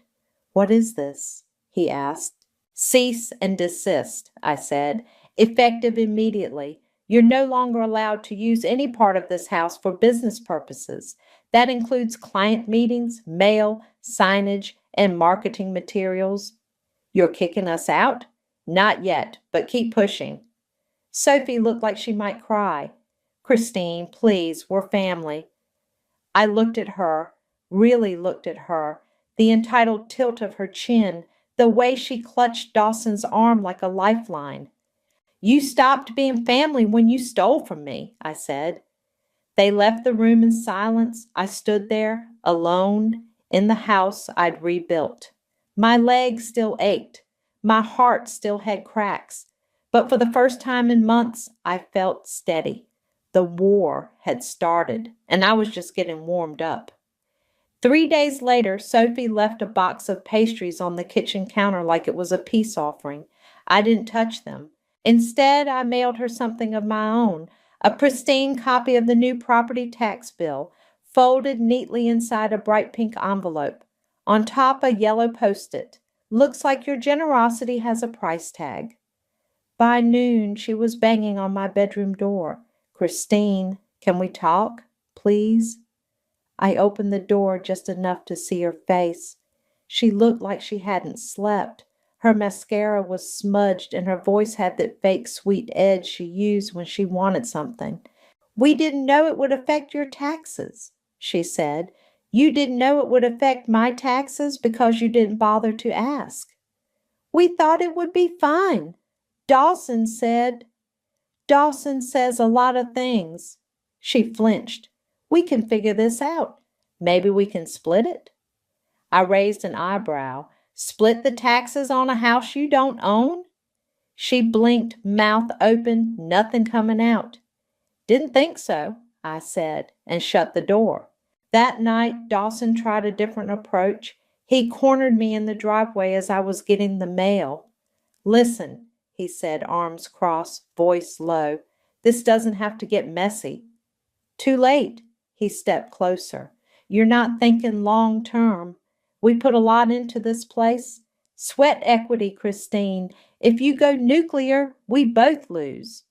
What is this? He asked. Cease and desist, I said. Effective immediately. You're no longer allowed to use any part of this house for business purposes. That includes client meetings, mail, signage, and marketing materials. You're kicking us out? Not yet, but keep pushing. Sophie looked like she might cry. Christine, please, we're family. I looked at her, really looked at her, the entitled tilt of her chin, the way she clutched Dawson's arm like a lifeline. You stopped being family when you stole from me, I said. They left the room in silence. I stood there, alone, in the house I'd rebuilt. My legs still ached. My heart still had cracks. But for the first time in months, I felt steady. The war had started, and I was just getting warmed up. 3 days later, Sophie left a box of pastries on the kitchen counter like it was a peace offering. I didn't touch them. Instead, I mailed her something of my own, a pristine copy of the new property tax bill, folded neatly inside a bright pink envelope. On top, a yellow post-it. Looks like your generosity has a price tag. By noon, she was banging on my bedroom door. Christine, can we talk, please? I opened the door just enough to see her face. She looked like she hadn't slept. Her mascara was smudged and her voice had that fake sweet edge she used when she wanted something. We didn't know it would affect your taxes, she said. You didn't know it would affect my taxes because you didn't bother to ask. We thought it would be fine. Dawson says a lot of things. She flinched. We can figure this out. Maybe we can split it? I raised an eyebrow. Split the taxes on a house you don't own? She blinked, mouth open, nothing coming out. Didn't think so, I said, and shut the door. That night, Dawson tried a different approach. He cornered me in the driveway as I was getting the mail. Listen, he said, arms crossed, voice low. This doesn't have to get messy. Too late. He stepped closer. You're not thinking long term. We put a lot into this place. Sweat equity, Christine. If you go nuclear, we both lose.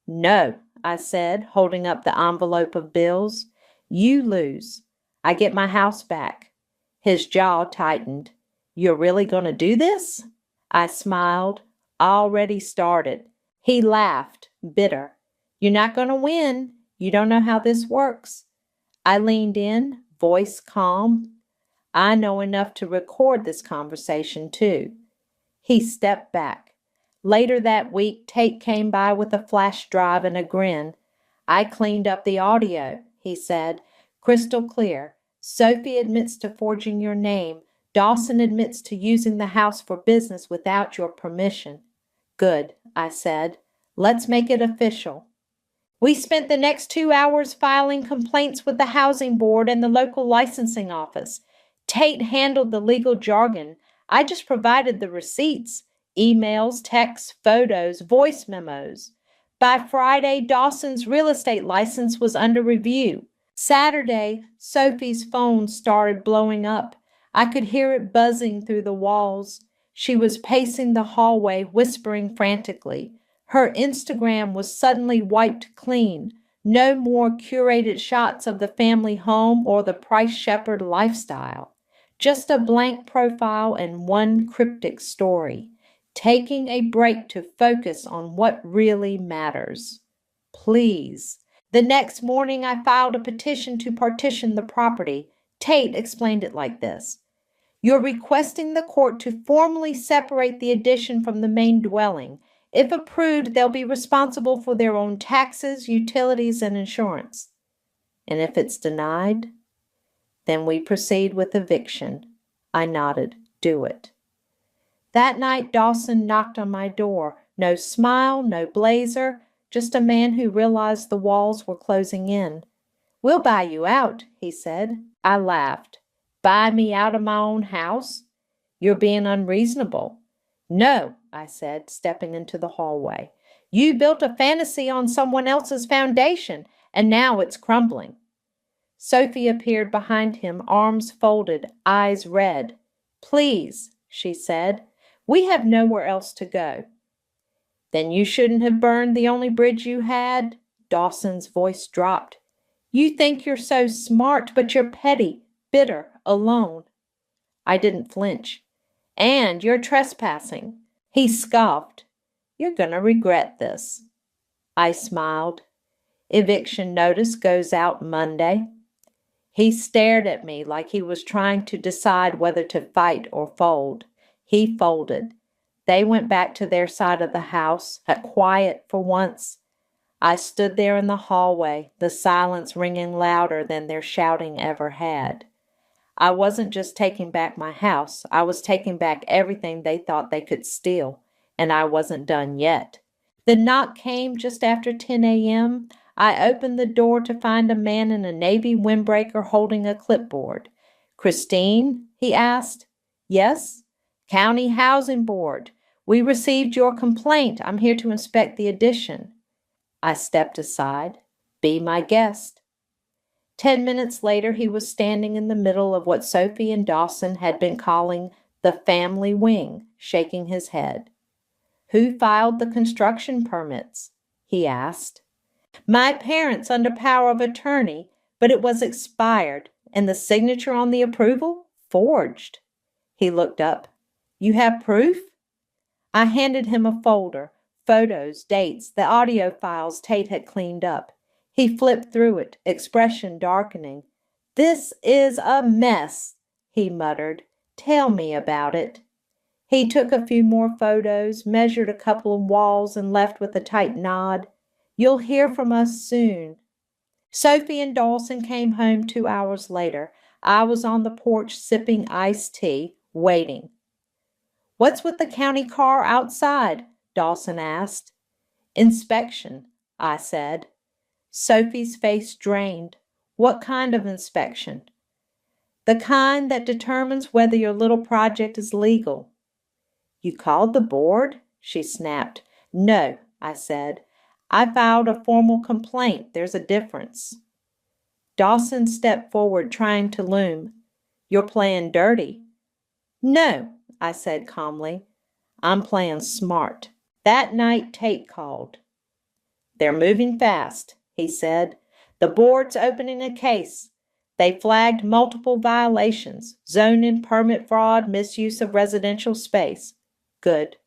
No, I said, holding up the envelope of bills. You lose. I get my house back. His jaw tightened. You're really going to do this? I smiled. Already started. He laughed, bitter. You're not going to win. You don't know how this works. I leaned in, voice calm. I know enough to record this conversation, too. He stepped back. Later that week, Tate came by with a flash drive and a grin. I cleaned up the audio, he said. Crystal clear. Sophie admits to forging your name. Dawson admits to using the house for business without your permission. Good, I said. Let's make it official. We spent the next 2 hours filing complaints with the housing board and the local licensing office. Tate handled the legal jargon. I just provided the receipts, emails, texts, photos, voice memos. By Friday, Dawson's real estate license was under review. Saturday, Sophie's phone started blowing up. I could hear it buzzing through the walls. She was pacing the hallway, whispering frantically. Her Instagram was suddenly wiped clean. No more curated shots of the family home or the Price Shepherd lifestyle. Just a blank profile and one cryptic story. Taking a break to focus on what really matters. Please. The next morning, I filed a petition to partition the property. Tate explained it like this. You're requesting the court to formally separate the addition from the main dwelling. If approved, they'll be responsible for their own taxes, utilities, and insurance. And if it's denied, then we proceed with eviction. I nodded. Do it. That night, Dawson knocked on my door. No smile, no blazer, just a man who realized the walls were closing in. We'll buy you out, he said. I laughed. Buy me out of my own house? You're being unreasonable. No, I said, stepping into the hallway. You built a fantasy on someone else's foundation, and now it's crumbling. Sophie appeared behind him, arms folded, eyes red. Please, she said, we have nowhere else to go. Then you shouldn't have burned the only bridge you had? Dawson's voice dropped. You think you're so smart, but you're petty, bitter, alone. I didn't flinch. And you're trespassing. He scoffed. You're going to regret this. I smiled. Eviction notice goes out Monday. He stared at me like he was trying to decide whether to fight or fold. He folded. They went back to their side of the house, quiet for once. I stood there in the hallway, the silence ringing louder than their shouting ever had. I wasn't just taking back my house, I was taking back everything they thought they could steal, and I wasn't done yet. The knock came just after 10 a.m. I opened the door to find a man in a navy windbreaker holding a clipboard. Christine? He asked. Yes? County Housing Board. We received your complaint. I'm here to inspect the addition. I stepped aside. Be my guest. 10 minutes later, he was standing in the middle of what Sophie and Dawson had been calling the family wing, shaking his head. Who filed the construction permits? He asked. My parents under power of attorney, but it was expired, and the signature on the approval? Forged. He looked up. You have proof? I handed him a folder, photos, dates, the audio files Tate had cleaned up. He flipped through it, expression darkening. This is a mess, he muttered. Tell me about it. He took a few more photos, measured a couple of walls, and left with a tight nod. You'll hear from us soon. Sophie and Dawson came home 2 hours later. I was on the porch sipping iced tea, waiting. What's with the county car outside? Dawson asked. Inspection, I said. Sophie's face drained. What kind of inspection? The kind that determines whether your little project is legal. You called the board? She snapped. No, I said. I filed a formal complaint. There's a difference. Dawson stepped forward, trying to loom. You're playing dirty. No, I said calmly. I'm playing smart. That night Tate called. They're moving fast, he said. The board's opening a case. They flagged multiple violations, zoning, permit fraud, misuse of residential space. Good.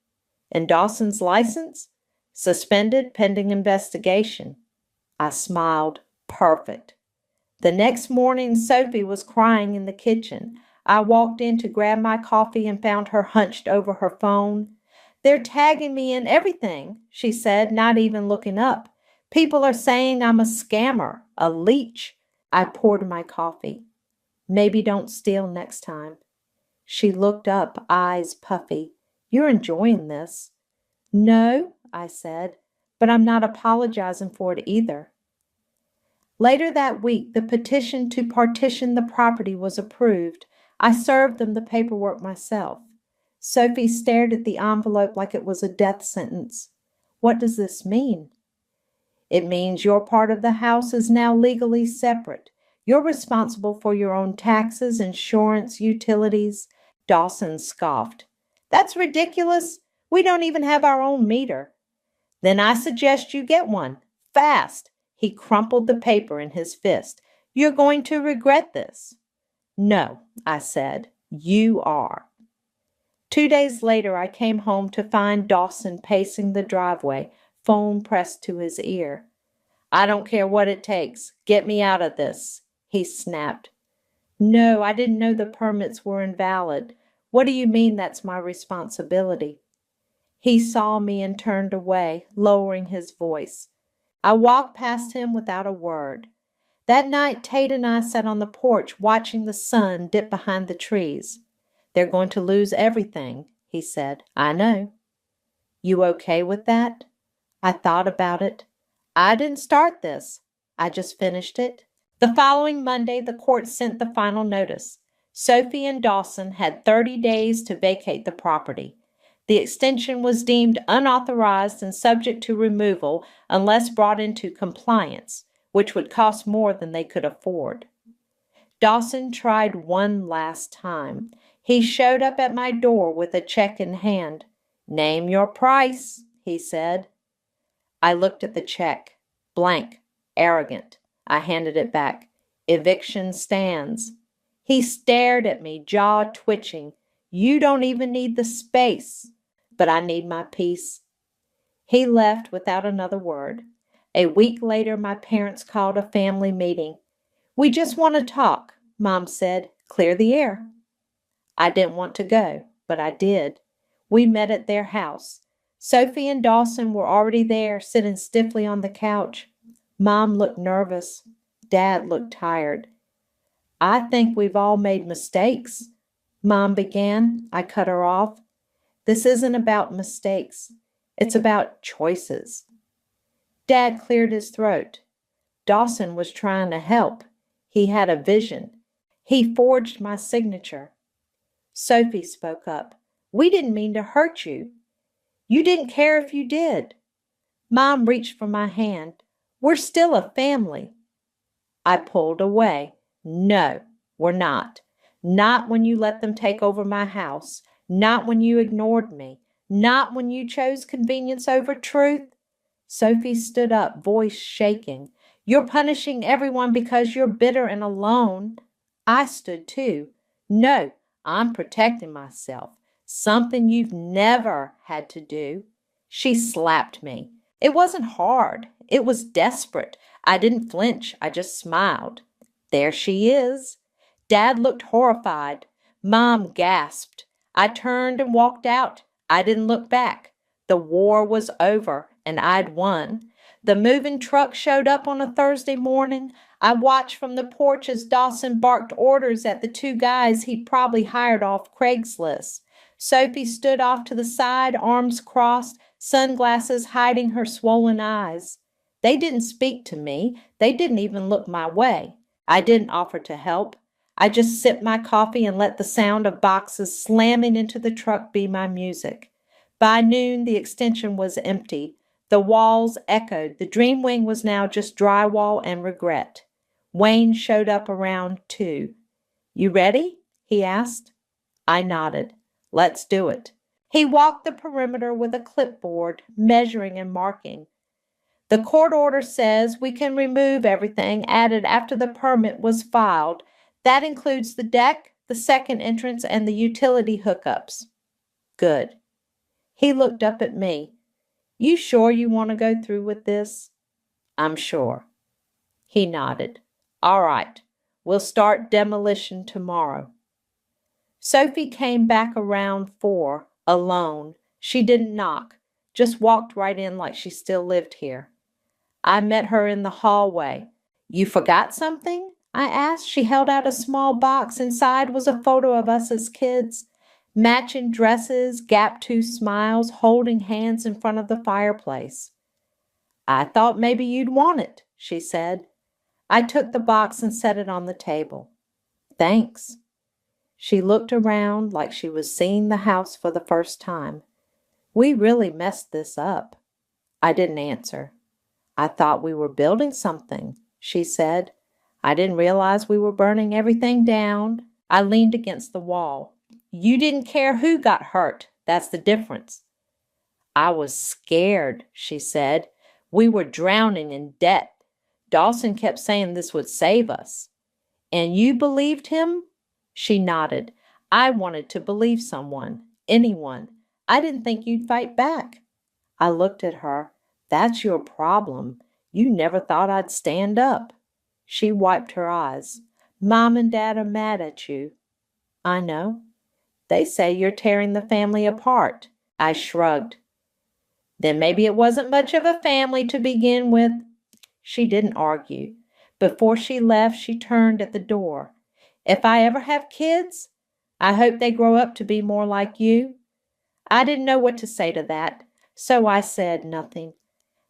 And Dawson's license? Suspended pending investigation. I smiled. Perfect. The next morning, Sophie was crying in the kitchen. I walked in to grab my coffee and found her hunched over her phone. They're tagging me in everything, she said, not even looking up. People are saying I'm a scammer, a leech. I poured my coffee. Maybe don't steal next time. She looked up, eyes puffy. You're enjoying this. No, I said, but I'm not apologizing for it either. Later that week, the petition to partition the property was approved. I served them the paperwork myself. Sophie stared at the envelope like it was a death sentence. What does this mean? It means your part of the house is now legally separate. You're responsible for your own taxes, insurance, utilities. Dawson scoffed. That's ridiculous. We don't even have our own meter. Then I suggest you get one. Fast. He crumpled the paper in his fist. You're going to regret this. No, I said. You are. 2 days later, I came home to find Dawson pacing the driveway, phone pressed to his ear. I don't care what it takes. Get me out of this, he snapped. No, I didn't know the permits were invalid. What do you mean that's my responsibility? He saw me and turned away, lowering his voice. I walked past him without a word. That night, Tate and I sat on the porch watching the sun dip behind the trees. They're going to lose everything, he said. I know. You okay with that? I thought about it. I didn't start this. I just finished it. The following Monday, the court sent the final notice. Sophie and Dawson had 30 days to vacate the property. The extension was deemed unauthorized and subject to removal unless brought into compliance, which would cost more than they could afford. Dawson tried one last time. He showed up at my door with a check in hand. "Name your price," he said. I looked at the check. Blank. Arrogant. I handed it back. "Eviction stands." He stared at me, jaw twitching. "You don't even need the space." "But I need my peace." He left without another word. A week later, my parents called a family meeting. "We just want to talk," Mom said. "Clear the air." I didn't want to go, but I did. We met at their house. Sophie and Dawson were already there, sitting stiffly on the couch. Mom looked nervous. Dad looked tired. "I think we've all made mistakes," Mom began. I cut her off. "This isn't about mistakes. It's about choices." Dad cleared his throat. Dawson was trying to help. He had a vision. He forged my signature. Sophie spoke up. "We didn't mean to hurt you. You didn't care if you did." Mom reached for my hand. "We're still a family." I pulled away. "No, we're not. Not when you let them take over my house. Not when you ignored me. Not when you chose convenience over truth." Sophie stood up, voice shaking. "You're punishing everyone because you're bitter and alone." I stood too. "No, I'm protecting myself. Something you've never had to do." She slapped me. It wasn't hard. It was desperate. I didn't flinch. I just smiled. "There she is." Dad looked horrified. Mom gasped. I turned and walked out. I didn't look back. The war was over, and I'd won. The moving truck showed up on a Thursday morning. I watched from the porch as Dawson barked orders at the two guys he'd probably hired off Craigslist. Sophie stood off to the side, arms crossed, sunglasses hiding her swollen eyes. They didn't speak to me. They didn't even look my way. I didn't offer to help. I just sipped my coffee and let the sound of boxes slamming into the truck be my music. By noon, the extension was empty. The walls echoed. The dream wing was now just drywall and regret. Wayne showed up around 2. "You ready?" he asked. I nodded. "Let's do it." He walked the perimeter with a clipboard, measuring and marking. "The court order says we can remove everything added after the permit was filed. That includes the deck, the second entrance, and the utility hookups." "Good." He looked up at me. "You sure you want to go through with this?" "I'm sure." He nodded. "All right. We'll start demolition tomorrow." Sophie came back around 4, alone. She didn't knock, just walked right in like she still lived here. I met her in the hallway. "You forgot something?" I asked. She held out a small box. Inside was a photo of us as kids. Matching dresses, gap-toothed smiles, holding hands in front of the fireplace. "I thought maybe you'd want it," she said. I took the box and set it on the table. "Thanks." She looked around like she was seeing the house for the first time. "We really messed this up." I didn't answer. "I thought we were building something," she said. "I didn't realize we were burning everything down." I leaned against the wall. "You didn't care who got hurt. That's the difference." "I was scared," she said. "We were drowning in debt. Dawson kept saying this would save us." "And you believed him?" She nodded. "I wanted to believe someone, anyone. I didn't think you'd fight back." I looked at her. "That's your problem. You never thought I'd stand up." She wiped her eyes. "Mom and Dad are mad at you." "I know. They say you're tearing the family apart." I shrugged. "Then maybe it wasn't much of a family to begin with." She didn't argue. Before she left, she turned at the door. "If I ever have kids, I hope they grow up to be more like you." I didn't know what to say to that, so I said nothing.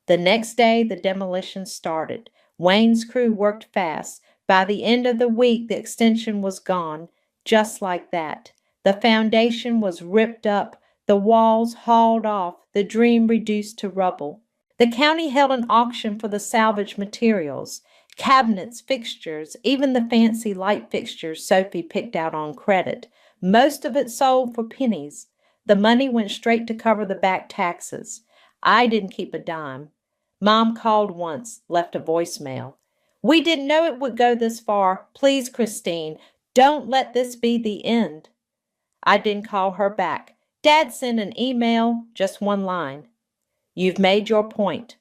The next day, the demolition started. Wayne's crew worked fast. By the end of the week, the extension was gone, just like that. The foundation was ripped up, the walls hauled off, the dream reduced to rubble. The county held an auction for the salvaged materials. Cabinets, fixtures, even the fancy light fixtures Sophie picked out on credit. Most of it sold for pennies. The money went straight to cover the back taxes. I didn't keep a dime. Mom called once, left a voicemail. "We didn't know it would go this far. Please, Christine, don't let this be the end." I didn't call her back. Dad sent an email, just one line. "You've made your point."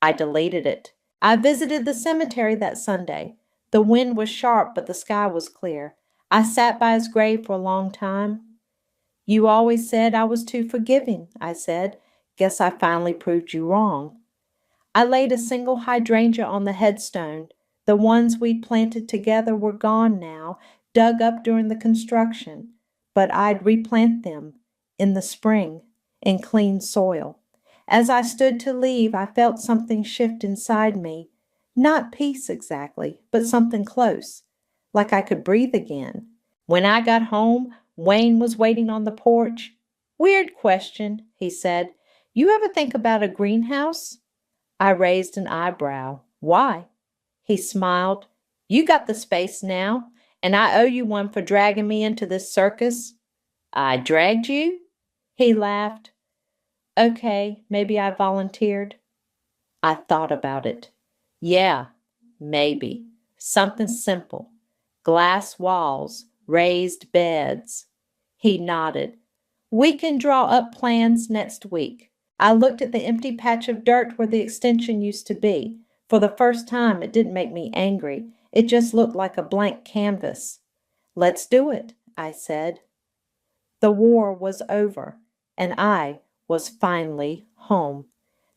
I deleted it. I visited the cemetery that Sunday. The wind was sharp, but the sky was clear. I sat by his grave for a long time. "You always said I was too forgiving," I said. "Guess I finally proved you wrong." I laid a single hydrangea on the headstone. The ones we'd planted together were gone now, dug up during the construction. But I'd replant them in the spring in clean soil. As I stood to leave, I felt something shift inside me. Not peace exactly, but something close, like I could breathe again. When I got home, Wayne was waiting on the porch. "Weird question," he said. "You ever think about a greenhouse?" I raised an eyebrow. "Why?" He smiled. "You got the space now, and I owe you one for dragging me into this circus." "I dragged you?" He laughed. "Okay, maybe I volunteered." I thought about it. Yeah, maybe. Something simple. Glass walls, raised beds. He nodded. "We can draw up plans next week." I looked at the empty patch of dirt where the extension used to be. For the first time, it didn't make me angry. It just looked like a blank canvas. "Let's do it," I said. The war was over, and I was finally home.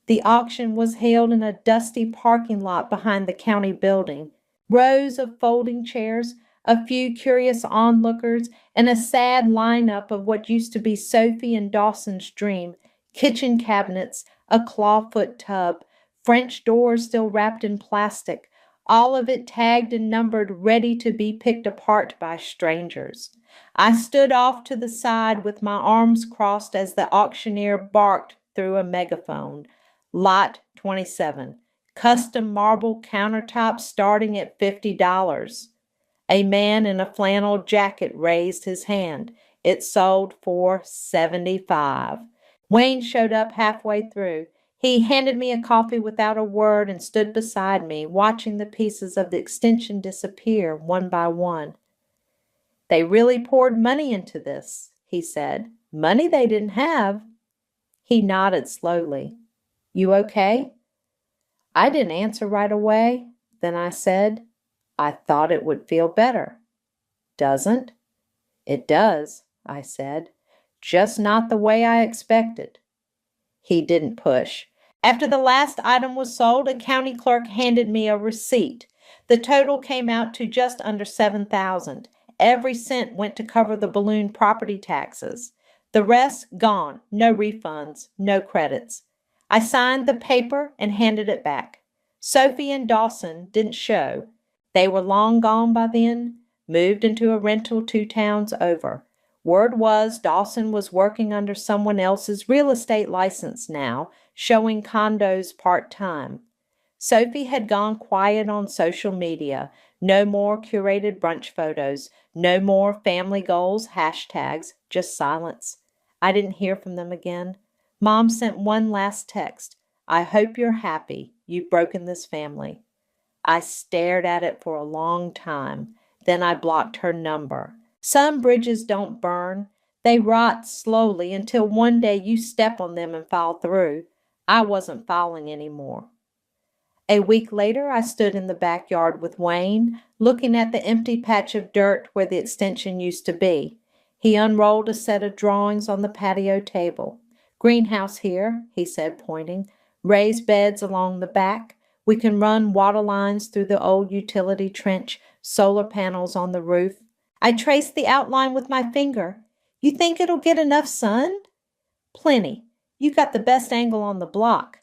The auction was held in a dusty parking lot behind the county building. Rows of folding chairs, a few curious onlookers, and a sad lineup of what used to be Sophie and Dawson's dream. Kitchen cabinets, a clawfoot tub, French doors still wrapped in plastic, all of it tagged and numbered, ready to be picked apart by strangers. I stood off to the side with my arms crossed as the auctioneer barked through a megaphone. "Lot 27, custom marble countertop starting at $50. A man in a flannel jacket raised his hand. It sold for $75. Wayne showed up halfway through. He handed me a coffee without a word and stood beside me, watching the pieces of the extension disappear one by one. "They really poured money into this," he said. "Money they didn't have." He nodded slowly. "You okay?" I didn't answer right away. Then I said, "I thought it would feel better." "Doesn't?" "It does," I said. "Just not the way I expected." He didn't push. After the last item was sold, a county clerk handed me a receipt. The total came out to just under $7,000. Every cent went to cover the balloon property taxes. The rest gone. No refunds, no credits. I signed the paper and handed it back. Sophie and Dawson didn't show. They were long gone by then, moved into a rental 2 towns over. Word was Dawson was working under someone else's real estate license now, showing condos part-time. Sophie had gone quiet on social media. No more curated brunch photos. No more family goals, hashtags, just silence. I didn't hear from them again. Mom sent one last text. "I hope you're happy. You've broken this family." I stared at it for a long time. Then I blocked her number. Some bridges don't burn. They rot slowly until one day you step on them and fall through. I wasn't falling anymore. A week later, I stood in the backyard with Wayne, looking at the empty patch of dirt where the extension used to be. He unrolled a set of drawings on the patio table. "Greenhouse here," he said, pointing. "Raised beds along the back. We can run water lines through the old utility trench, solar panels on the roof." I traced the outline with my finger. "You think it'll get enough sun?" "Plenty. You got the best angle on the block."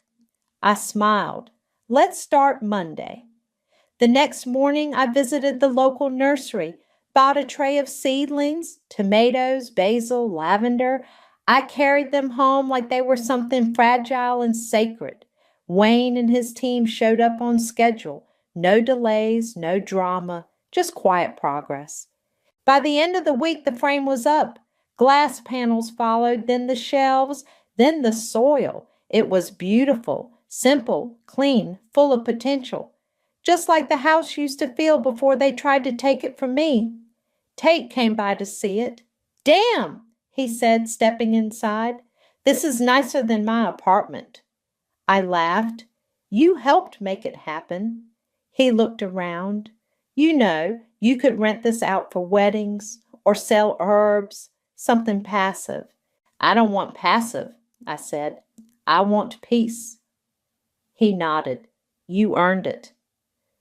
I smiled. "Let's start Monday." The next morning, I visited the local nursery, bought a tray of seedlings, tomatoes, basil, lavender. I carried them home like they were something fragile and sacred. Wayne and his team showed up on schedule. No delays, no drama, just quiet progress. By the end of the week, the frame was up. Glass panels followed, then the shelves, then the soil. It was beautiful, simple, clean, full of potential. Just like the house used to feel before they tried to take it from me. Tate came by to see it. "Damn," he said, stepping inside. "This is nicer than my apartment." I laughed. "You helped make it happen." He looked around. "You know, you could rent this out for weddings or sell herbs, something passive." "I don't want passive," I said. "I want peace." He nodded. "You earned it."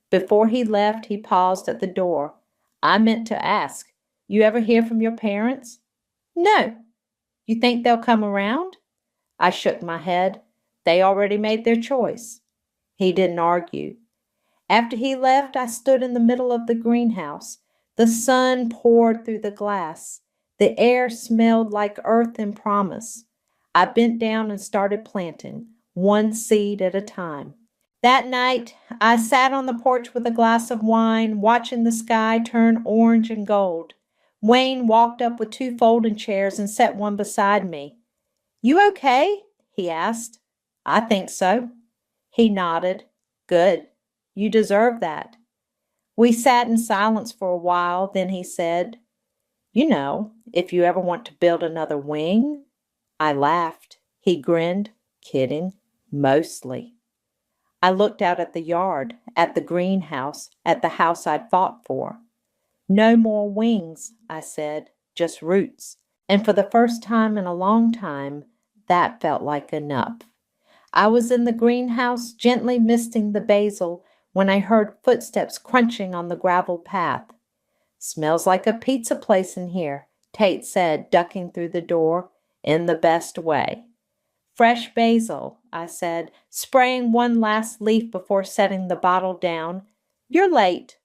Before he left, he paused at the door. "I meant to ask, you ever hear from your parents?" "No." "You think they'll come around?" I shook my head. "They already made their choice." He didn't argue. After he left, I stood in the middle of the greenhouse. The sun poured through the glass. The air smelled like earth and promise. I bent down and started planting, one seed at a time. That night, I sat on the porch with a glass of wine, watching the sky turn orange and gold. Wayne walked up with 2 folding chairs and set one beside me. "You okay?" he asked. "I think so." He nodded. "Good. You deserve that." We sat in silence for a while, then he said, "You know, if you ever want to build another wing." I laughed. He grinned. "Kidding. Mostly." I looked out at the yard, at the greenhouse, at the house I'd fought for. "No more wings," I said, "just roots." And for the first time in a long time, that felt like enough. I was in the greenhouse, gently misting the basil, when I heard footsteps crunching on the gravel path. "Smells like a pizza place in here," Tate said, ducking through the door, "in the best way." "Fresh basil," I said, spraying one last leaf before setting the bottle down. "You're late."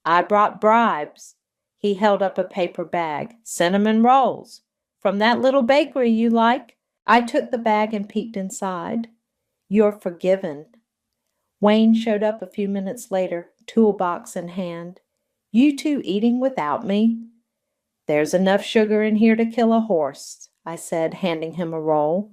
"I brought bribes." He held up a paper bag. "Cinnamon rolls. From that little bakery you like." I took the bag and peeked inside. "You're forgiven." Wayne showed up a few minutes later, toolbox in hand. "You two eating without me?" "There's enough sugar in here to kill a horse," I said, handing him a roll.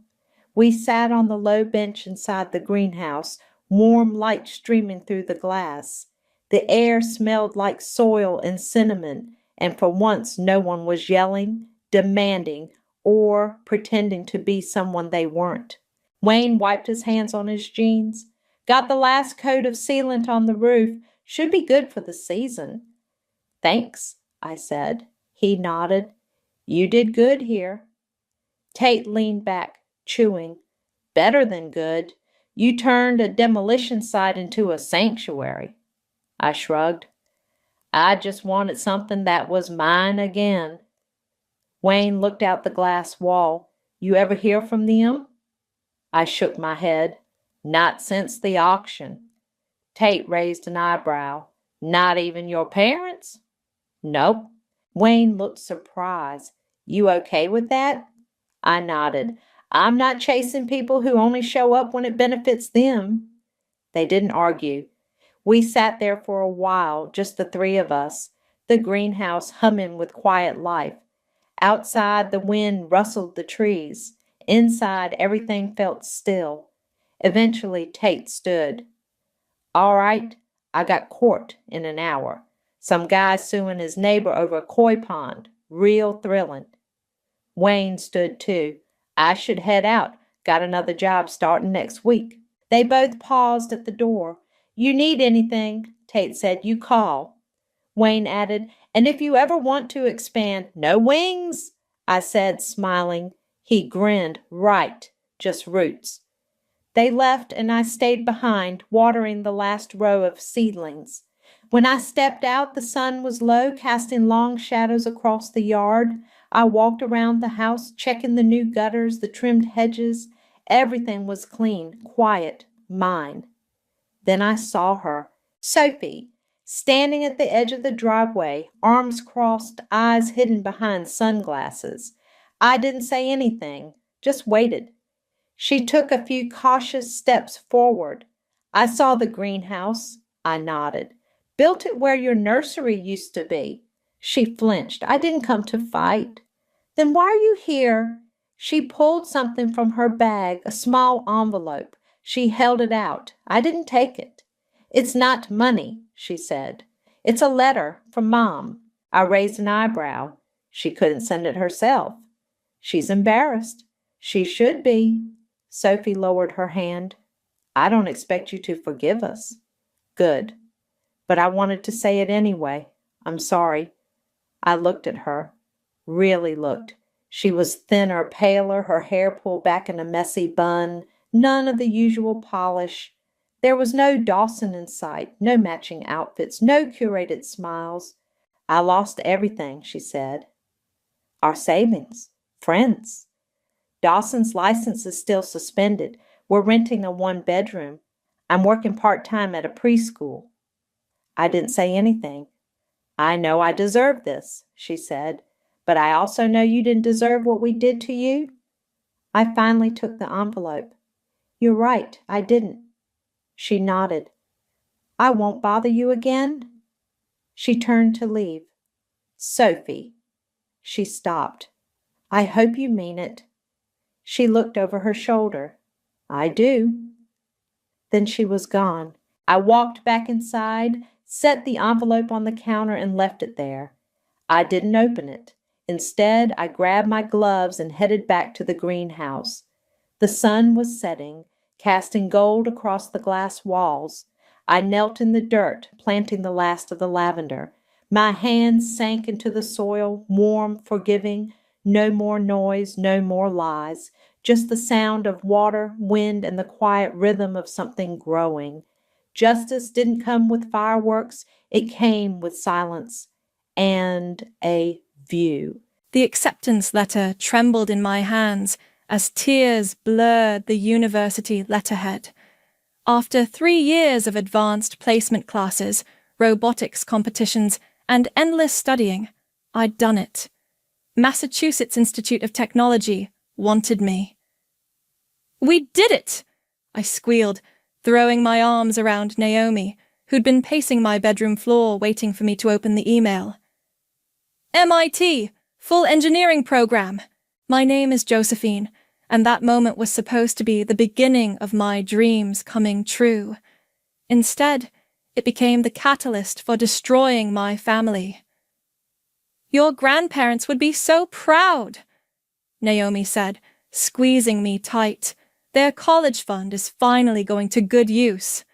We sat on the low bench inside the greenhouse, warm light streaming through the glass. The air smelled like soil and cinnamon, and for once no one was yelling, demanding, or pretending to be someone they weren't. Wayne wiped his hands on his jeans. "Got the last coat of sealant on the roof. Should be good for the season." "Thanks," I said. He nodded. "You did good here." Tate leaned back, chewing. "Better than good. You turned a demolition site into a sanctuary." I shrugged. "I just wanted something that was mine again." Wayne looked out the glass wall. "You ever hear from them?" I shook my head. "Not since the auction." Tate raised an eyebrow. "Not even your parents?" "Nope." Wayne looked surprised. "You okay with that?" I nodded. "I'm not chasing people who only show up when it benefits them." They didn't argue. We sat there for a while, just the 3 of us, the greenhouse humming with quiet life. Outside, the wind rustled the trees. Inside, everything felt still. Eventually, Tate stood. "All right, I got court in an hour. Some guy suing his neighbor over a koi pond. Real thrilling." Wayne stood too. "I should head out. Got another job starting next week." They both paused at the door. "You need anything," Tate said, "you call." Wayne added, "And if you ever want to expand—" "No wings," I said, smiling. He grinned. "Right, just roots." They left, and I stayed behind, watering the last row of seedlings. When I stepped out, the sun was low, casting long shadows across the yard. I walked around the house, checking the new gutters, the trimmed hedges. Everything was clean, quiet, mine. Then I saw her. Sophie. standing at the edge of the driveway, arms crossed, eyes hidden behind sunglasses. I didn't say anything, just waited. She took a few cautious steps forward. I saw the greenhouse. I nodded. Built it where your nursery used to be. She flinched. I didn't come to fight. Then why are you here? She pulled something from her bag, a small envelope. She held it out. I didn't take it. It's not money, she said. It's a letter from Mom. I raised an eyebrow. She couldn't send it herself. She's embarrassed. She should be. Sophie lowered her hand. I don't expect you to forgive us. Good. But I wanted to say it anyway. I'm sorry. I looked at her. Really looked. She was thinner, paler, her hair pulled back in a messy bun, none of the usual polish. There was no Dawson in sight, no matching outfits, no curated smiles. I lost everything, she said. Our savings, friends. Dawson's license is still suspended. We're renting a one-bedroom. I'm working part-time at a preschool. I didn't say anything. I know I deserve this, she said, but I also know you didn't deserve what we did to you. I finally took the envelope. You're right, I didn't. She nodded. I won't bother you again. She turned to leave. Sophie. She stopped. I hope you mean it. She looked over her shoulder. I do. Then she was gone. I walked back inside, set the envelope on the counter, and left it there. I didn't open it. Instead, I grabbed my gloves and headed back to the greenhouse. The sun was setting, casting gold across the glass walls. I knelt in the dirt, planting the last of the lavender. My hands sank into the soil, warm, forgiving. No more noise, no more lies. Just the sound of water, wind, and the quiet rhythm of something growing. Justice didn't come with fireworks. It came with silence and a view. The acceptance letter trembled in my hands as tears blurred the university letterhead. After 3 years of advanced placement classes, robotics competitions, and endless studying, I'd done it. Massachusetts Institute of Technology wanted me. We did it! I squealed, throwing my arms around Naomi, who'd been pacing my bedroom floor waiting for me to open the email. MIT, full engineering program. My name is Josephine, and that moment was supposed to be the beginning of my dreams coming true. Instead, it became the catalyst for destroying my family. Your grandparents would be so proud, Naomi said, squeezing me tight. Their college fund is finally going to good use.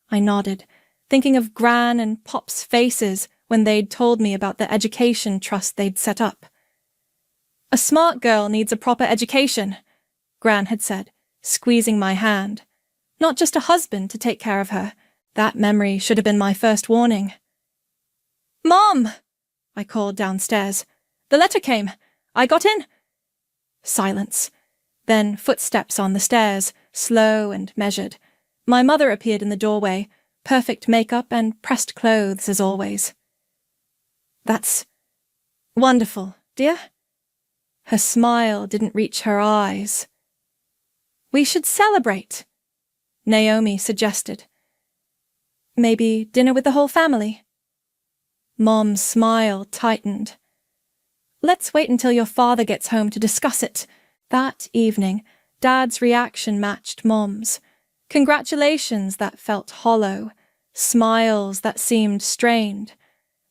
I nodded, thinking of Gran and Pop's faces when they'd told me about the education trust they'd set up. A smart girl needs a proper education, Gran had said, squeezing my hand. Not just a husband to take care of her. That memory should have been my first warning. Mom! I called downstairs. The letter came. I got in. Silence. Then footsteps on the stairs, slow and measured. My mother appeared in the doorway, perfect makeup and pressed clothes as always. That's wonderful, dear. Her smile didn't reach her eyes. We should celebrate, Naomi suggested. Maybe dinner with the whole family? Mom's smile tightened. Let's wait until your father gets home to discuss it. That evening, Dad's reaction matched Mom's. Congratulations that felt hollow, smiles that seemed strained.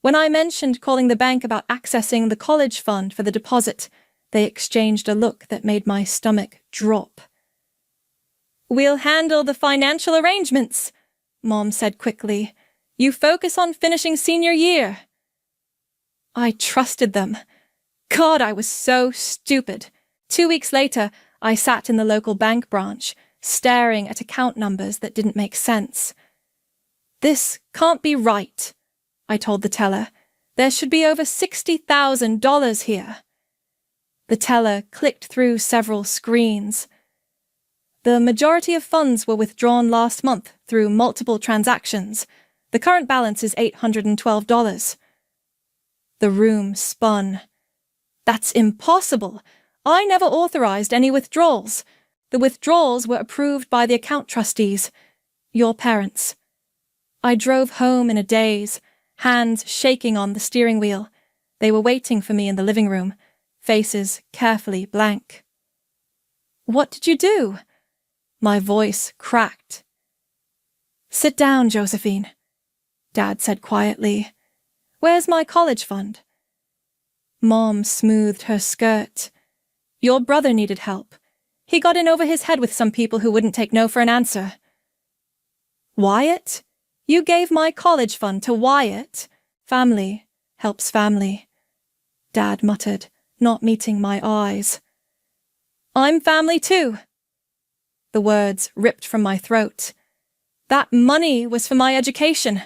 When I mentioned calling the bank about accessing the college fund for the deposit, they exchanged a look that made my stomach drop. We'll handle the financial arrangements, Mom said quickly. You focus on finishing senior year. I trusted them. God, I was so stupid. 2 weeks later, I sat in the local bank branch, staring at account numbers that didn't make sense. This can't be right, I told the teller. There should be over $60,000 here. The teller clicked through several screens. The majority of funds were withdrawn last month through multiple transactions. The current balance is $812. The room spun. That's impossible. I never authorized any withdrawals. The withdrawals were approved by the account trustees, your parents. I drove home in a daze, hands shaking on the steering wheel. They were waiting for me in the living room, faces carefully blank. What did you do? My voice cracked. Sit down, Josephine, Dad said quietly. Where's my college fund? Mom smoothed her skirt. Your brother needed help. He got in over his head with some people who wouldn't take no for an answer. Wyatt? You gave my college fund to Wyatt? Family helps family, Dad muttered, not meeting my eyes. I'm family too. The words ripped from my throat. That money was for my education.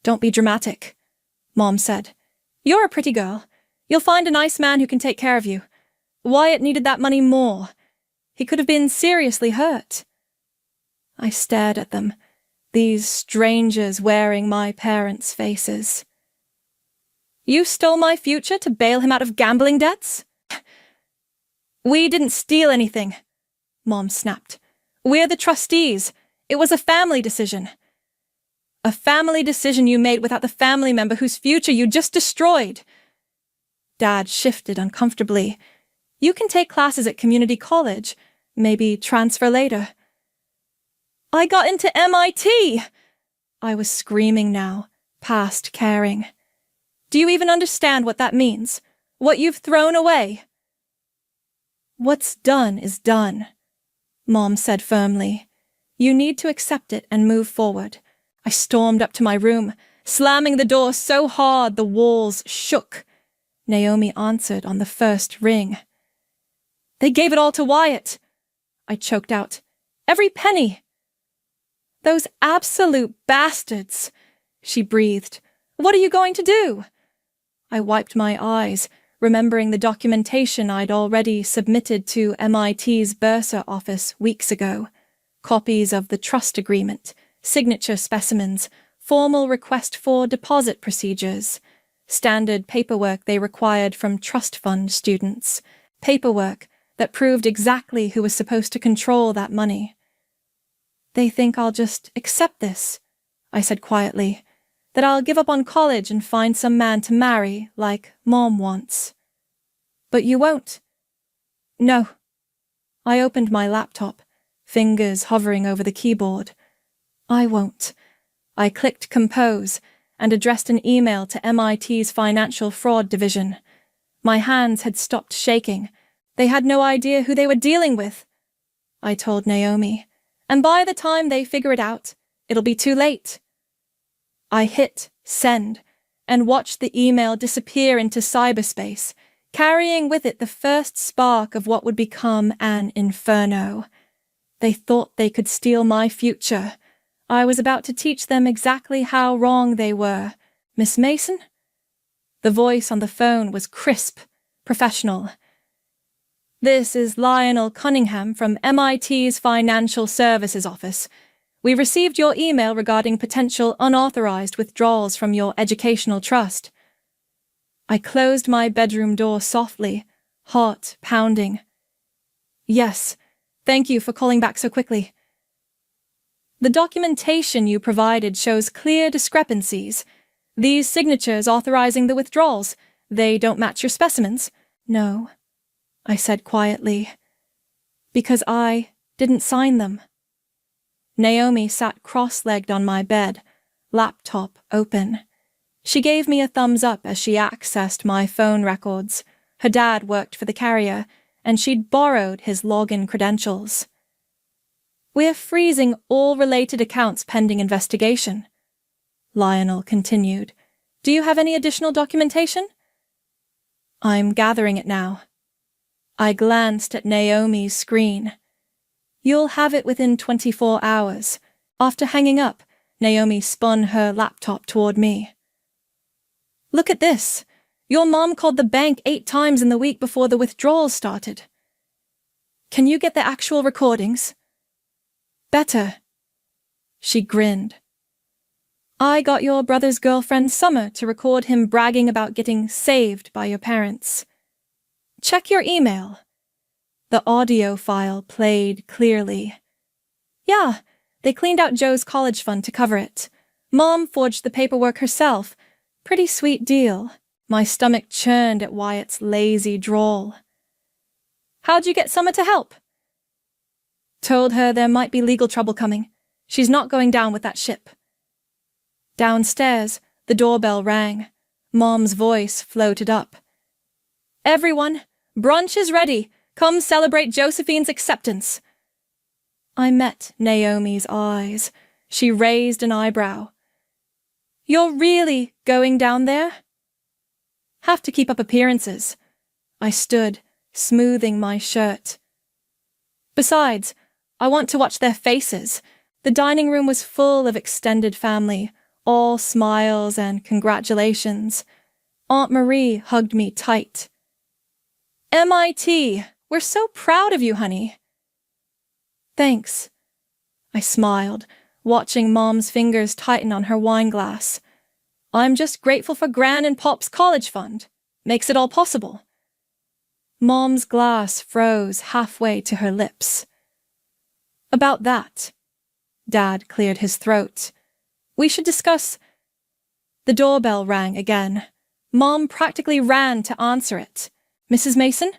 Don't be dramatic, Mom said. You're a pretty girl. You'll find a nice man who can take care of you. Wyatt needed that money more. He could have been seriously hurt. I stared at them, these strangers wearing my parents' faces. You stole my future to bail him out of gambling debts? We didn't steal anything, Mom snapped. We're the trustees. It was a family decision. A family decision you made without the family member whose future you just destroyed. Dad shifted uncomfortably. You can take classes at community college, maybe transfer later. I got into MIT! I was screaming now, past caring. Do you even understand what that means? What you've thrown away? What's done is done, Mom said firmly. You need to accept it and move forward. I stormed up to my room, slamming the door so hard the walls shook. Naomi answered on the first ring. They gave it all to Wyatt, I choked out. Every penny. Those absolute bastards, she breathed. What are you going to do? I wiped my eyes, remembering the documentation I'd already submitted to MIT's bursar office weeks ago. Copies of the trust agreement, signature specimens, formal request for deposit procedures, standard paperwork they required from trust fund students, paperwork that proved exactly who was supposed to control that money. They think I'll just accept this, I said quietly, that I'll give up on college and find some man to marry like Mom wants. But you won't. No. I opened my laptop, fingers hovering over the keyboard. I won't. I clicked compose and addressed an email to MIT's Financial Fraud Division. My hands had stopped shaking. They had no idea who they were dealing with, I told Naomi, and by the time they figure it out, it'll be too late. I hit send and watched the email disappear into cyberspace, carrying with it the first spark of what would become an inferno. They thought they could steal my future. I was about to teach them exactly how wrong they were. Miss Mason? The voice on the phone was crisp, professional. This is Lionel Cunningham from MIT's Financial Services Office. We received your email regarding potential unauthorized withdrawals from your educational trust. I closed my bedroom door softly, heart pounding. Yes, thank you for calling back so quickly. The documentation you provided shows clear discrepancies. These signatures authorizing the withdrawals, they don't match your specimens? No, I said quietly, because I didn't sign them. Naomi sat cross-legged on my bed, laptop open. She gave me a thumbs up as she accessed my phone records. Her dad worked for the carrier, and she'd borrowed his login credentials. We're freezing all related accounts pending investigation, Lionel continued. Do you have any additional documentation? I'm gathering it now. I glanced at Naomi's screen. You'll have it within 24 hours. After hanging up, Naomi spun her laptop toward me. Look at this. Your mom called the bank 8 times in the week before the withdrawals started. Can you get the actual recordings? Better. She grinned. I got your brother's girlfriend Summer to record him bragging about getting saved by your parents. Check your email. The audio file played clearly. Yeah, they cleaned out Joe's college fund to cover it. Mom forged the paperwork herself. Pretty sweet deal. My stomach churned at Wyatt's lazy drawl. How'd you get Summer to help? Told her there might be legal trouble coming. She's not going down with that ship. Downstairs, the doorbell rang. Mom's voice floated up. Everyone, brunch is ready. Come celebrate Josephine's acceptance. I met Naomi's eyes. She raised an eyebrow. You're really going down there? Have to keep up appearances. I stood, smoothing my shirt. Besides, I want to watch their faces. The dining room was full of extended family, all smiles and congratulations. Aunt Marie hugged me tight. MIT, we're so proud of you, honey. Thanks. I smiled, watching Mom's fingers tighten on her wine glass. I'm just grateful for Gran and Pop's college fund. Makes it all possible. Mom's glass froze halfway to her lips. About that. Dad cleared his throat. We should discuss. The doorbell rang again. Mom practically ran to answer it. Mrs. Mason?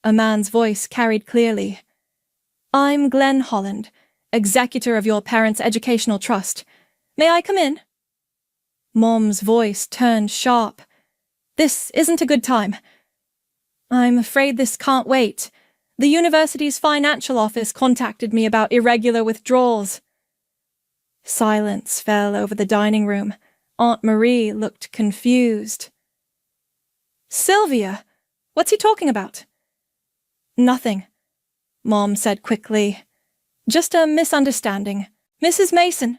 A man's voice carried clearly. I'm Glenn Holland, executor of your parents' educational trust. May I come in? Mom's voice turned sharp. This isn't a good time. I'm afraid this can't wait. The university's financial office contacted me about irregular withdrawals. Silence fell over the dining room. Aunt Marie looked confused. Sylvia, what's he talking about? Nothing, Mom said quickly. Just a misunderstanding. Mrs. Mason.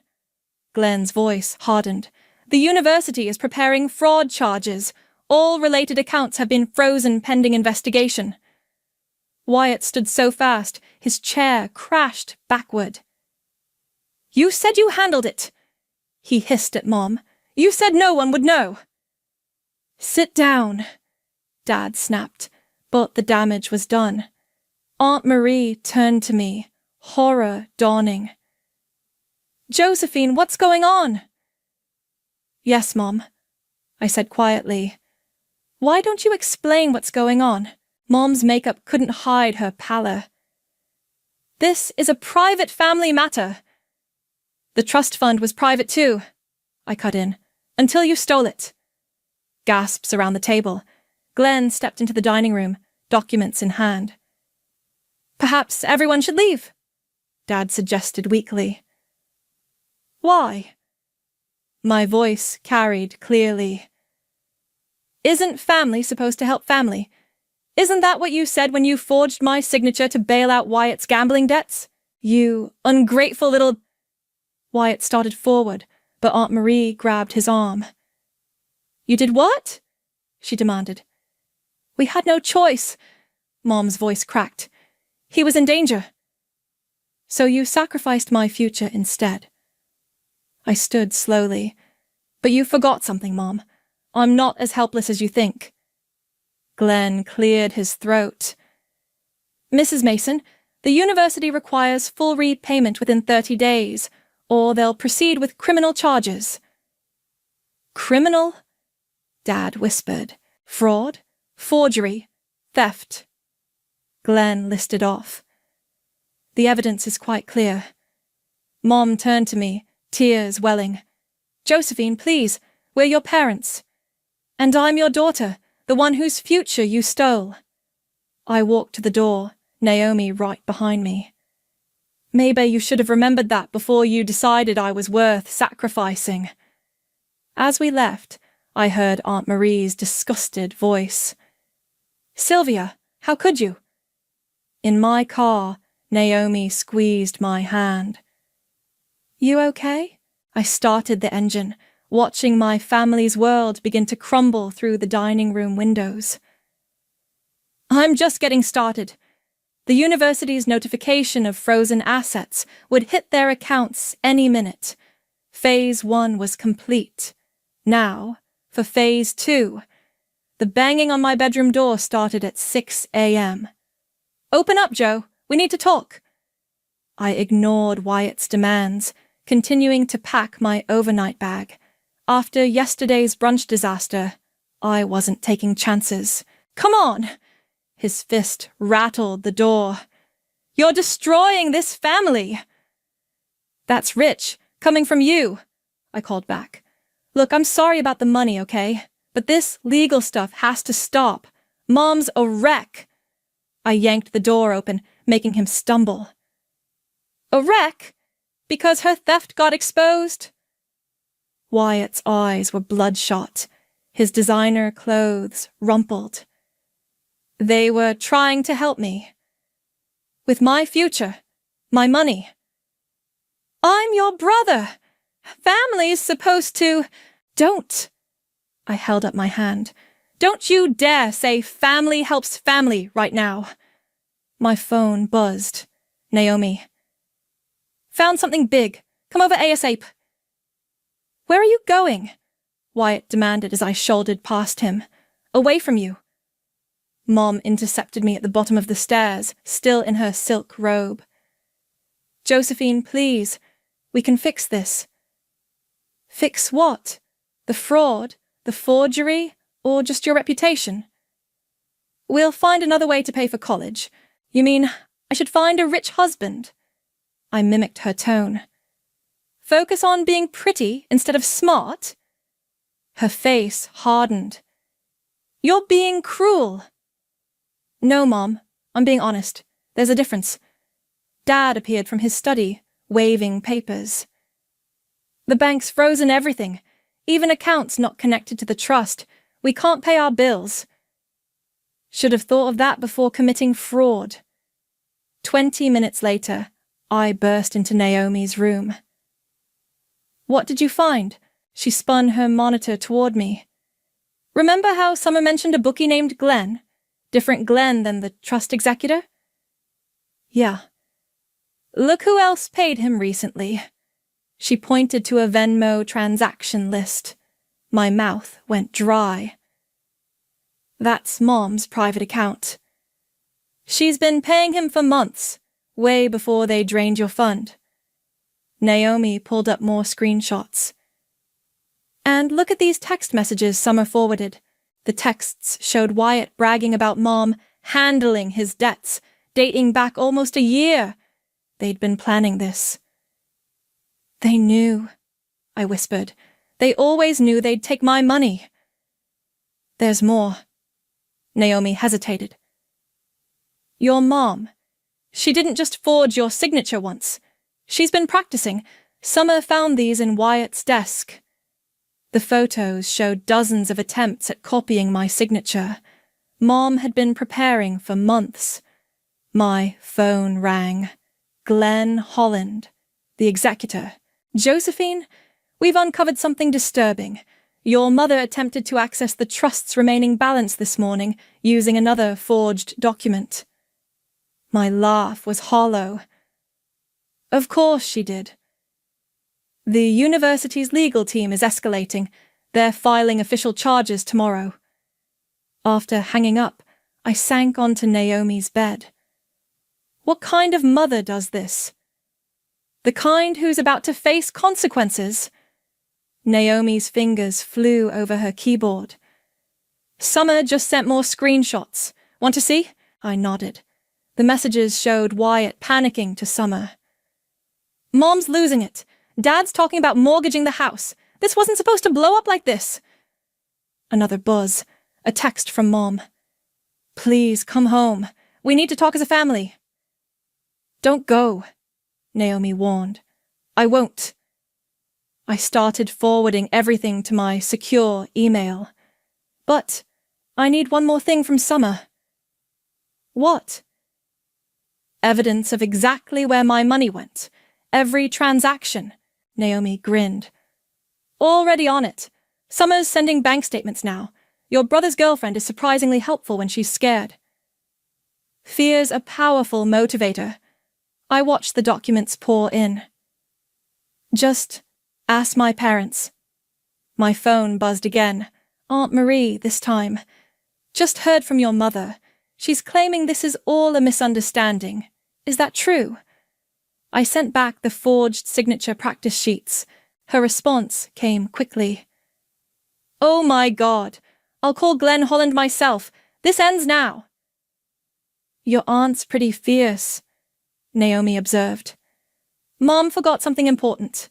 Glenn's voice hardened. The university is preparing fraud charges. All related accounts have been frozen pending investigation. Wyatt stood so fast, his chair crashed backward. You said you handled it, he hissed at Mom. You said no one would know. Sit down, Dad snapped, but the damage was done. Aunt Marie turned to me, horror dawning. Josephine, what's going on? Yes, Mom, I said quietly. Why don't you explain what's going on? Mom's makeup couldn't hide her pallor. This is a private family matter. The trust fund was private too, I cut in, until you stole it. Gasps around the table. Glenn stepped into the dining room, documents in hand. Perhaps everyone should leave, Dad suggested weakly. Why? My voice carried clearly. Isn't family supposed to help family? Isn't that what you said when you forged my signature to bail out Wyatt's gambling debts? You ungrateful little... Wyatt started forward, but Aunt Marie grabbed his arm. You did what? She demanded. We had no choice, Mom's voice cracked. He was in danger. So you sacrificed my future instead. I stood slowly. But you forgot something, Mom. I'm not as helpless as you think. Glenn cleared his throat. Mrs. Mason, the university requires full repayment within 30 days, or they'll proceed with criminal charges. Criminal? Dad whispered. Fraud? Forgery? Theft? Glenn listed off. The evidence is quite clear. Mom turned to me, tears welling. Josephine, please, we're your parents. And I'm your daughter, the one whose future you stole. I walked to the door, Naomi right behind me. Maybe you should have remembered that before you decided I was worth sacrificing. As we left, I heard Aunt Marie's disgusted voice. Sylvia, how could you? In my car, Naomi squeezed my hand. You okay? I started the engine, watching my family's world begin to crumble through the dining room windows. I'm just getting started. The university's notification of frozen assets would hit their accounts any minute. Phase 1 was complete. Now, for Phase 2. The banging on my bedroom door started at 6 a.m. "Open up, Joe. We need to talk." I ignored Wyatt's demands, continuing to pack my overnight bag. After yesterday's brunch disaster, I wasn't taking chances. "Come on!" His fist rattled the door. "You're destroying this family!" "That's rich, coming from you," I called back. "Look, I'm sorry about the money, okay? But this legal stuff has to stop. Mom's a wreck." I yanked the door open, making him stumble. "A wreck? Because her theft got exposed?" Wyatt's eyes were bloodshot, his designer clothes rumpled. "They were trying to help me. With my future, my money." "I'm your brother. Family's supposed to—" "Don't!" I held up my hand. "Don't you dare say family helps family right now." My phone buzzed. Naomi. "Found something big. Come over ASAP." "Where are you going?" Wyatt demanded as I shouldered past him. "Away from you." Mom intercepted me at the bottom of the stairs, still in her silk robe. "Josephine, please. We can fix this." "Fix what? The fraud? The forgery? Or just your reputation?" "We'll find another way to pay for college. You mean I should find a rich husband?" I mimicked her tone. "Focus on being pretty instead of smart?" Her face hardened. "You're being cruel." "No, Mom. I'm being honest. There's a difference." Dad appeared from his study, waving papers. "The bank's frozen everything. Even accounts not connected to the trust. We can't pay our bills." Should have thought of that before committing fraud. 20 minutes later, I burst into Naomi's room. "What did you find?" She spun her monitor toward me. "Remember how Summer mentioned a bookie named Glenn? Different Glenn than the trust executor?" "Yeah." "Look who else paid him recently." She pointed to a Venmo transaction list. My mouth went dry. "That's Mom's private account." "She's been paying him for months, way before they drained your fund." Naomi pulled up more screenshots. "And look at these text messages Summer forwarded." The texts showed Wyatt bragging about Mom handling his debts, dating back almost a year. They'd been planning this. "They knew," I whispered. "They always knew they'd take my money." "There's more." Naomi hesitated. "Your mom. She didn't just forge your signature once. She's been practicing. Summer found these in Wyatt's desk." The photos showed dozens of attempts at copying my signature. Mom had been preparing for months. My phone rang. Glenn Holland, the executor. "Josephine, we've uncovered something disturbing. Your mother attempted to access the trust's remaining balance this morning using another forged document." My laugh was hollow. "Of course she did." "The university's legal team is escalating. They're filing official charges tomorrow." After hanging up, I sank onto Naomi's bed. What kind of mother does this? The kind who's about to face consequences? Naomi's fingers flew over her keyboard. "Summer just sent more screenshots. Want to see?" I nodded. The messages showed Wyatt panicking to Summer. "Mom's losing it. Dad's talking about mortgaging the house. This wasn't supposed to blow up like this." Another buzz. A text from Mom. "Please come home. We need to talk as a family." "Don't go," Naomi warned. "I won't." I started forwarding everything to my secure email. "But I need one more thing from Summer." "What?" "Evidence of exactly where my money went. Every transaction." Naomi grinned. "Already on it. Summer's sending bank statements now. Your brother's girlfriend is surprisingly helpful when she's scared." Fear's a powerful motivator. I watched the documents pour in. "Just Ask my parents. My phone buzzed again. Aunt Marie, this time. Just heard from your mother. She's claiming this is all a misunderstanding. Is that true? I sent back the forged signature practice sheets. Her response came quickly. Oh my God! I'll call Glenn Holland myself. This ends now. Your aunt's pretty fierce, Naomi observed. Mom forgot something important,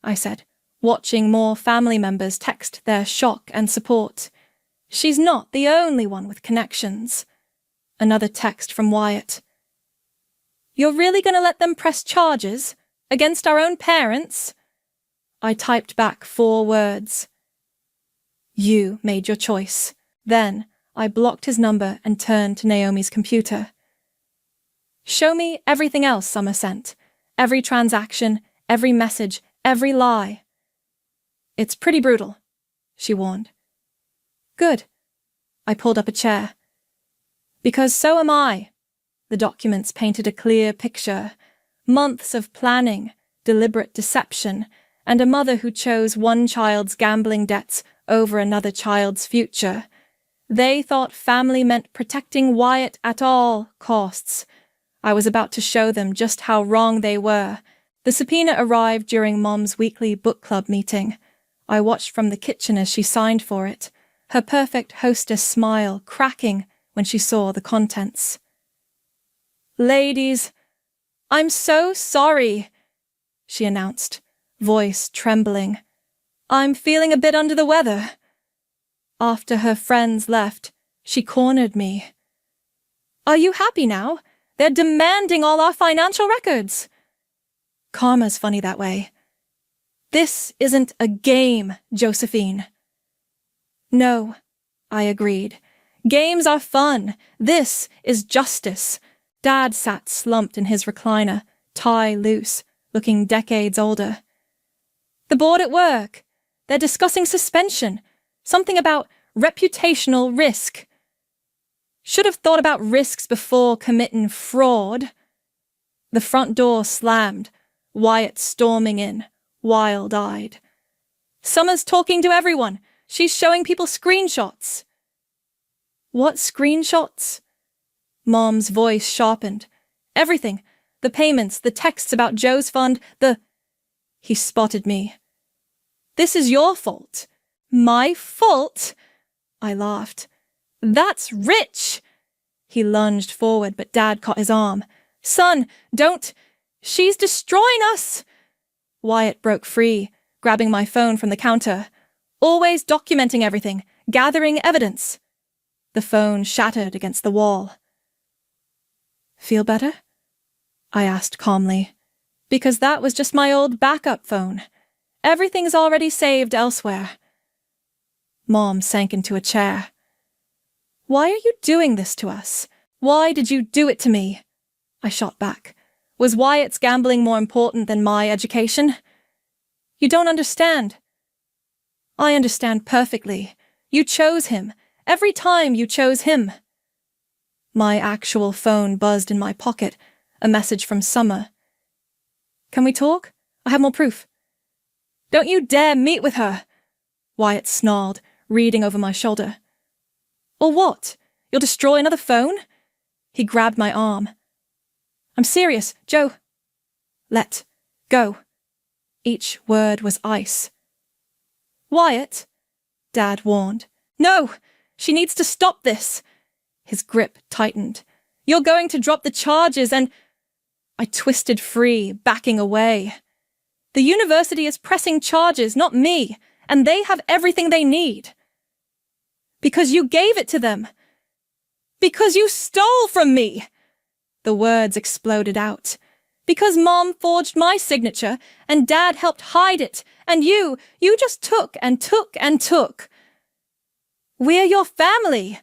I said, watching more family members text their shock and support. She's not the only one with connections. Another text from Wyatt. You're really going to let them press charges against our own parents? I typed back 4 words. You made your choice. Then I blocked his number and turned to Naomi's computer. Show me everything else Summer sent. Every transaction, every message, every lie. It's pretty brutal, she warned. Good. I pulled up a chair. Because so am I. The documents painted a clear picture. Months of planning, deliberate deception, and a mother who chose one child's gambling debts over another child's future. They thought family meant protecting Wyatt at all costs. I was about to show them just how wrong they were. The subpoena arrived during Mom's weekly book club meeting. I watched from the kitchen as she signed for it, her perfect hostess smile cracking when she saw the contents. Ladies, I'm so sorry, she announced, voice trembling. I'm feeling a bit under the weather. After her friends left, she cornered me. Are you happy now? They're demanding all our financial records. Karma's funny that way. This isn't a game, Josephine. No, I agreed. Games are fun. This is justice. Dad sat slumped in his recliner, tie loose, looking decades older. The board at work. They're discussing suspension. Something about reputational risk. Should have thought about risks before committing fraud. The front door slammed, Wyatt storming in, wild-eyed. Summer's talking to everyone. She's showing people screenshots. What screenshots? Mom's voice sharpened. Everything. The payments, the texts about Joe's fund, He spotted me. This is your fault. My fault? I laughed. That's rich! He lunged forward, but Dad caught his arm. Son, don't! She's destroying us! Wyatt broke free, grabbing my phone from the counter. Always documenting everything, gathering evidence. The phone shattered against the wall. Feel better? I asked calmly, because that was just my old backup phone. Everything's already saved elsewhere. Mom sank into a chair. Why are you doing this to us? Why did you do it to me? I shot back. Was Wyatt's gambling more important than my education? You don't understand. I understand perfectly. You chose him. Every time you chose him. My actual phone buzzed in my pocket, a message from Summer. Can we talk? I have more proof. Don't you dare meet with her, Wyatt snarled, reading over my shoulder. Or what? You'll destroy another phone? He grabbed my arm. I'm serious, Joe. Let go. Each word was ice. Wyatt, Dad warned. No, she needs to stop this. His grip tightened. You're going to drop the charges and... I twisted free, backing away. The university is pressing charges, not me, and they have everything they need. Because you gave it to them. Because you stole from me. The words exploded out. Because Mom forged my signature, and Dad helped hide it, and you just took and took and took. We're your family.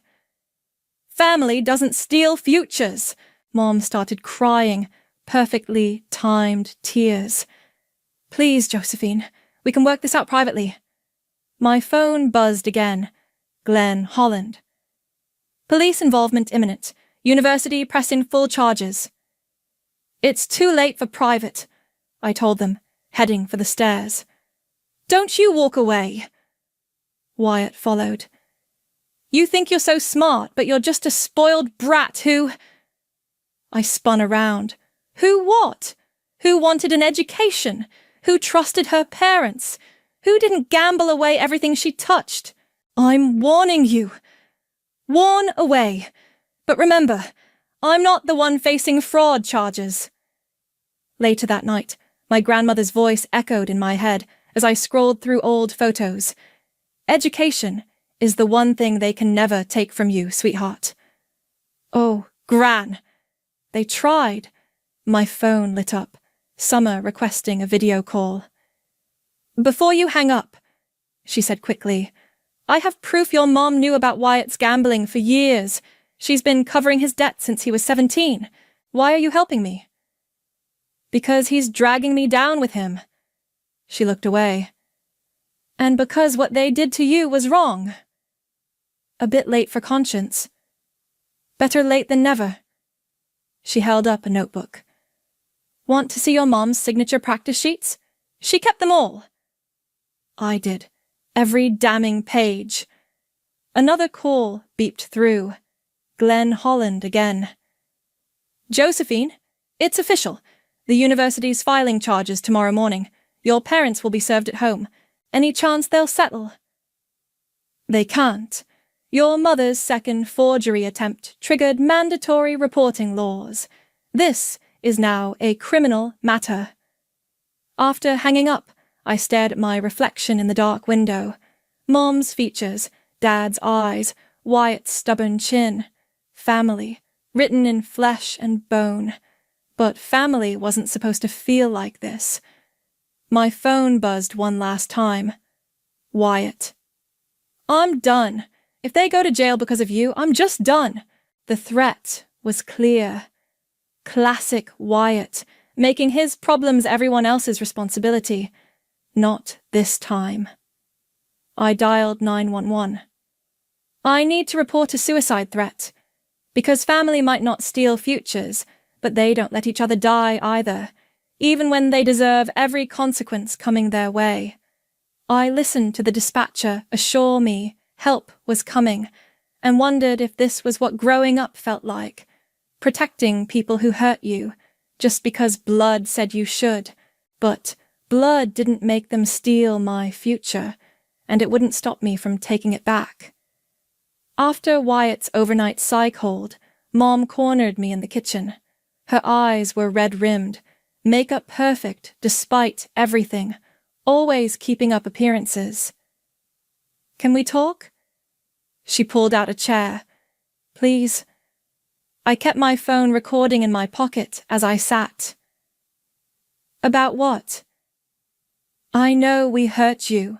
Family doesn't steal futures. Mom started crying, perfectly timed tears. Please, Josephine, we can work this out privately. My phone buzzed again. Glenn Holland. Police involvement imminent. University pressing full charges. It's too late for private, I told them, heading for the stairs. Don't you walk away. Wyatt followed. You think you're so smart, but you're just a spoiled brat who... I spun around. Who what? Who wanted an education? Who trusted her parents? Who didn't gamble away everything she touched? I'm warning you. Warn away. But remember, I'm not the one facing fraud charges. Later that night, my grandmother's voice echoed in my head as I scrolled through old photos. Education is the one thing they can never take from you, sweetheart. Oh, Gran. They tried. My phone lit up, Summer requesting a video call. Before you hang up, she said quickly, I have proof your mom knew about Wyatt's gambling for years. She's been covering his debt since he was 17. Why are you helping me? Because he's dragging me down with him. She looked away. And because what they did to you was wrong. A bit late for conscience. Better late than never. She held up a notebook. Want to see your mom's signature practice sheets? She kept them all. I did. Every damning page. Another call beeped through. Glenn Holland again. Josephine, it's official. The university's filing charges tomorrow morning. Your parents will be served at home. Any chance they'll settle? They can't. Your mother's second forgery attempt triggered mandatory reporting laws. This is now a criminal matter. After hanging up, I stared at my reflection in the dark window. Mom's features, Dad's eyes, Wyatt's stubborn chin. Family, written in flesh and bone. But family wasn't supposed to feel like this. My phone buzzed one last time. Wyatt. I'm done. If they go to jail because of you, I'm just done. The threat was clear. Classic Wyatt, making his problems everyone else's responsibility. Not this time. I dialed 911. I need to report a suicide threat. Because family might not steal futures, but they don't let each other die either, even when they deserve every consequence coming their way. I listened to the dispatcher assure me help was coming, and wondered if this was what growing up felt like, protecting people who hurt you, just because blood said you should, but blood didn't make them steal my future, and it wouldn't stop me from taking it back. After Wyatt's overnight psych hold, Mom cornered me in the kitchen. Her eyes were red-rimmed, makeup perfect despite everything, always keeping up appearances. Can we talk? She pulled out a chair. Please. I kept my phone recording in my pocket as I sat. About what? I know we hurt you.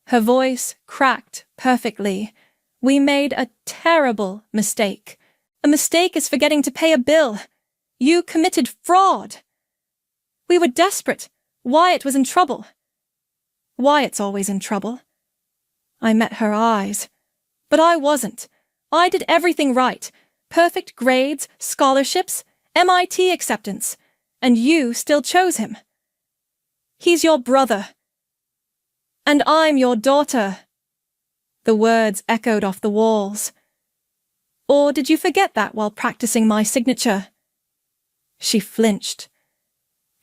Her voice cracked perfectly. We made a terrible mistake. A mistake is forgetting to pay a bill. You committed fraud. We were desperate. Wyatt was in trouble. Wyatt's always in trouble. I met her eyes. But I wasn't. I did everything right. Perfect grades, scholarships, MIT acceptance. And you still chose him. He's your brother. And I'm your daughter. The words echoed off the walls. Or did you forget that while practicing my signature? She flinched.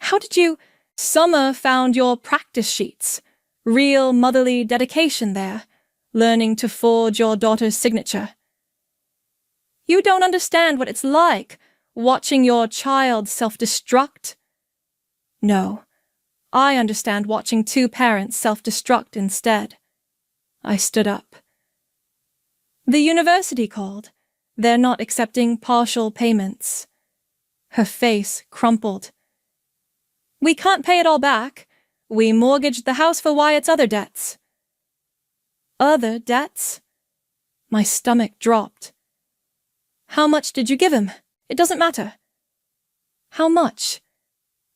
How did you... Summer found your practice sheets. Real motherly dedication there, learning to forge your daughter's signature. You don't understand what it's like, watching your child self-destruct. No, I understand watching two parents self-destruct instead. I stood up. The university called. They're not accepting partial payments. Her face crumpled. We can't pay it all back. We mortgaged the house for Wyatt's other debts. Other debts? My stomach dropped. How much did you give him? It doesn't matter. How much?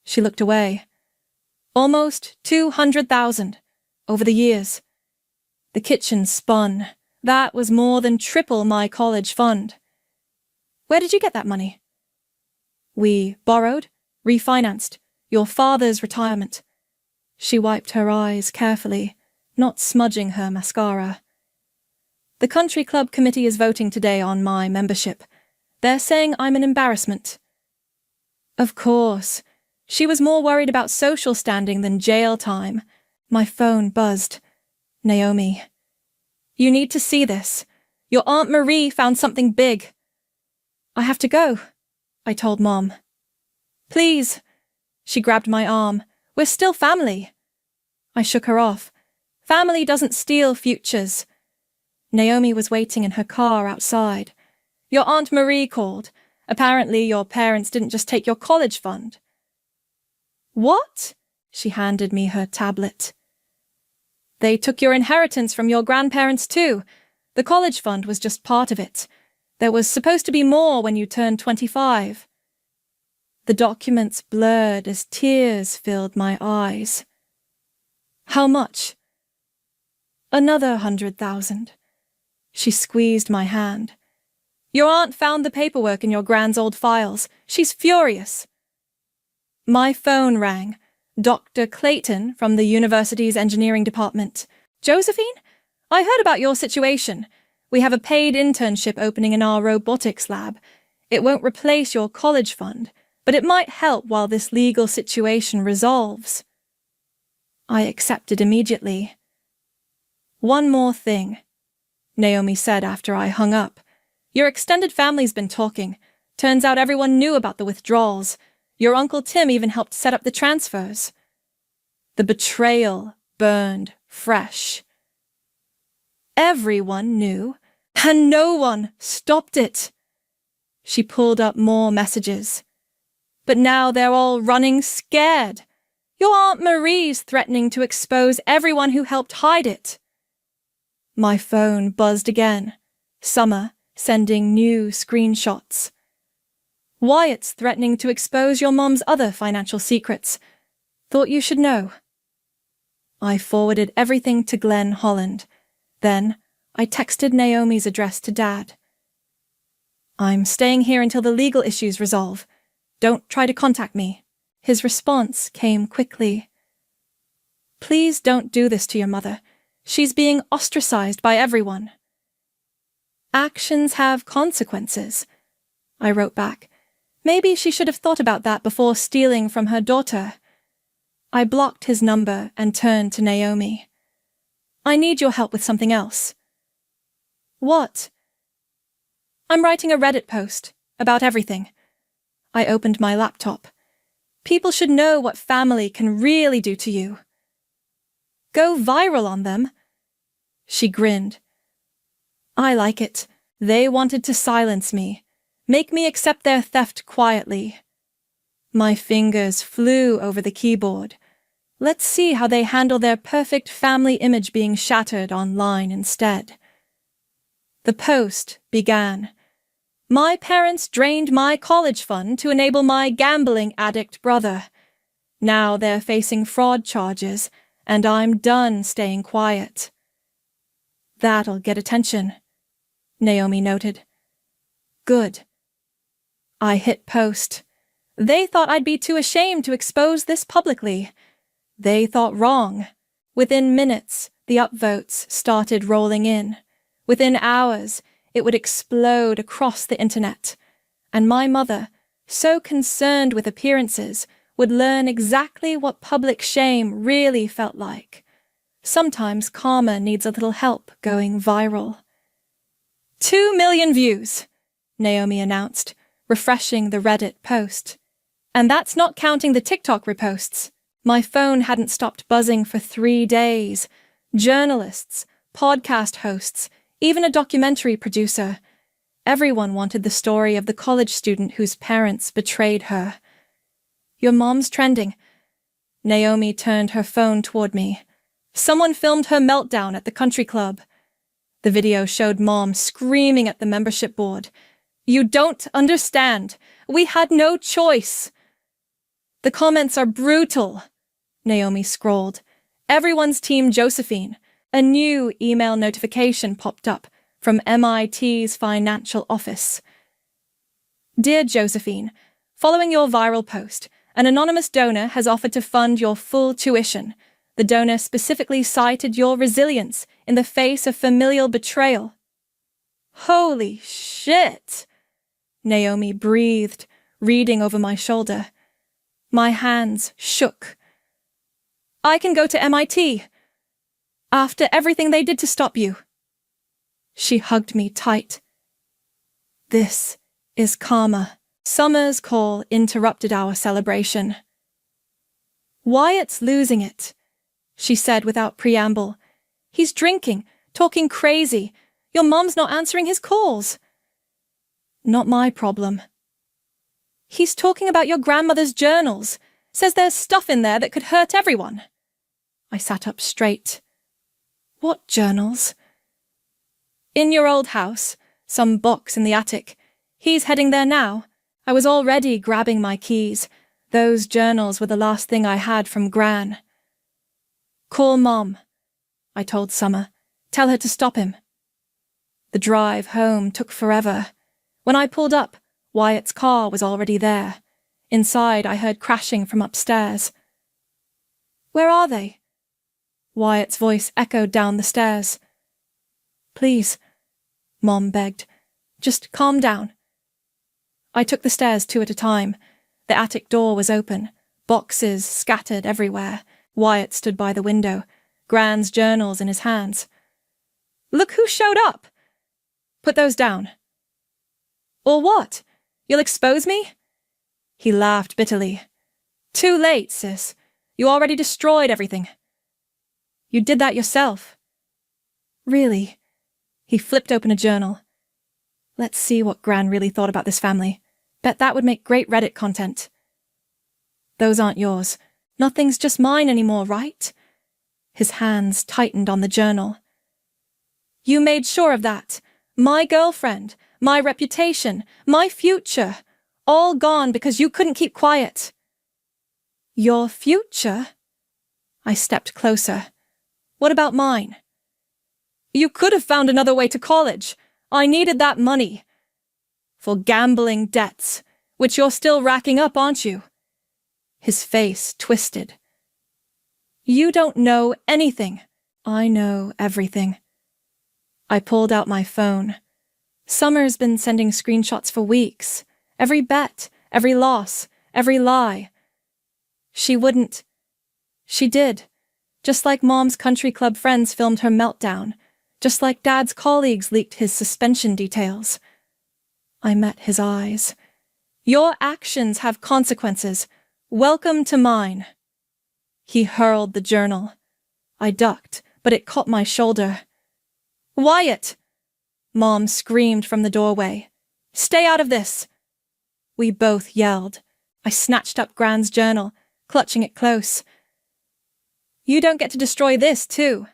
She looked away. Almost 200,000 over the years. The kitchen spun. That was more than triple my college fund. Where did you get that money? We borrowed, refinanced, your father's retirement. She wiped her eyes carefully, not smudging her mascara. The country club committee is voting today on my membership. They're saying I'm an embarrassment. Of course. She was more worried about social standing than jail time. My phone buzzed. Naomi. You need to see this. Your Aunt Marie found something big. I have to go, I told Mom. Please. She grabbed my arm. We're still family. I shook her off. Family doesn't steal futures. Naomi was waiting in her car outside. Your Aunt Marie called. Apparently your parents didn't just take your college fund. What? She handed me her tablet. They took your inheritance from your grandparents too. The college fund was just part of it. There was supposed to be more when you turned 25. The documents blurred as tears filled my eyes. How much? Another 100,000. She squeezed my hand. Your aunt found the paperwork in your grand's old files. She's furious. My phone rang. Dr. Clayton from the university's engineering department. Josephine? I heard about your situation. We have a paid internship opening in our robotics lab. It won't replace your college fund, but it might help while this legal situation resolves. I accepted immediately. One more thing, Naomi said after I hung up. Your extended family's been talking. Turns out everyone knew about the withdrawals. Your Uncle Tim even helped set up the transfers. The betrayal burned fresh. Everyone knew, and no one stopped it. She pulled up more messages. But now they're all running scared. Your Aunt Marie's threatening to expose everyone who helped hide it. My phone buzzed again. Summer sending new screenshots. Wyatt's threatening to expose your mom's other financial secrets. Thought you should know. I forwarded everything to Glenn Holland. Then I texted Naomi's address to Dad. I'm staying here until the legal issues resolve. Don't try to contact me. His response came quickly. Please don't do this to your mother. She's being ostracized by everyone. Actions have consequences, I wrote back. Maybe she should have thought about that before stealing from her daughter. I blocked his number and turned to Naomi. I need your help with something else. What? I'm writing a Reddit post about everything. I opened my laptop. People should know what family can really do to you. Go viral on them. She grinned. I like it. They wanted to silence me, make me accept their theft quietly. My fingers flew over the keyboard. Let's see how they handle their perfect family image being shattered online instead. The post began. My parents drained my college fund to enable my gambling addict brother. Now they're facing fraud charges, and I'm done staying quiet. That'll get attention, Naomi noted. Good. I hit post. They thought I'd be too ashamed to expose this publicly. They thought wrong. Within minutes, the upvotes started rolling in. Within hours, it would explode across the internet. And my mother, so concerned with appearances, would learn exactly what public shame really felt like. Sometimes karma needs a little help going viral. 2 million views, Naomi announced, refreshing the Reddit post. And that's not counting the TikTok reposts. My phone hadn't stopped buzzing for 3 days. Journalists, podcast hosts, even a documentary producer. Everyone wanted the story of the college student whose parents betrayed her. Your mom's trending. Naomi turned her phone toward me. Someone filmed her meltdown at the country club. The video showed Mom screaming at the membership board. You don't understand. We had no choice. The comments are brutal, Naomi scrolled. Everyone's Team Josephine. A new email notification popped up from MIT's financial office. Dear Josephine, following your viral post, an anonymous donor has offered to fund your full tuition. The donor specifically cited your resilience in the face of familial betrayal. Holy shit! Naomi breathed, reading over my shoulder. My hands shook. I can go to MIT. After everything they did to stop you. She hugged me tight. This is karma. Summer's call interrupted our celebration. Wyatt's losing it, she said without preamble. He's drinking, talking crazy. Your mom's not answering his calls. Not my problem. He's talking about your grandmother's journals. Says there's stuff in there that could hurt everyone. I sat up straight. What journals? In your old house, some box in the attic. He's heading there now. I was already grabbing my keys. Those journals were the last thing I had from Gran. Call Mom, I told Summer. Tell her to stop him. The drive home took forever. When I pulled up, Wyatt's car was already there. Inside, I heard crashing from upstairs. Where are they? Wyatt's voice echoed down the stairs. Please, Mom begged. Just calm down. I took the stairs 2 at a time. The attic door was open. Boxes scattered everywhere. Wyatt stood by the window, Gran's journals in his hands. Look who showed up! Put those down. Or what? You'll expose me? He laughed bitterly. Too late, sis. You already destroyed everything. You did that yourself. Really? He flipped open a journal. Let's see what Gran really thought about this family. Bet that would make great Reddit content. Those aren't yours. Nothing's just mine anymore, right? His hands tightened on the journal. You made sure of that. My girlfriend, my reputation, my future, all gone because you couldn't keep quiet. Your future? I stepped closer. What about mine? You could have found another way to college. I needed that money. For gambling debts, which you're still racking up, aren't you? His face twisted. You don't know anything. I know everything. I pulled out my phone. Summer's been sending screenshots for weeks. Every bet, every loss, every lie. She wouldn't. She did. Just like Mom's country club friends filmed her meltdown. Just like Dad's colleagues leaked his suspension details. I met his eyes. Your actions have consequences. Welcome to mine. He hurled the journal. I ducked, but it caught my shoulder. Wyatt! Mom screamed from the doorway. Stay out of this! We both yelled. I snatched up Gran's journal, clutching it close. You don't get to destroy this, too.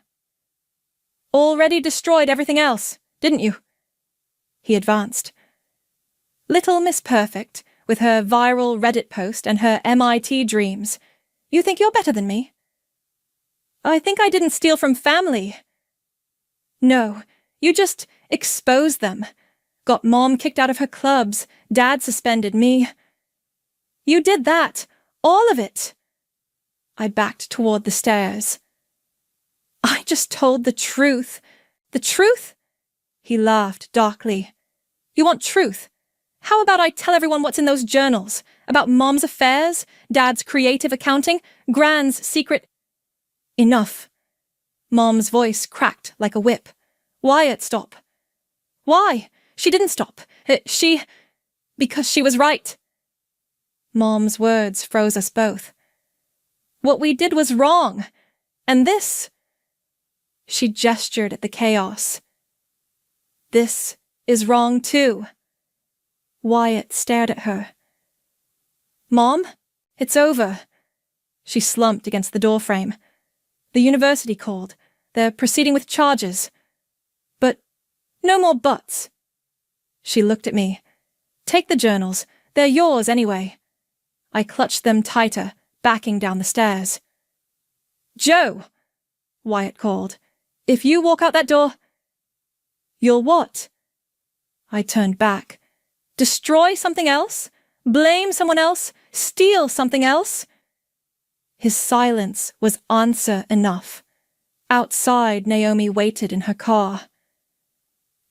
Already destroyed everything else, didn't you? He advanced. Little Miss Perfect, with her viral Reddit post and her MIT dreams. You think you're better than me? I think I didn't steal from family. No, you just exposed them. Got Mom kicked out of her clubs, Dad suspended me. You did that, all of it. I backed toward the stairs. I just told the truth. The truth? He laughed darkly. You want truth? How about I tell everyone what's in those journals? About Mom's affairs, Dad's creative accounting, Gran's secret... Enough. Mom's voice cracked like a whip. Wyatt, stop. Why? She didn't stop. Because she was right. Mom's words froze us both. What we did was wrong. And this... She gestured at the chaos. This is wrong too. Wyatt stared at her. Mom, it's over. She slumped against the doorframe. The university called. They're proceeding with charges. But no more buts. She looked at me. Take the journals. They're yours anyway. I clutched them tighter, backing down the stairs. Joe, Wyatt called. If you walk out that door... You'll what? I turned back. Destroy something else? Blame someone else? Steal something else? His silence was answer enough. Outside, Naomi waited in her car.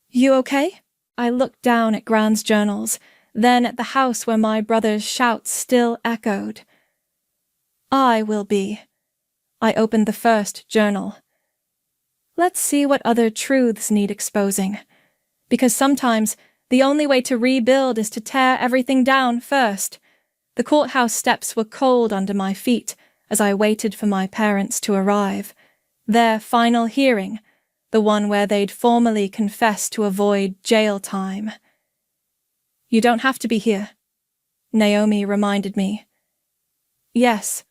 "You okay?" I looked down at Gran's journals, then at the house where my brother's shouts still echoed. "I will be." I opened the first journal. Let's see what other truths need exposing. Because sometimes the only way to rebuild is to tear everything down first. The courthouse steps were cold under my feet as I waited for my parents to arrive. Their final hearing, the one where they'd formally confess to avoid jail time. "You don't have to be here," Naomi reminded me. "Yes,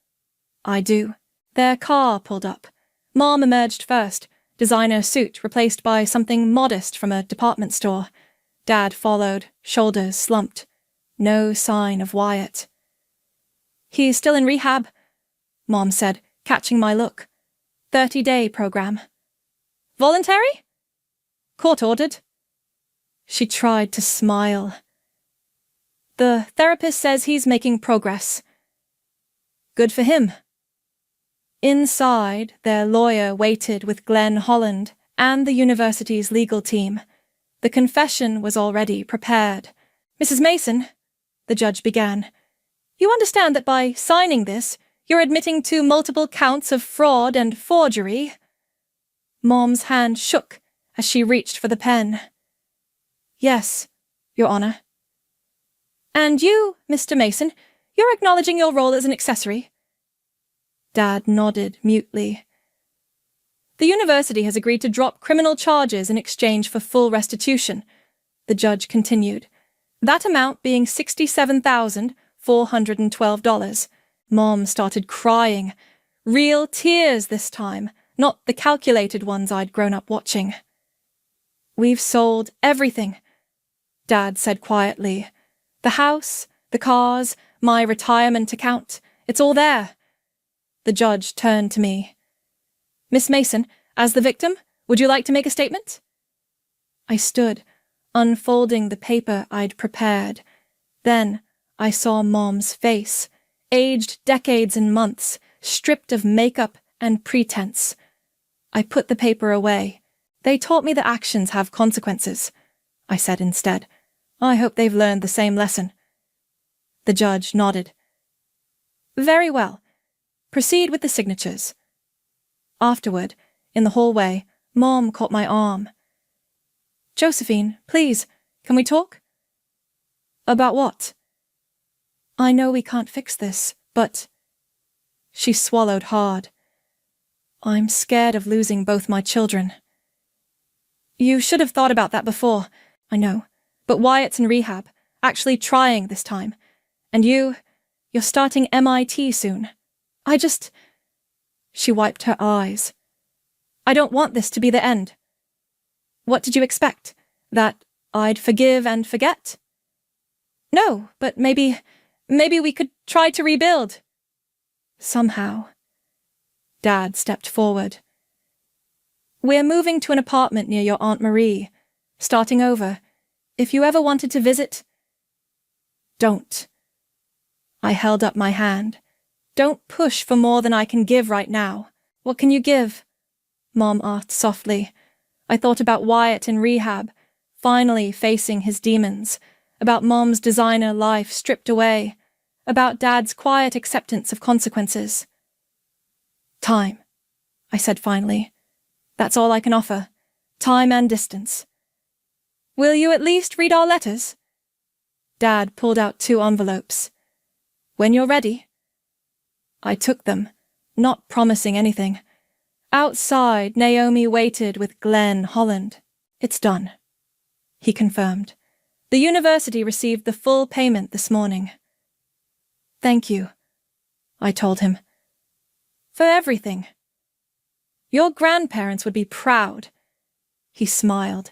I do." Their car pulled up. Mom emerged first, designer suit replaced by something modest from a department store. Dad followed, shoulders slumped. No sign of Wyatt. "He's still in rehab," Mom said, catching my look. 30-day program. "Voluntary?" "Court-ordered." She tried to smile. "The therapist says he's making progress." "Good for him." Inside, their lawyer waited with Glenn Holland and the university's legal team. The confession was already prepared. "Mrs. Mason," the judge began, "you understand that by signing this, you're admitting to multiple counts of fraud and forgery?" Mom's hand shook as she reached for the pen. "Yes, Your Honor." "And you, Mr. Mason, you're acknowledging your role as an accessory?" Dad nodded mutely. "The university has agreed to drop criminal charges in exchange for full restitution," the judge continued. "That amount being $67,412. Mom started crying. Real tears this time, not the calculated ones I'd grown up watching. "We've sold everything," Dad said quietly. "The house, the cars, my retirement account, it's all there." The judge turned to me. "Miss Mason, as the victim, would you like to make a statement?" I stood, unfolding the paper I'd prepared. Then I saw Mom's face, aged decades and months, stripped of makeup and pretense. I put the paper away. "They taught me that actions have consequences," I said instead. "I hope they've learned the same lesson." The judge nodded. "Very well. Proceed with the signatures." Afterward, in the hallway, Mom caught my arm. "Josephine, please, can we talk?" "About what?" "I know we can't fix this, but—" She swallowed hard. "I'm scared of losing both my children." "You should have thought about that before, I know, but Wyatt's in rehab, actually trying this time. And you're starting MIT soon. She wiped her eyes. "I don't want this to be the end." "What did you expect? That I'd forgive and forget?" "No, but maybe we could try to rebuild." "Somehow." Dad stepped forward. "We're moving to an apartment near your Aunt Marie. Starting over. If you ever wanted to visit—" "Don't." I held up my hand. "Don't push for more than I can give right now." "What can you give?" Mom asked softly. I thought about Wyatt in rehab, finally facing his demons, about Mom's designer life stripped away, about Dad's quiet acceptance of consequences. "Time," I said finally. "That's all I can offer. Time and distance." "Will you at least read our letters?" Dad pulled out 2 envelopes. "When you're ready." I took them, not promising anything. Outside, Naomi waited with Glenn Holland. "It's done," he confirmed. "The university received the full payment this morning." "Thank you," I told him. "For everything." "Your grandparents would be proud." He smiled.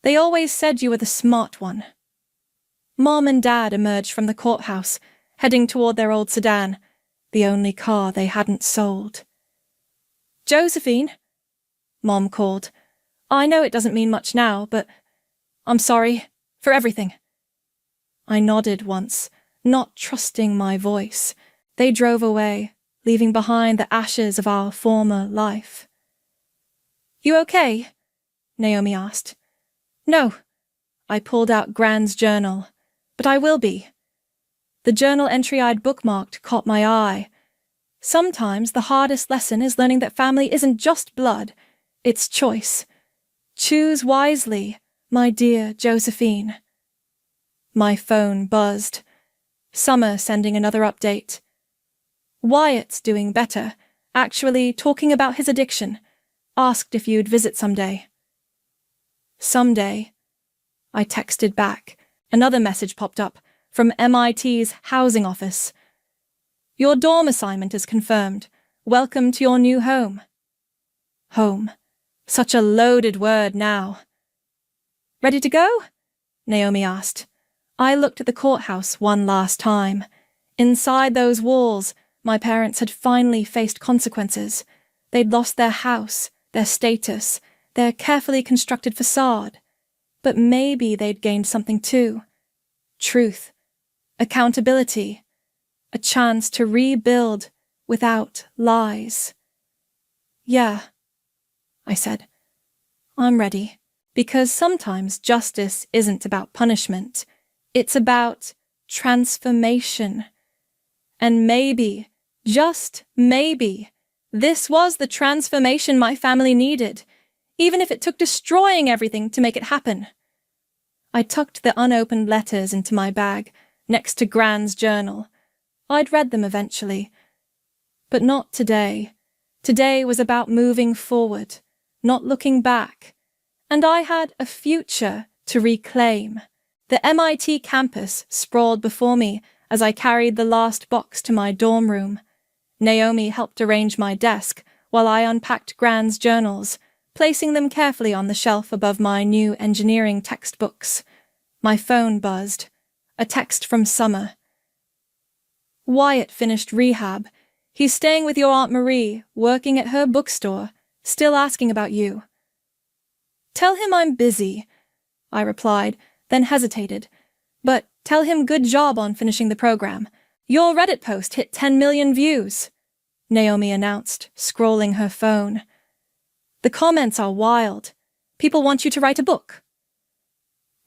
"They always said you were the smart one." Mom and Dad emerged from the courthouse, heading toward their old sedan, the only car they hadn't sold. "Josephine," Mom called. "I know it doesn't mean much now, but I'm sorry for everything." I nodded once, not trusting my voice. They drove away, leaving behind the ashes of our former life. "You okay?" Naomi asked. "No." I pulled out Gran's journal. "But I will be." The journal entry I'd bookmarked caught my eye. Sometimes the hardest lesson is learning that family isn't just blood, it's choice. Choose wisely, my dear Josephine. My phone buzzed. Summer sending another update. "Wyatt's doing better, actually talking about his addiction. Asked if you'd visit someday." "Someday." I texted back. Another message popped up from MIT's housing office. "Your dorm assignment is confirmed. Welcome to your new home." Home. Such a loaded word now. "Ready to go?" Naomi asked. I looked at the courthouse one last time. Inside those walls, my parents had finally faced consequences. They'd lost their house, their status, their carefully constructed facade. But maybe they'd gained something too. Truth. Accountability. A chance to rebuild without lies. "Yeah," I said. "I'm ready." Because sometimes justice isn't about punishment. It's about transformation. And maybe, just maybe, this was the transformation my family needed, even if it took destroying everything to make it happen. I tucked the unopened letters into my bag, next to Gran's journal. I'd read them eventually. But not today. Today was about moving forward, not looking back. And I had a future to reclaim. The MIT campus sprawled before me as I carried the last box to my dorm room. Naomi helped arrange my desk while I unpacked Gran's journals, placing them carefully on the shelf above my new engineering textbooks. My phone buzzed. A text from Summer. "Wyatt finished rehab. He's staying with your Aunt Marie, working at her bookstore, still asking about you." "Tell him I'm busy," I replied, then hesitated. "But tell him good job on finishing the program. Your Reddit post hit 10 million views," Naomi announced, scrolling her phone. "The comments are wild. People want you to write a book."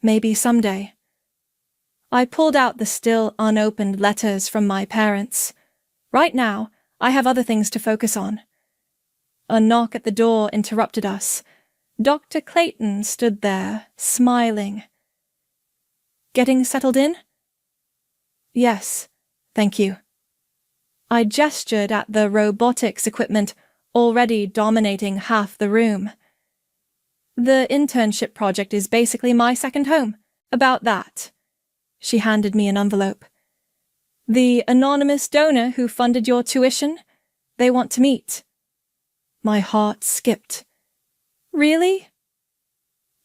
"Maybe someday." I pulled out the still unopened letters from my parents. Right now, I have other things to focus on. A knock at the door interrupted us. Dr. Clayton stood there, smiling. "Getting settled in?" "Yes, thank you." I gestured at the robotics equipment already dominating half the room. "The internship project is basically my second home. About that." She handed me an envelope. "The anonymous donor who funded your tuition? They want to meet." My heart skipped. "Really?"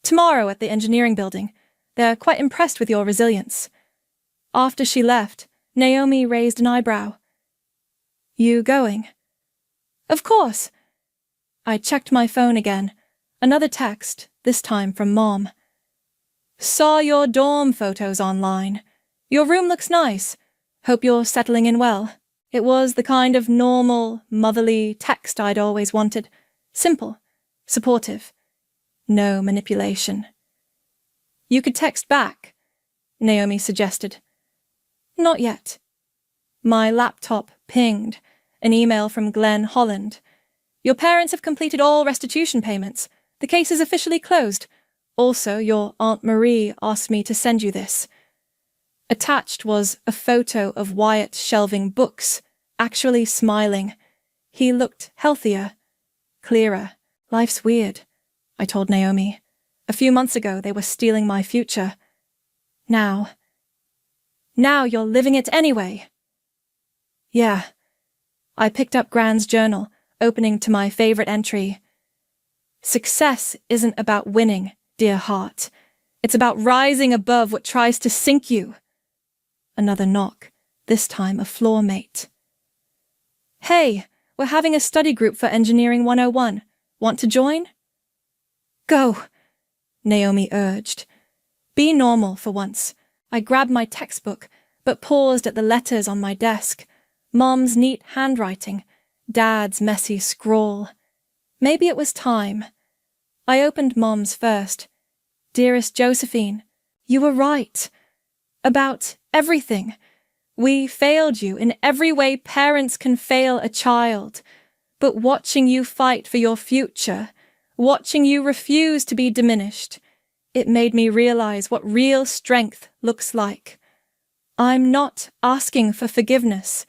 "Tomorrow at the engineering building. They're quite impressed with your resilience." After she left, Naomi raised an eyebrow. "You going?" "Of course." I checked my phone again. Another text, this time from Mom. "Saw your dorm photos online. Your room looks nice. Hope you're settling in well." It was the kind of normal, motherly text I'd always wanted. Simple. Supportive. No manipulation. "You could text back," Naomi suggested. "Not yet." My laptop pinged. An email from Glenn Holland. "Your parents have completed all restitution payments. The case is officially closed. Also, your Aunt Marie asked me to send you this." Attached was a photo of Wyatt shelving books, actually smiling. He looked healthier, clearer. "Life's weird," I told Naomi. "A few months ago, they were stealing my future. Now you're living it anyway." "Yeah." I picked up Gran's journal, opening to my favorite entry. "Success isn't about winning, dear heart. It's about rising above what tries to sink you." Another knock, this time a floor mate. "Hey, we're having a study group for Engineering 101. Want to join?" "Go," Naomi urged. "Be normal for once." I grabbed my textbook, but paused at the letters on my desk. Mom's neat handwriting, Dad's messy scrawl. Maybe it was time. I opened Mom's first. Dearest Josephine, you were right. About everything. We failed you in every way parents can fail a child. But watching you fight for your future, watching you refuse to be diminished, it made me realize what real strength looks like. I'm not asking for forgiveness.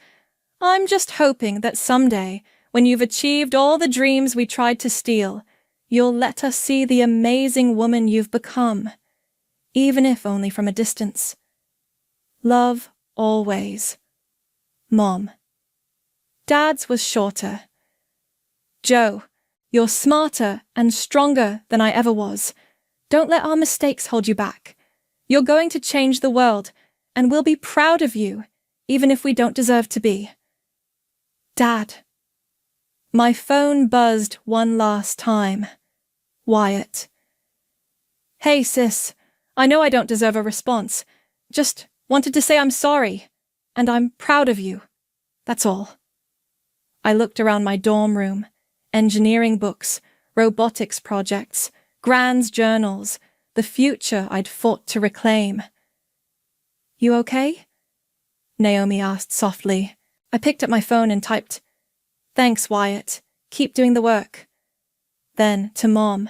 I'm just hoping that someday, when you've achieved all the dreams we tried to steal, you'll let us see the amazing woman you've become, even if only from a distance. Love always. Mom. Dad's was shorter. Joe, you're smarter and stronger than I ever was. Don't let our mistakes hold you back. You're going to change the world, and we'll be proud of you, even if we don't deserve to be. Dad. My phone buzzed one last time. Wyatt. Hey, sis. I know I don't deserve a response. Just wanted to say I'm sorry, and I'm proud of you. That's all. I looked around my dorm room. Engineering books, robotics projects, Grand's journals, the future I'd fought to reclaim. You okay? Naomi asked softly. I picked up my phone and typed, Thanks, Wyatt. Keep doing the work. Then to Mom.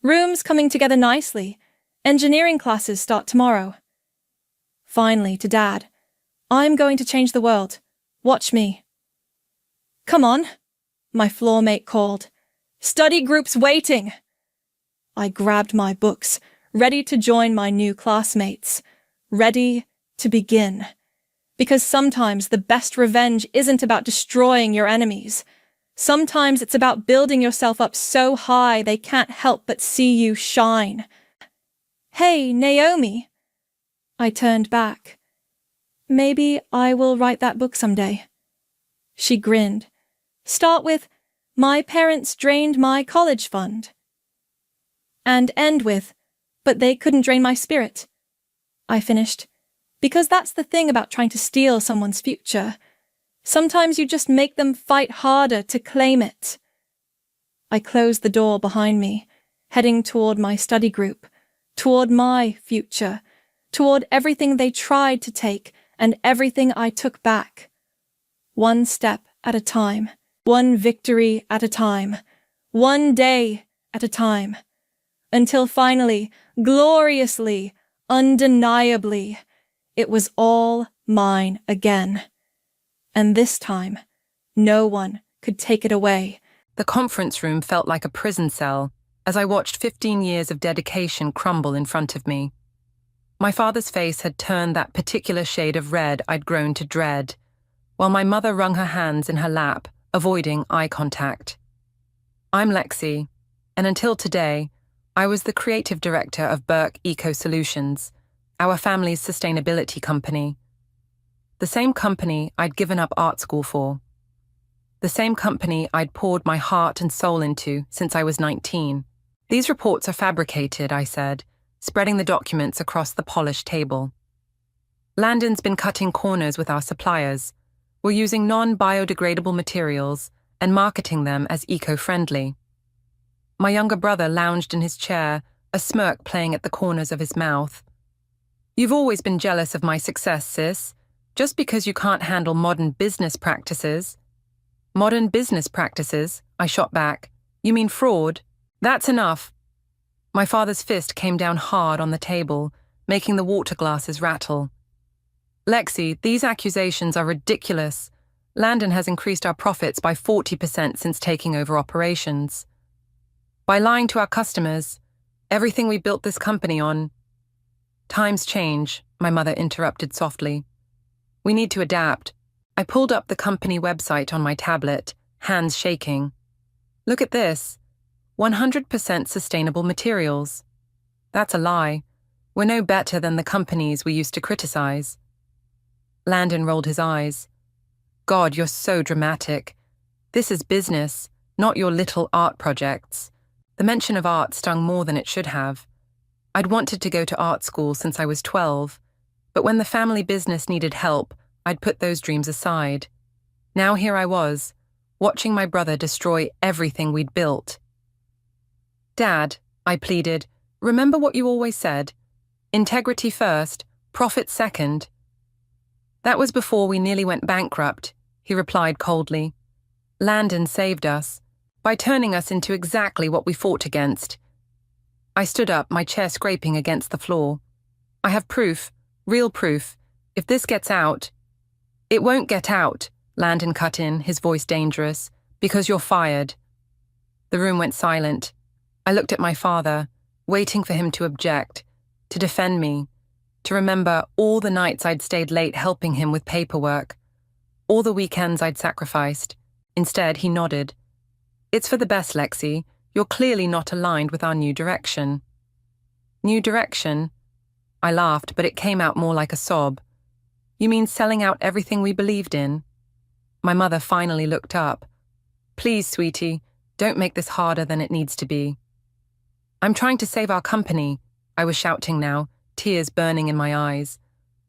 Room's coming together nicely. Engineering classes start tomorrow. Finally to Dad. I'm going to change the world. Watch me. Come on, my floor mate called. Study group's waiting. I grabbed my books, ready to join my new classmates, ready to begin. Because sometimes the best revenge isn't about destroying your enemies. Sometimes it's about building yourself up so high they can't help but see you shine. Hey, Naomi. I turned back. Maybe I will write that book someday. She grinned. Start with, My parents drained my college fund. And end with, But they couldn't drain my spirit. I finished. Because that's the thing about trying to steal someone's future. Sometimes you just make them fight harder to claim it. I closed the door behind me, heading toward my study group, toward my future, toward everything they tried to take and everything I took back. One step at a time, one victory at a time, one day at a time, until finally, gloriously, undeniably, it was all mine again. And this time, no one could take it away. The conference room felt like a prison cell as I watched 15 years of dedication crumble in front of me. My father's face had turned that particular shade of red I'd grown to dread, while my mother wrung her hands in her lap, avoiding eye contact. I'm Lexi, and until today, I was the creative director of Burke Eco Solutions, our family's sustainability company. The same company I'd given up art school for. The same company I'd poured my heart and soul into since I was 19. These reports are fabricated, I said, spreading the documents across the polished table. Landon's been cutting corners with our suppliers. We're using non-biodegradable materials and marketing them as eco-friendly. My younger brother lounged in his chair, a smirk playing at the corners of his mouth. You've always been jealous of my success, sis, just because you can't handle modern business practices. Modern business practices, I shot back. You mean fraud? That's enough. My father's fist came down hard on the table, making the water glasses rattle. Lexi, these accusations are ridiculous. Landon has increased our profits by 40% since taking over operations. By lying to our customers, everything we built this company on. Times change, my mother interrupted softly. We need to adapt. I pulled up the company website on my tablet, hands shaking. Look at this. 100% sustainable materials. That's a lie. We're no better than the companies we used to criticize. Landon rolled his eyes. God, you're so dramatic. This is business, not your little art projects. The mention of art stung more than it should have. I'd wanted to go to art school since I was 12, but when the family business needed help, I'd put those dreams aside. Now here I was, watching my brother destroy everything we'd built. Dad, I pleaded, remember what you always said. Integrity first, profit second. That was before we nearly went bankrupt, he replied coldly. Landon saved us, by turning us into exactly what we fought against. I stood up, my chair scraping against the floor. I have proof, real proof. If this gets out... It won't get out, Landon cut in, his voice dangerous, because you're fired. The room went silent. I looked at my father, waiting for him to object, to defend me, to remember all the nights I'd stayed late helping him with paperwork, all the weekends I'd sacrificed. Instead, he nodded. It's for the best, Lexi. You're clearly not aligned with our new direction. New direction? I laughed, but it came out more like a sob. You mean selling out everything we believed in? My mother finally looked up. Please, sweetie, don't make this harder than it needs to be. I'm trying to save our company, I was shouting now, tears burning in my eyes.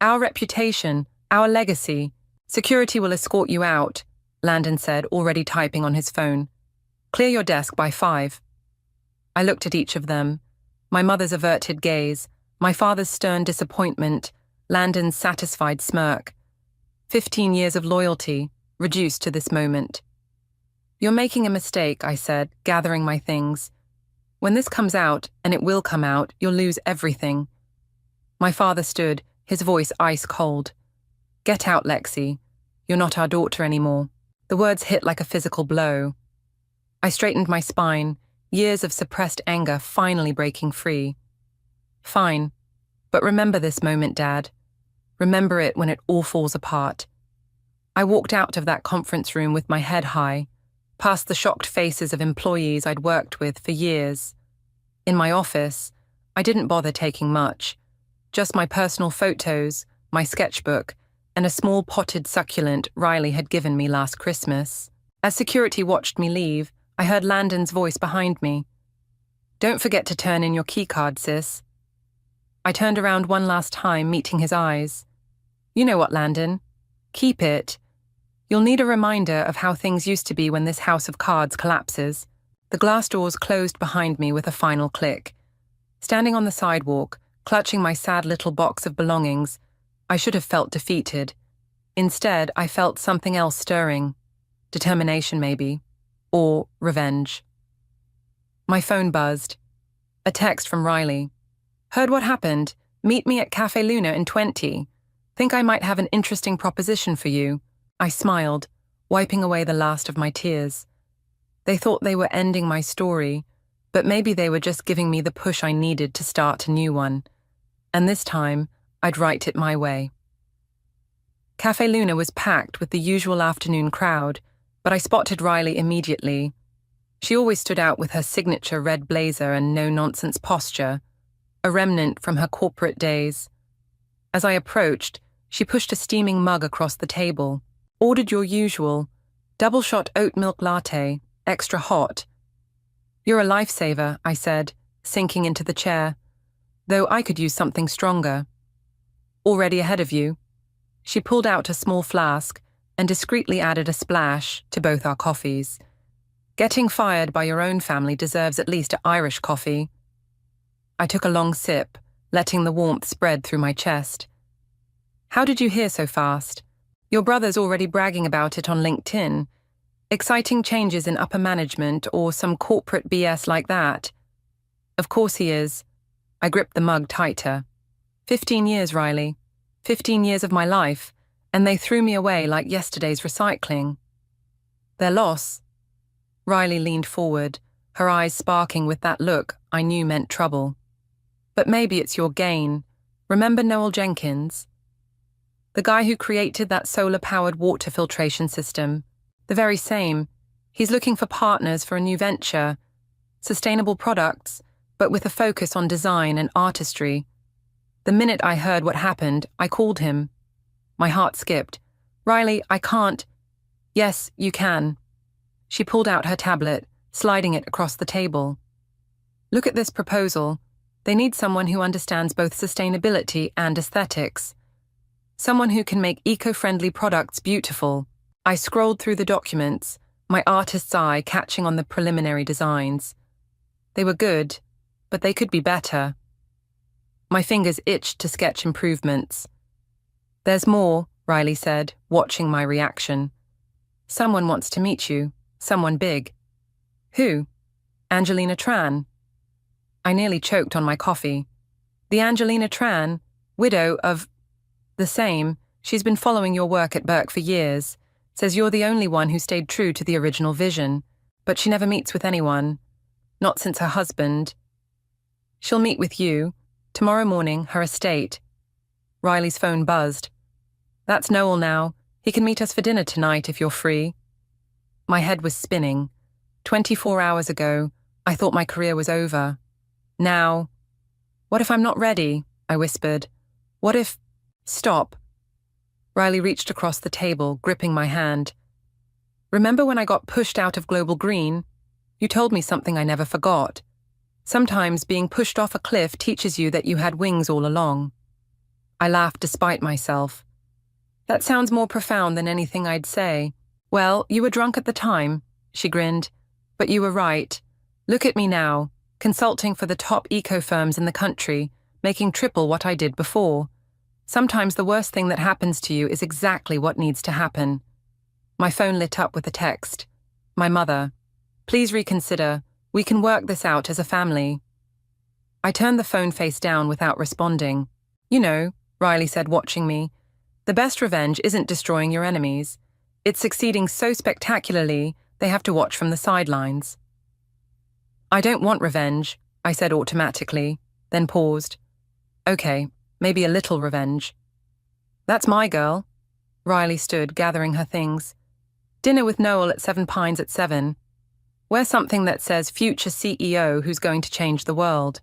Our reputation, our legacy. Security will escort you out, Landon said, already typing on his phone. Clear your desk by 5. I looked at each of them. My mother's averted gaze, my father's stern disappointment, Landon's satisfied smirk. 15 years of loyalty, reduced to this moment. You're making a mistake, I said, gathering my things. When this comes out, and it will come out, you'll lose everything. My father stood, his voice ice cold. Get out, Lexi. You're not our daughter anymore. The words hit like a physical blow. I straightened my spine, years of suppressed anger finally breaking free. Fine, but remember this moment, Dad. Remember it when it all falls apart. I walked out of that conference room with my head high, past the shocked faces of employees I'd worked with for years. In my office, I didn't bother taking much, just my personal photos, my sketchbook, and a small potted succulent Riley had given me last Christmas. As security watched me leave, I heard Landon's voice behind me. Don't forget to turn in your keycard, sis. I turned around one last time, meeting his eyes. You know what, Landon? Keep it. You'll need a reminder of how things used to be when this house of cards collapses. The glass doors closed behind me with a final click. Standing on the sidewalk, clutching my sad little box of belongings, I should have felt defeated. Instead, I felt something else stirring. Determination, maybe. Or revenge. My phone buzzed. A text from Riley. Heard what happened. Meet me at Cafe Luna in 20. Think I might have an interesting proposition for you. I smiled, wiping away the last of my tears. They thought they were ending my story, but maybe they were just giving me the push I needed to start a new one. And this time, I'd write it my way. Cafe Luna was packed with the usual afternoon crowd, but I spotted Riley immediately. She always stood out with her signature red blazer and no-nonsense posture, a remnant from her corporate days. As I approached, she pushed a steaming mug across the table, ordered your usual, double-shot oat milk latte, extra hot. You're a lifesaver, I said, sinking into the chair, though I could use something stronger. Already ahead of you. She pulled out a small flask and discreetly added a splash to both our coffees. Getting fired by your own family deserves at least Irish coffee. I took a long sip, letting the warmth spread through my chest. How did you hear so fast? Your brother's already bragging about it on LinkedIn. Exciting changes in upper management or some corporate BS like that. Of course he is. I gripped the mug tighter. 15 years, Riley. 15 years of my life, and they threw me away like yesterday's recycling. Their loss? Riley leaned forward, her eyes sparking with that look I knew meant trouble. But maybe it's your gain. Remember Noel Jenkins? The guy who created that solar-powered water filtration system. The very same. He's looking for partners for a new venture. Sustainable products, but with a focus on design and artistry. The minute I heard what happened, I called him. My heart skipped. Riley, I can't. Yes, you can. She pulled out her tablet, sliding it across the table. Look at this proposal. They need someone who understands both sustainability and aesthetics. Someone who can make eco-friendly products beautiful. I scrolled through the documents, my artist's eye catching on the preliminary designs. They were good, but they could be better. My fingers itched to sketch improvements. "There's more," Riley said, watching my reaction. "Someone wants to meet you, someone big." "Who?" "Angelina Tran." I nearly choked on my coffee. "The Angelina Tran, widow of—" "The same. She's been following your work at Burke for years. Says you're the only one who stayed true to the original vision, but she never meets with anyone. Not since her husband. She'll meet with you, tomorrow morning, her estate." Riley's phone buzzed. "That's Noel now. He can meet us for dinner tonight if you're free." My head was spinning. 24 hours ago, I thought my career was over. Now, what if I'm not ready? I whispered. What if... Stop. Riley reached across the table, gripping my hand. "Remember when I got pushed out of Global Green? You told me something I never forgot. Sometimes being pushed off a cliff teaches you that you had wings all along." I laughed despite myself. "That sounds more profound than anything I'd say." "Well, you were drunk at the time," she grinned. "But you were right. Look at me now, consulting for the top eco firms in the country, making triple what I did before. Sometimes the worst thing that happens to you is exactly what needs to happen." My phone lit up with a text. My mother. "Please reconsider. We can work this out as a family." I turned the phone face down without responding. "You know," Riley said, watching me, "the best revenge isn't destroying your enemies. It's succeeding so spectacularly they have to watch from the sidelines." "I don't want revenge," I said automatically, then paused. "Okay, maybe a little revenge." "That's my girl." Riley stood, gathering her things. "Dinner with Noel at Seven Pines at 7. Wear something that says future CEO who's going to change the world."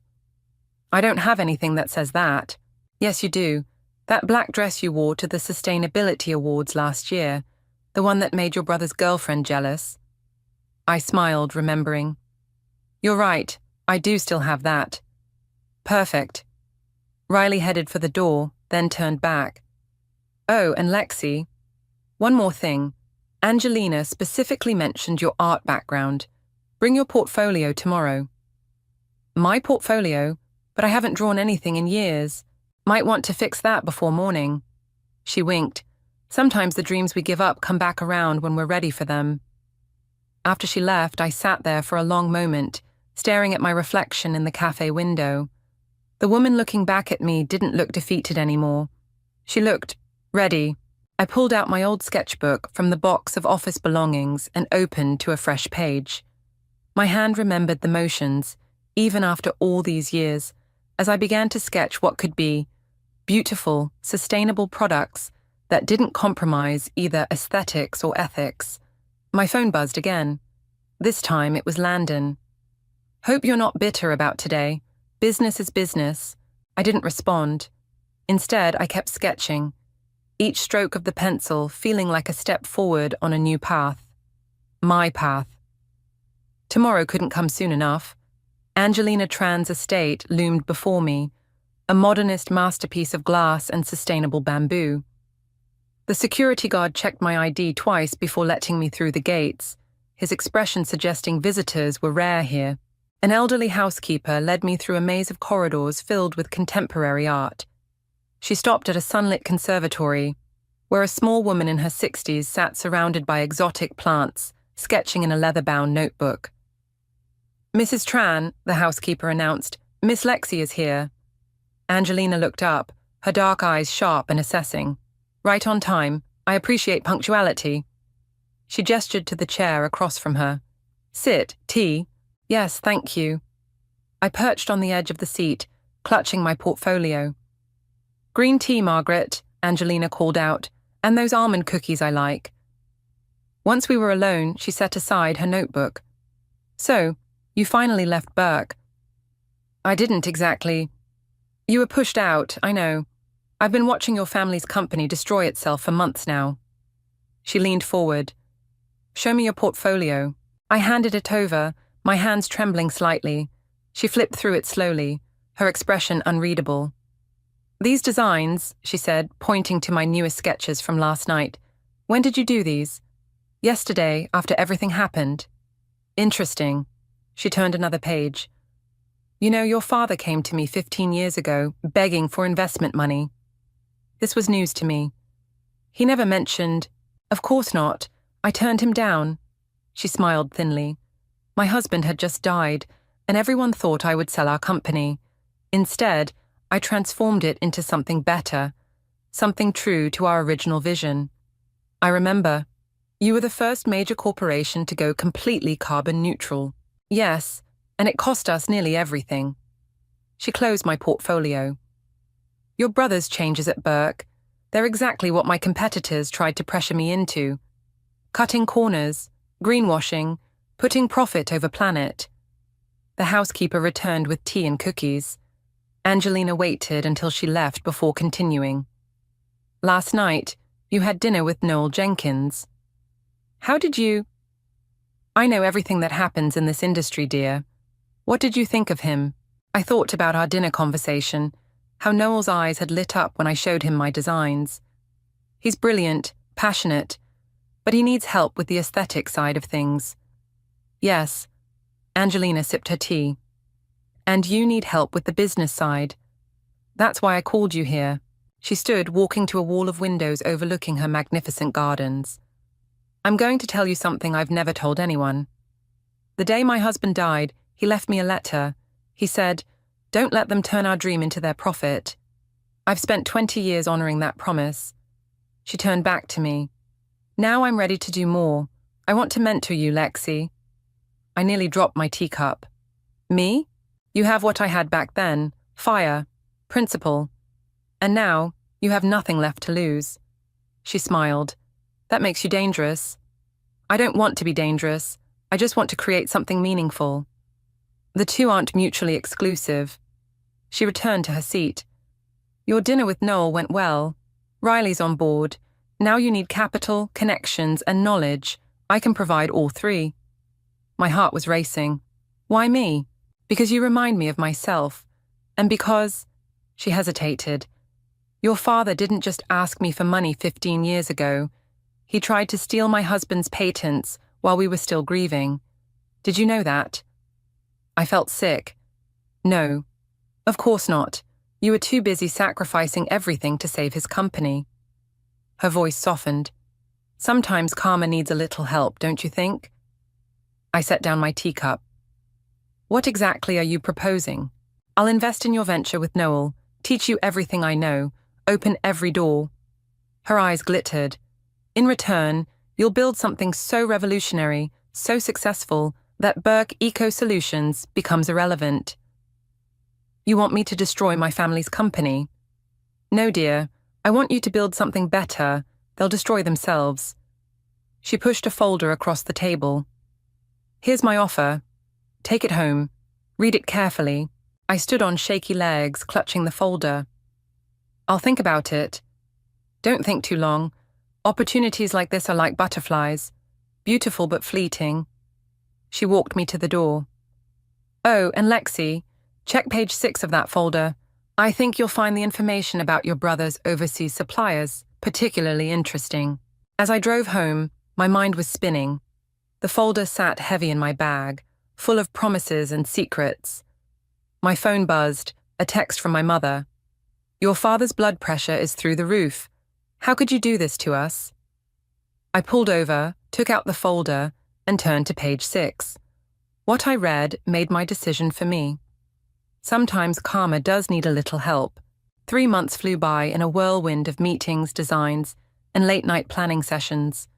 "I don't have anything that says that." "Yes, you do. That black dress you wore to the Sustainability Awards last year, the one that made your brother's girlfriend jealous." I smiled, remembering. "You're right, I do still have that." "Perfect." Riley headed for the door, then turned back. "Oh, and Lexi, one more thing. Angelina specifically mentioned your art background. Bring your portfolio tomorrow." "My portfolio? But I haven't drawn anything in years. Might want to fix that before morning." She winked. "Sometimes the dreams we give up come back around when we're ready for them." After she left, I sat there for a long moment, staring at my reflection in the cafe window. The woman looking back at me didn't look defeated anymore. She looked ready. I pulled out my old sketchbook from the box of office belongings and opened to a fresh page. My hand remembered the motions, even after all these years, as I began to sketch what could be beautiful, sustainable products that didn't compromise either aesthetics or ethics. My phone buzzed again. This time it was Landon. "Hope you're not bitter about today. Business is business." I didn't respond. Instead, I kept sketching, each stroke of the pencil feeling like a step forward on a new path. My path. Tomorrow couldn't come soon enough. Angelina Tran's estate loomed before me, a modernist masterpiece of glass and sustainable bamboo. The security guard checked my ID twice before letting me through the gates, his expression suggesting visitors were rare here. An elderly housekeeper led me through a maze of corridors filled with contemporary art. She stopped at a sunlit conservatory, where a small woman in her 60s sat surrounded by exotic plants, sketching in a leather-bound notebook. "Mrs. Tran," the housekeeper announced, "Miss Lexi is here." Angelina looked up, her dark eyes sharp and assessing. "Right on time. I appreciate punctuality." She gestured to the chair across from her. "Sit. Tea?" "Yes, thank you." I perched on the edge of the seat, clutching my portfolio. "Green tea, Margaret," Angelina called out, "and those almond cookies I like." Once we were alone, she set aside her notebook. "So, you finally left Burke." "I didn't exactly. You were pushed out, I know. I've been watching your family's company destroy itself for months now." She leaned forward. "Show me your portfolio." I handed it over, my hands trembling slightly. She flipped through it slowly, her expression unreadable. These designs, she said, pointing to my newest sketches from last night. When did you do these? Yesterday, after everything happened. Interesting. She turned another page. You know, your father came to me 15 years ago, begging for investment money. This was news to me. He never mentioned, of course not. I turned him down. She smiled thinly. My husband had just died, and everyone thought I would sell our company. Instead, I transformed it into something better, something true to our original vision. I remember, you were the first major corporation to go completely carbon neutral. Yes, and it cost us nearly everything. She closed my portfolio. Your brother's changes at Burke, they're exactly what my competitors tried to pressure me into. Cutting corners, greenwashing, putting profit over planet. The housekeeper returned with tea and cookies. Angelina waited until she left before continuing. Last night, you had dinner with Noel Jenkins. How did you... I know everything that happens in this industry, dear. What did you think of him? I thought about our dinner conversation, how Noel's eyes had lit up when I showed him my designs. He's brilliant, passionate, but he needs help with the aesthetic side of things. Yes, Angelina sipped her tea. And you need help with the business side. That's why I called you here. She stood walking to a wall of windows overlooking her magnificent gardens. I'm going to tell you something I've never told anyone. The day my husband died, he left me a letter. He said, don't let them turn our dream into their profit. I've spent 20 years honoring that promise. She turned back to me. Now I'm ready to do more. I want to mentor you, Lexi. I nearly dropped my teacup. Me? You have what I had back then, fire, principle. And now, you have nothing left to lose. She smiled. That makes you dangerous. I don't want to be dangerous. I just want to create something meaningful. The two aren't mutually exclusive. She returned to her seat. Your dinner with Noel went well. Riley's on board. Now you need capital, connections, and knowledge. I can provide all three. My heart was racing. Why me? Because you remind me of myself. And because... She hesitated. Your father didn't just ask me for money 15 years ago. He tried to steal my husband's patents while we were still grieving. Did you know that? I felt sick. No, of course not. You were too busy sacrificing everything to save his company. Her voice softened. Sometimes karma needs a little help, don't you think? I set down my teacup. What exactly are you proposing? I'll invest in your venture with Noel, teach you everything I know, open every door. Her eyes glittered. In return, you'll build something so revolutionary, so successful, that Burke Eco Solutions becomes irrelevant. You want me to destroy my family's company? No, dear. I want you to build something better. They'll destroy themselves. She pushed a folder across the table. Here's my offer. Take it home. Read it carefully. I stood on shaky legs, clutching the folder. I'll think about it. Don't think too long. Opportunities like this are like butterflies. Beautiful but fleeting. She walked me to the door. Oh, and Lexi, check page 6 of that folder. I think you'll find the information about your brother's overseas suppliers particularly interesting. As I drove home, my mind was spinning. The folder sat heavy in my bag, full of promises and secrets. My phone buzzed, a text from my mother. Your father's blood pressure is through the roof. How could you do this to us? I pulled over, took out the folder, and turned to page 6. What I read made my decision for me. Sometimes karma does need a little help. 3 months flew by in a whirlwind of meetings, designs, and late-night planning sessions.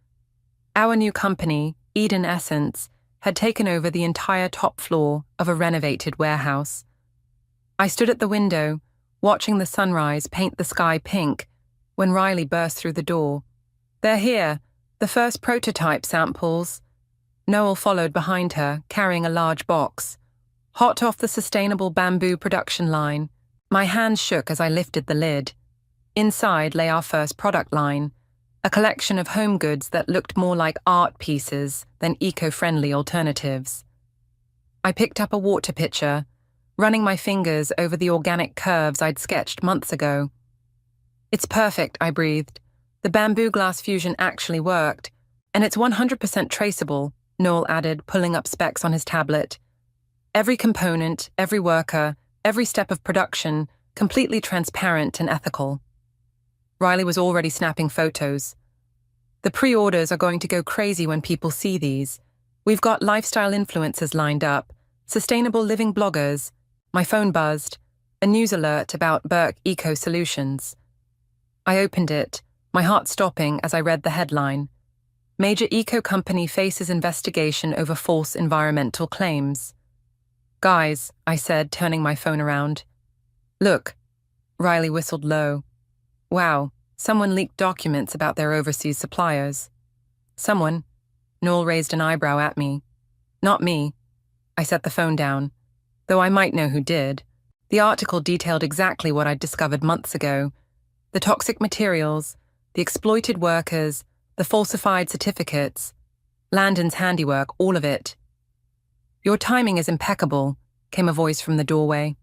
Our new company, Eden Essence, had taken over the entire top floor of a renovated warehouse. I stood at the window, watching the sunrise paint the sky pink, when Riley burst through the door. They're here, the first prototype samples. Noel followed behind her, carrying a large box. Hot off the sustainable bamboo production line, my hands shook as I lifted the lid. Inside lay our first product line, a collection of home goods that looked more like art pieces than eco-friendly alternatives. I picked up a water pitcher, running my fingers over the organic curves I'd sketched months ago. "It's perfect," I breathed. "The bamboo glass fusion actually worked, and it's 100% traceable," Noel added, pulling up specs on his tablet. "Every component, every worker, every step of production, completely transparent and ethical." Riley was already snapping photos. "The pre-orders are going to go crazy when people see these. We've got lifestyle influencers lined up, sustainable living bloggers." My phone buzzed, a news alert about Burke Eco Solutions. I opened it, my heart stopping as I read the headline. "Major eco company faces investigation over false environmental claims." "Guys," I said, turning my phone around. "Look." Riley whistled low. "Wow, someone leaked documents about their overseas suppliers." "Someone?" Noel raised an eyebrow at me. "Not me." I set the phone down, though I might know who did. The article detailed exactly what I'd discovered months ago. The toxic materials, the exploited workers, the falsified certificates. Landon's handiwork, all of it. "Your timing is impeccable," came a voice from the doorway.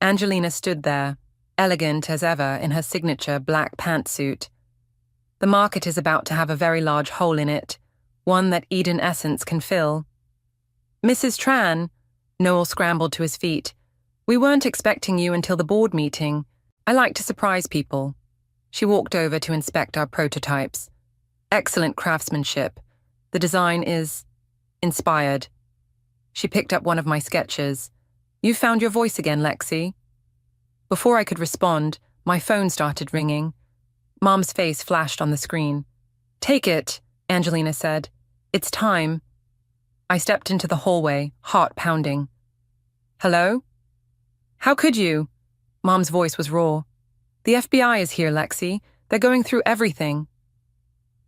Angelina stood there, elegant as ever in her signature black pantsuit. "The market is about to have a very large hole in it, one that Eden Essence can fill." "Mrs. Tran," Noel scrambled to his feet. "We weren't expecting you until the board meeting. I like to surprise people." She walked over to inspect our prototypes. "Excellent craftsmanship. The design is inspired." She picked up one of my sketches. "You found your voice again, Lexi." Before I could respond, my phone started ringing. Mom's face flashed on the screen. "Take it," Angelina said. "It's time." I stepped into the hallway, heart pounding. "Hello?" "How could you?" Mom's voice was raw. "The FBI is here, Lexi. They're going through everything."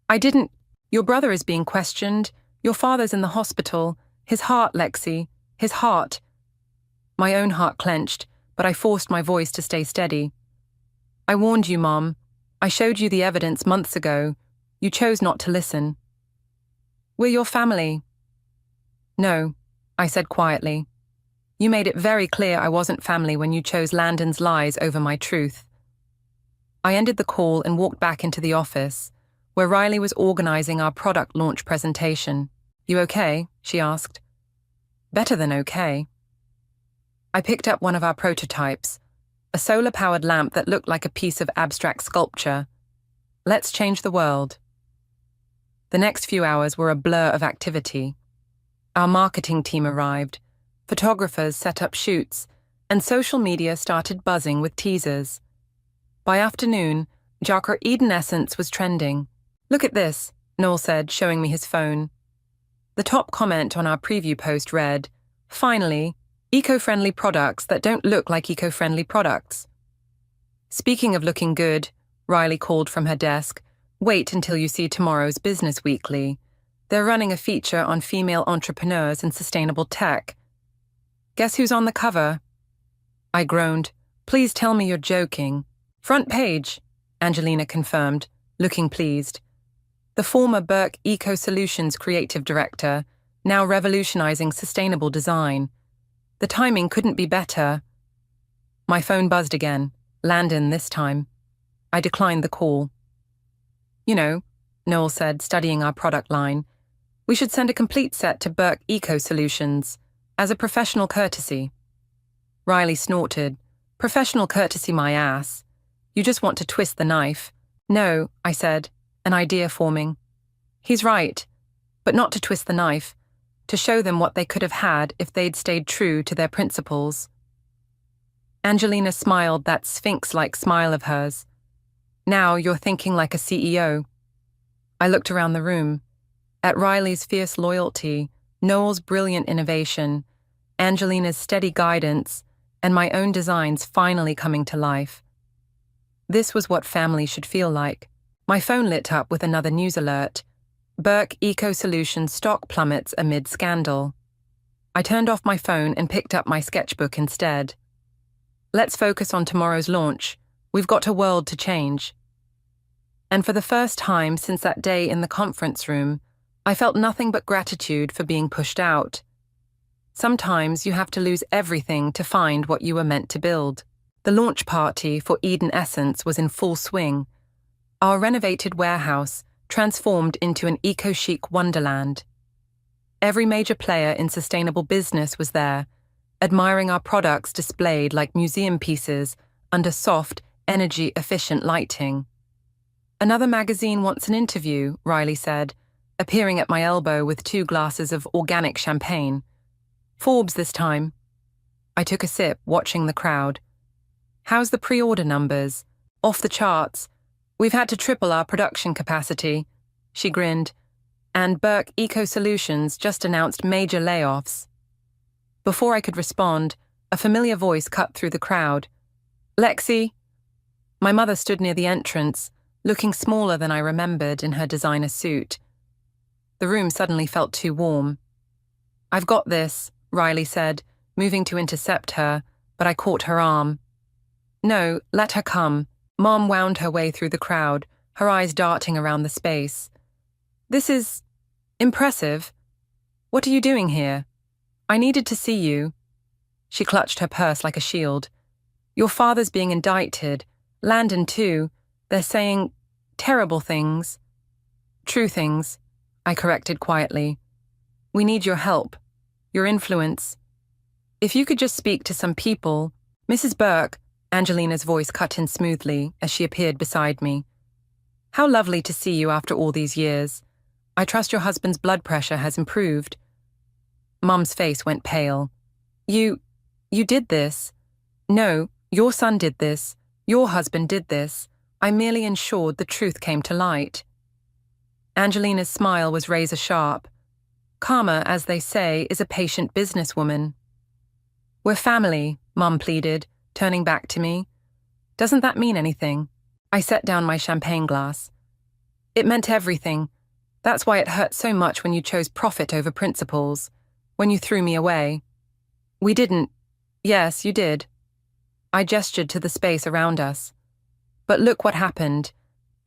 "I didn't. Your brother is being questioned. Your father's in the hospital. His heart, Lexi. His heart." My own heart clenched, but I forced my voice to stay steady. "I warned you, Mom. I showed you the evidence months ago. You chose not to listen." "We're your family." "No," I said quietly. "You made it very clear I wasn't family when you chose Landon's lies over my truth." I ended the call and walked back into the office, where Riley was organizing our product launch presentation. "You okay?" she asked. "Better than okay." I picked up one of our prototypes, a solar-powered lamp that looked like a piece of abstract sculpture. Let's change the world. The next few hours were a blur of activity. Our marketing team arrived, photographers set up shoots, and social media started buzzing with teasers. By afternoon, Jocker Eden Essence was trending. "Look at this," Noel said, showing me his phone. The top comment on our preview post read, "Finally, eco-friendly products that don't look like eco-friendly products." "Speaking of looking good," Riley called from her desk, "wait until you see tomorrow's Business Weekly. They're running a feature on female entrepreneurs in sustainable tech. Guess who's on the cover?" I groaned. "Please tell me you're joking." "Front page," Angelina confirmed, looking pleased. The former Burke Eco Solutions creative director, now revolutionizing sustainable design. The timing couldn't be better. My phone buzzed again, Landon this time. I declined the call. "You know," Noel said, studying our product line, "we should send a complete set to Burke Eco Solutions, as a professional courtesy." Riley snorted. "Professional courtesy my ass. You just want to twist the knife." "No," I said, an idea forming. "He's right, but not to twist the knife, to show them what they could have had if they'd stayed true to their principles." Angelina smiled that sphinx-like smile of hers. "Now you're thinking like a CEO." I looked around the room. At Riley's fierce loyalty, Noel's brilliant innovation, Angelina's steady guidance, and my own designs finally coming to life. This was what family should feel like. My phone lit up with another news alert. Burke Eco Solutions stock plummets amid scandal. I turned off my phone and picked up my sketchbook instead. Let's focus on tomorrow's launch. We've got a world to change. And for the first time since that day in the conference room, I felt nothing but gratitude for being pushed out. Sometimes you have to lose everything to find what you were meant to build. The launch party for Eden Essence was in full swing. Our renovated warehouse transformed into an eco-chic wonderland. Every major player in sustainable business was there, admiring our products displayed like museum pieces under soft, energy-efficient lighting. "Another magazine wants an interview," Riley said, appearing at my elbow with 2 glasses of organic champagne. "Forbes this time." I took a sip, watching the crowd. "How's the pre-order numbers?" "Off the charts. We've had to triple our production capacity." She grinned. "And Burke Eco Solutions just announced major layoffs." Before I could respond, a familiar voice cut through the crowd. "Lexi!" My mother stood near the entrance, looking smaller than I remembered in her designer suit. The room suddenly felt too warm. "I've got this," Riley said, moving to intercept her, but I caught her arm. "No, let her come." Mom wound her way through the crowd, her eyes darting around the space. "This is impressive. What are you doing here? I needed to see you." She clutched her purse like a shield. "Your father's being indicted. Landon too. They're saying terrible things." "True things," I corrected quietly. "We need your help, your influence. If you could just speak to some people." "Mrs. Burke," Angelina's voice cut in smoothly as she appeared beside me. "How lovely to see you after all these years. I trust your husband's blood pressure has improved." Mum's face went pale. You did this." "No, your son did this. Your husband did this. I merely ensured the truth came to light." Angelina's smile was razor sharp. Karma, as they say, is a patient businesswoman. "We're family," Mum pleaded, turning back to me. "Doesn't that mean anything?" I set down my champagne glass. "It meant everything. That's why it hurt so much when you chose profit over principles, when you threw me away." "We didn't." "Yes, you did." I gestured to the space around us. "But look what happened.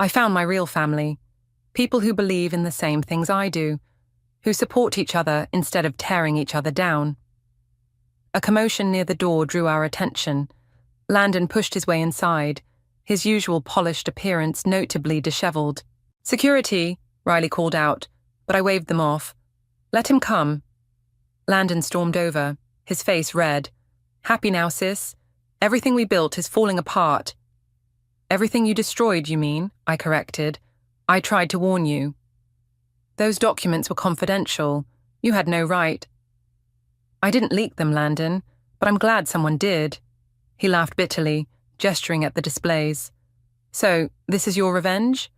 I found my real family. People who believe in the same things I do, who support each other instead of tearing each other down." A commotion near the door drew our attention. Landon pushed his way inside, his usual polished appearance notably disheveled. "Security," Riley called out, but I waved them off. "Let him come." Landon stormed over, his face red. "Happy now, sis? Everything we built is falling apart." "Everything you destroyed, you mean?" I corrected. "I tried to warn you." "Those documents were confidential. You had no right." "I didn't leak them, Landon, but I'm glad someone did." He laughed bitterly, gesturing at the displays. "So, this is your revenge?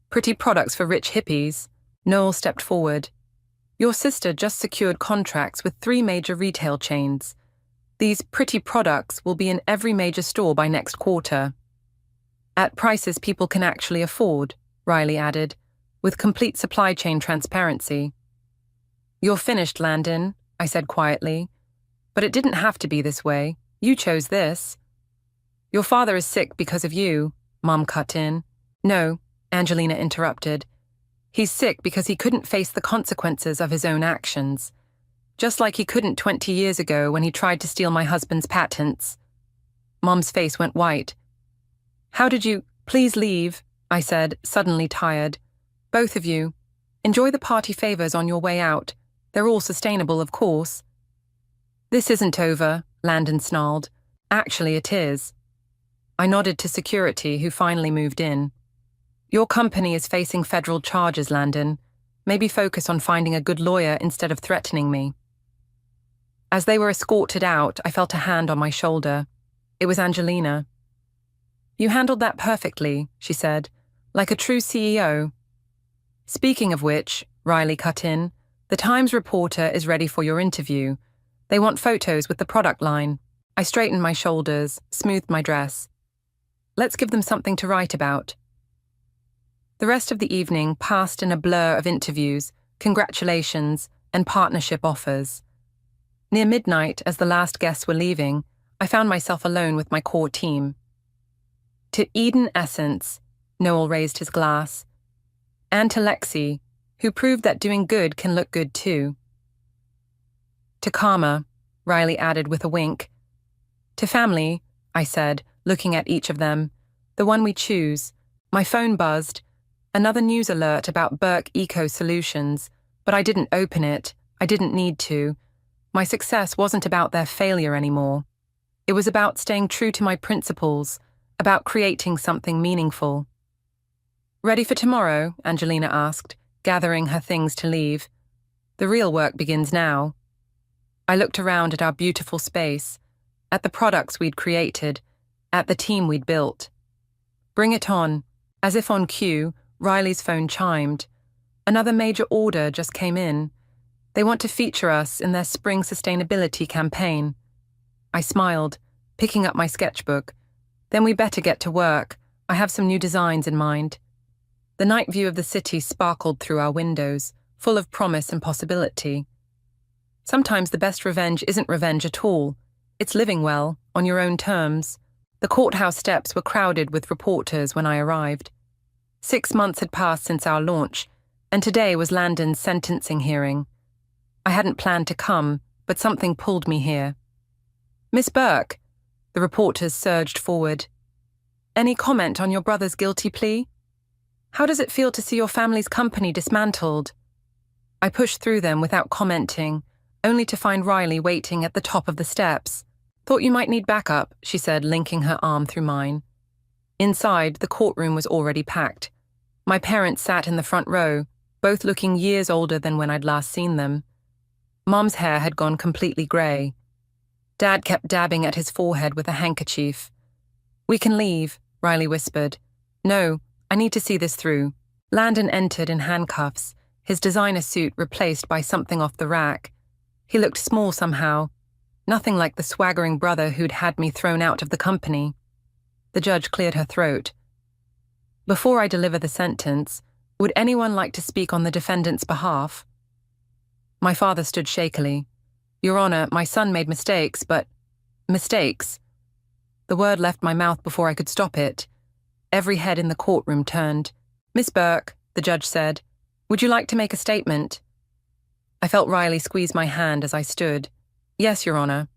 Pretty products for rich hippies." Noel stepped forward. "Your sister just secured contracts with 3 major retail chains. These pretty products will be in every major store by next quarter. At prices people can actually afford," Riley added, "with complete supply chain transparency." "You're finished, Landon," I said quietly. "But it didn't have to be this way. You chose this." "Your father is sick because of you," Mom cut in. "No," Angelina interrupted. "He's sick because he couldn't face the consequences of his own actions. Just like he couldn't 20 years ago when he tried to steal my husband's patents." Mom's face went white. "How did you—" "Please leave," I said, suddenly tired. "Both of you. Enjoy the party favors on your way out. They're all sustainable, of course." "This isn't over," Landon snarled. "Actually, it is." I nodded to security, who finally moved in. "Your company is facing federal charges, Landon. Maybe focus on finding a good lawyer instead of threatening me." As they were escorted out, I felt a hand on my shoulder. It was Angelina. "You handled that perfectly," she said, "like a true CEO." "Speaking of which," Riley cut in, "the Times reporter is ready for your interview. They want photos with the product line." I straightened my shoulders, smoothed my dress. "Let's give them something to write about." The rest of the evening passed in a blur of interviews, congratulations, and partnership offers. Near midnight, as the last guests were leaving, I found myself alone with my core team. "To Eden Essence," Noel raised his glass, "and to Lexi, who proved that doing good can look good too." To karma, Riley added with a wink. To family, I said, looking at each of them. The one we choose. My phone buzzed. Another news alert about Burke Eco Solutions, but I didn't open it. I didn't need to. My success wasn't about their failure anymore. It was about staying true to my principles, about creating something meaningful. Ready for tomorrow? Angelina asked, gathering her things to leave. The real work begins now. I looked around at our beautiful space, at the products we'd created, at the team we'd built. Bring it on. As if on cue, Riley's phone chimed. Another major order just came in. They want to feature us in their spring sustainability campaign. I smiled, picking up my sketchbook. Then we better get to work. I have some new designs in mind. The night view of the city sparkled through our windows, full of promise and possibility. Sometimes the best revenge isn't revenge at all. It's living well, on your own terms. The courthouse steps were crowded with reporters when I arrived. 6 months had passed since our launch, and today was Landon's sentencing hearing. I hadn't planned to come, but something pulled me here. Miss Burke, the reporters surged forward. Any comment on your brother's guilty plea? How does it feel to see your family's company dismantled? I pushed through them without commenting, only to find Riley waiting at the top of the steps. Thought you might need backup, she said, linking her arm through mine. Inside, the courtroom was already packed. My parents sat in the front row, both looking years older than when I'd last seen them. Mom's hair had gone completely grey. Dad kept dabbing at his forehead with a handkerchief. We can leave, Riley whispered. No, I need to see this through. Landon entered in handcuffs, his designer suit replaced by something off the rack. He looked small somehow, nothing like the swaggering brother who'd had me thrown out of the company. The judge cleared her throat. Before I deliver the sentence, would anyone like to speak on the defendant's behalf? My father stood shakily. Your Honor, my son made mistakes, but... Mistakes? The word left my mouth before I could stop it. Every head in the courtroom turned. Miss Burke, the judge said, would you like to make a statement? I felt Riley squeeze my hand as I stood. Yes, Your Honor.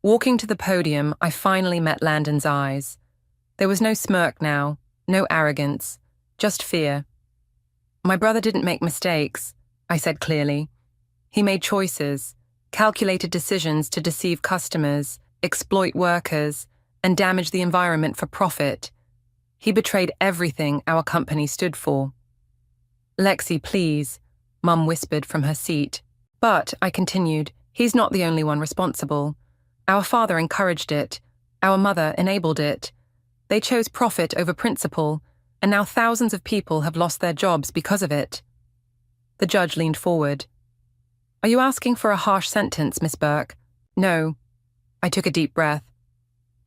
Walking to the podium, I finally met Landon's eyes. There was no smirk now, no arrogance, just fear. My brother didn't make mistakes, I said clearly. He made choices, calculated decisions to deceive customers, exploit workers, and damage the environment for profit. He betrayed everything our company stood for. Lexi, please, Mum whispered from her seat. But, I continued, he's not the only one responsible. Our father encouraged it. Our mother enabled it. They chose profit over principle, and now thousands of people have lost their jobs because of it. The judge leaned forward. Are you asking for a harsh sentence, Miss Burke? No. I took a deep breath.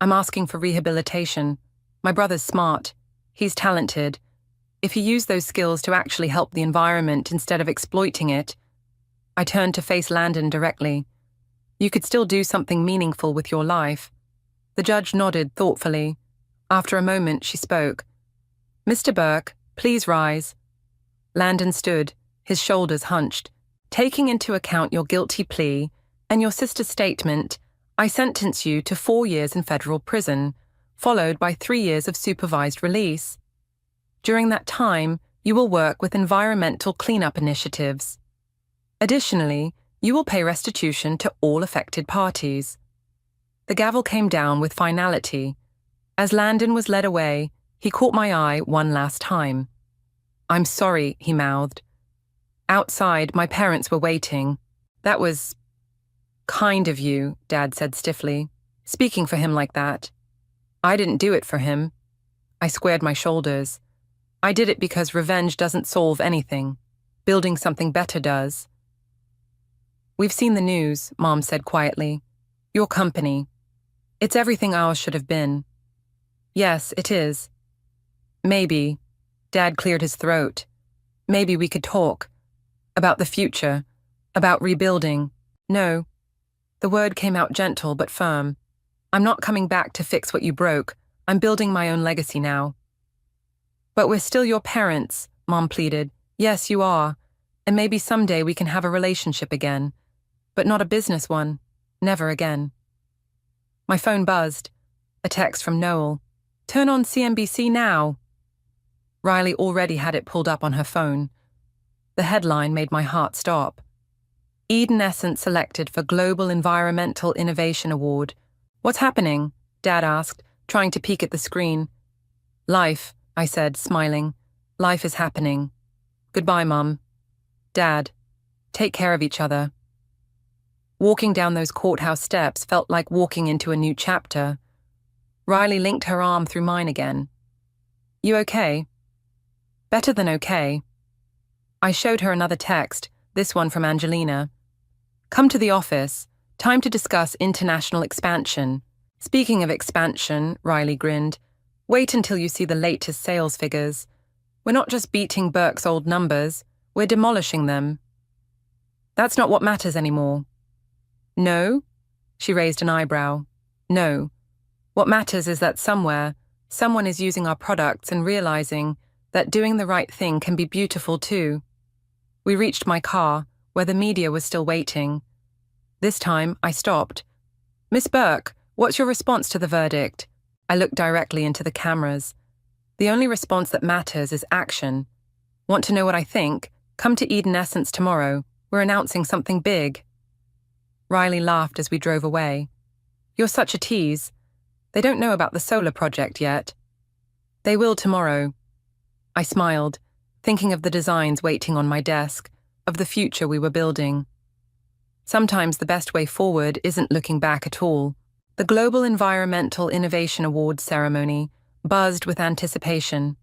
I'm asking for rehabilitation. My brother's smart. He's talented. If he used those skills to actually help the environment instead of exploiting it, I turned to face Landon directly. You could still do something meaningful with your life. The judge nodded thoughtfully. After a moment, she spoke. Mr. Burke, please rise. Landon stood, his shoulders hunched. Taking into account your guilty plea and your sister's statement, I sentence you to 4 years in federal prison, followed by 3 years of supervised release. During that time, you will work with environmental cleanup initiatives. Additionally, you will pay restitution to all affected parties. The gavel came down with finality. As Landon was led away, he caught my eye one last time. I'm sorry, he mouthed. Outside, my parents were waiting. That was kind of you, Dad said stiffly, speaking for him like that. I didn't do it for him. I squared my shoulders. I did it because revenge doesn't solve anything. Building something better does. We've seen the news, Mom said quietly. Your company. It's everything ours should have been. Yes, it is. Maybe. Dad cleared his throat. Maybe we could talk. About the future. About rebuilding. No. The word came out gentle but firm. I'm not coming back to fix what you broke. I'm building my own legacy now. But we're still your parents, Mom pleaded. Yes, you are. And maybe someday we can have a relationship again. but not a business one. Never again. My phone buzzed. A text from Noel. "Turn on CNBC now." Riley already had it pulled up on her phone. The headline made my heart stop. Eden Essence selected for Global Environmental Innovation Award. "What's happening?" Dad asked, trying to peek at the screen. "Life," I said, smiling. "Life is happening. Goodbye, Mum. Dad, take care of each other." Walking down those courthouse steps felt like walking into a new chapter. Riley linked her arm through mine again. "You okay?" "Better than okay." I showed her another text, this one from Angelina. "Come to the office. Time to discuss international expansion." "Speaking of expansion," Riley grinned, "wait until you see the latest sales figures. We're not just beating Burke's old numbers, we're demolishing them." "That's not what matters anymore." "No?" She raised an eyebrow. "No. What matters is that somewhere, someone is using our products and realizing that doing the right thing can be beautiful too." We reached my car, where the media was still waiting. This time, I stopped. "Miss Burke, what's your response to the verdict?" I looked directly into the cameras. The only response that matters is action. "Want to know what I think? Come to Eden Essence tomorrow. We're announcing something big." Riley laughed as we drove away. "You're such a tease. They don't know about the solar project yet." "They will tomorrow." I smiled, thinking of the designs waiting on my desk, of the future we were building. Sometimes the best way forward isn't looking back at all. The Global Environmental Innovation Awards ceremony buzzed with anticipation.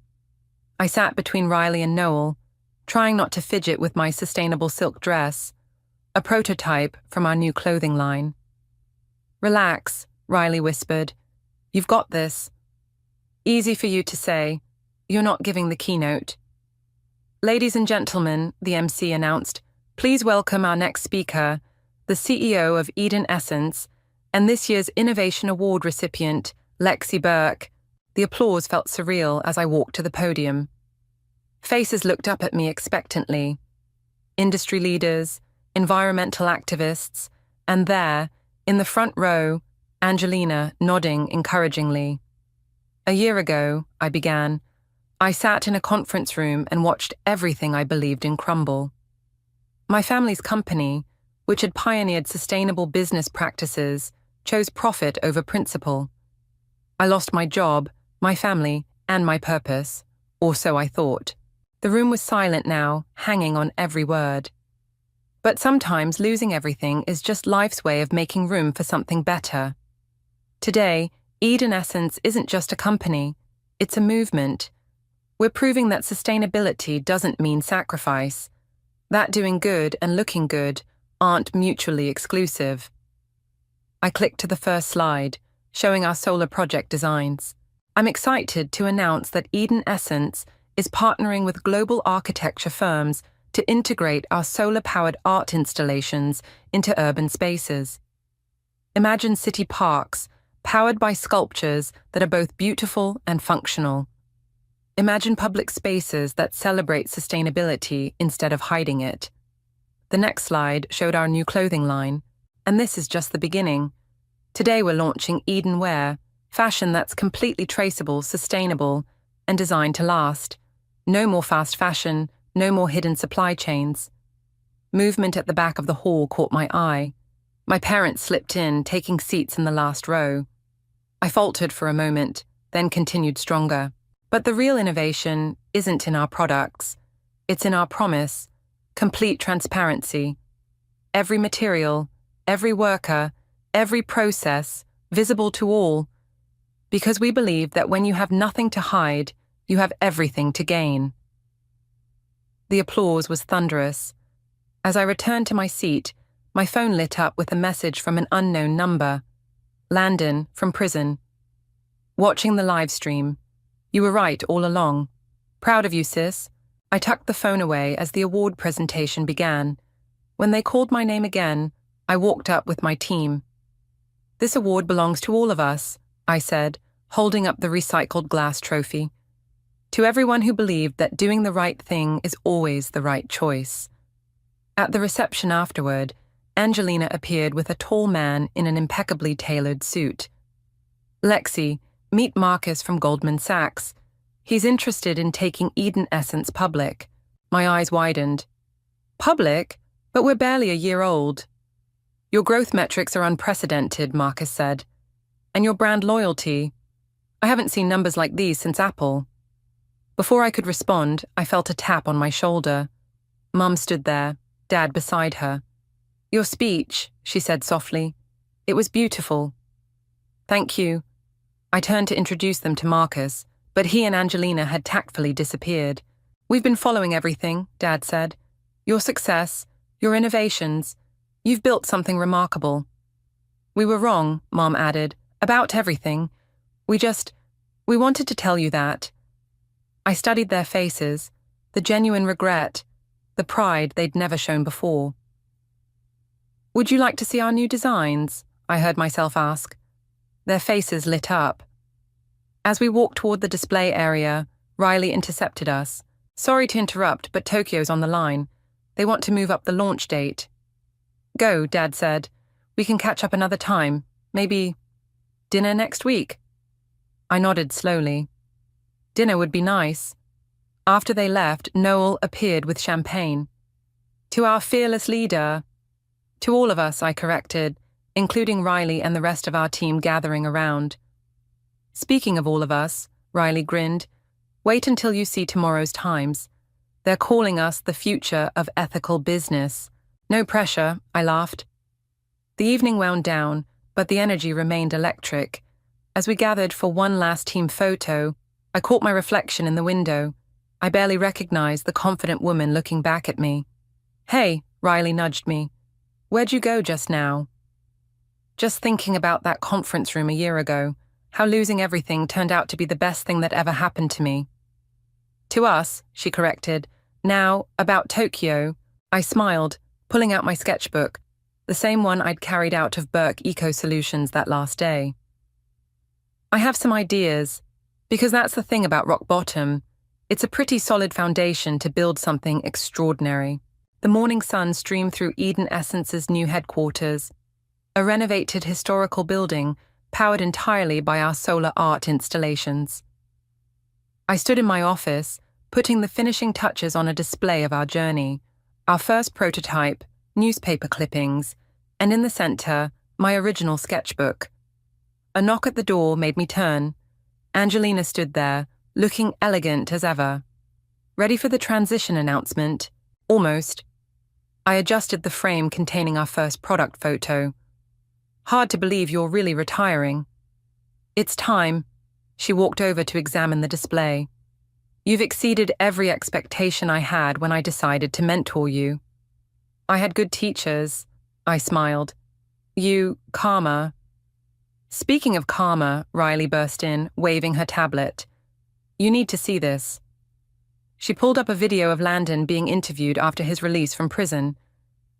I sat between Riley and Noel, trying not to fidget with my sustainable silk dress, a prototype from our new clothing line. "Relax," Riley whispered. "You've got this." "Easy for you to say. You're not giving the keynote." "Ladies and gentlemen," the MC announced, "please welcome our next speaker, the CEO of Eden Essence, and this year's Innovation Award recipient, Lexi Burke." The applause felt surreal as I walked to the podium. Faces looked up at me expectantly. Industry leaders, environmental activists, and there, in the front row, Angelina nodding encouragingly. "A year ago," I began, "I sat in a conference room and watched everything I believed in crumble. My family's company, which had pioneered sustainable business practices, chose profit over principle. I lost my job, my family, and my purpose, or so I thought." The room was silent now, hanging on every word. But sometimes losing everything is just life's way of making room for something better. Today, Eden Essence isn't just a company, it's a movement. We're proving that sustainability doesn't mean sacrifice, that doing good and looking good aren't mutually exclusive. I clicked to the first slide, showing our solar project designs. I'm excited to announce that Eden Essence is partnering with global architecture firms to integrate our solar-powered art installations into urban spaces. Imagine city parks, powered by sculptures that are both beautiful and functional. Imagine public spaces that celebrate sustainability instead of hiding it. The next slide showed our new clothing line, and this is just the beginning. Today we're launching Eden Wear, fashion that's completely traceable, sustainable, and designed to last. No more fast fashion, no more hidden supply chains. Movement at the back of the hall caught my eye. My parents slipped in, taking seats in the last row. I faltered for a moment, then continued stronger. But the real innovation isn't in our products. It's in our promise, complete transparency. Every material, every worker, every process, visible to all. Because we believe that when you have nothing to hide, you have everything to gain. The applause was thunderous. As I returned to my seat, my phone lit up with a message from an unknown number. "Landon, from prison. Watching the live stream. You were right all along. Proud of you, sis." I tucked the phone away as the award presentation began. When they called my name again, I walked up with my team. "This award belongs to all of us," I said, holding up the recycled glass trophy. "To everyone who believed that doing the right thing is always the right choice." At the reception afterward, Angelina appeared with a tall man in an impeccably tailored suit. "Lexi, meet Marcus from Goldman Sachs. He's interested in taking Eden Essence public." My eyes widened. "Public? But we're barely a year old." "Your growth metrics are unprecedented," Marcus said. "And your brand loyalty. I haven't seen numbers like these since Apple." Before I could respond, I felt a tap on my shoulder. Mum stood there, Dad beside her. "Your speech," she said softly. "It was beautiful." "Thank you." I turned to introduce them to Marcus, but he and Angelina had tactfully disappeared. "We've been following everything," Dad said. "Your success, your innovations. You've built something remarkable." "We were wrong," Mom added, "about everything. We wanted to tell you that." I studied their faces, the genuine regret, the pride they'd never shown before. "Would you like to see our new designs?" I heard myself ask. Their faces lit up. As we walked toward the display area, Riley intercepted us. "Sorry to interrupt, but Tokyo's on the line. They want to move up the launch date." "Go," Dad said. "We can catch up another time. Maybe dinner next week?" I nodded slowly. Dinner would be nice. After they left, Noel appeared with champagne. "To our fearless leader." "To all of us," I corrected, including Riley and the rest of our team gathering around. "Speaking of all of us," Riley grinned, "wait until you see tomorrow's Times. They're calling us the future of ethical business." "No pressure," I laughed. The evening wound down, but the energy remained electric. As we gathered for one last team photo, I caught my reflection in the window. I barely recognized the confident woman looking back at me. "Hey," Riley nudged me. "Where'd you go just now?" Just thinking about that conference room a year ago, how losing everything turned out to be the best thing that ever happened to me. "To us," she corrected. "Now, about Tokyo." I smiled, pulling out my sketchbook, the same one I'd carried out of Burke Eco Solutions that last day. "I have some ideas, because that's the thing about rock bottom. It's a pretty solid foundation to build something extraordinary." The morning sun streamed through Eden Essence's new headquarters, a renovated historical building powered entirely by our solar art installations. I stood in my office, putting the finishing touches on a display of our journey, our first prototype, newspaper clippings, and in the center, my original sketchbook. A knock at the door made me turn. Angelina stood there, looking elegant as ever. "Ready for the transition announcement?" "Almost." I adjusted the frame containing our first product photo. "Hard to believe you're really retiring." "It's time." She walked over to examine the display. "You've exceeded every expectation I had when I decided to mentor you." "I had good teachers," I smiled. Karma." "Speaking of karma," Riley burst in, waving her tablet. "You need to see this." She pulled up a video of Landon being interviewed after his release from prison.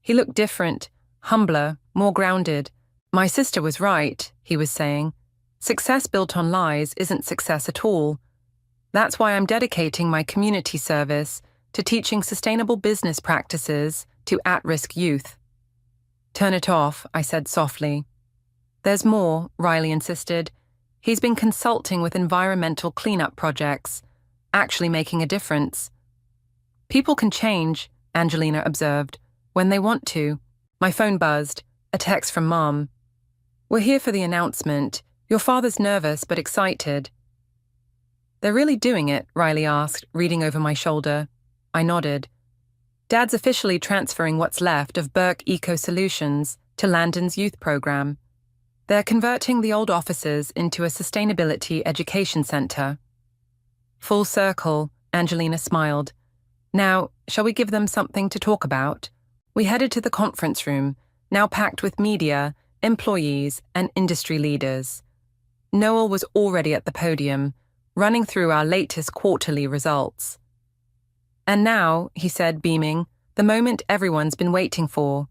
He looked different, humbler, more grounded. "My sister was right," he was saying. "Success built on lies isn't success at all. That's why I'm dedicating my community service to teaching sustainable business practices to at-risk youth." "Turn it off," I said softly. "There's more," Riley insisted. "He's been consulting with environmental cleanup projects, actually making a difference." "People can change," Angelina observed, "when they want to." My phone buzzed, a text from Mom. "We're here for the announcement. Your father's nervous but excited." "They're really doing it?" Riley asked, reading over my shoulder. I nodded. "Dad's officially transferring what's left of Burke Eco Solutions to Landon's youth program. They're converting the old offices into a sustainability education center." "Full circle," Angelina smiled. "Now, shall we give them something to talk about?" We headed to the conference room, now packed with media, employees, and industry leaders. Noel was already at the podium, running through our latest quarterly results. "And now," he said, beaming, "the moment everyone's been waiting for.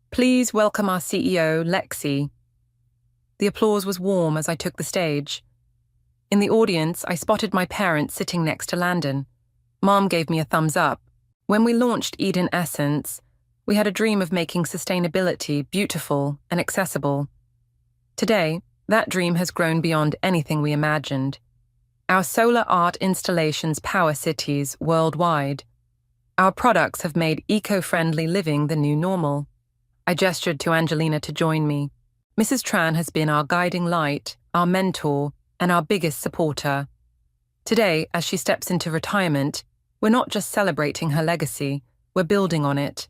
Please welcome our CEO, Lexi." The applause was warm as I took the stage. In the audience, I spotted my parents sitting next to Landon. Mom gave me a thumbs up. When we launched Eden Essence, We had a dream of making sustainability beautiful and accessible. Today, that dream has grown beyond anything we imagined. Our solar art installations power cities worldwide. Our products have made eco-friendly living the new normal. I gestured to Angelina to join me. Mrs. Tran has been our guiding light, our mentor, and our biggest supporter. Today, as she steps into retirement, we're not just celebrating her legacy, we're building on it.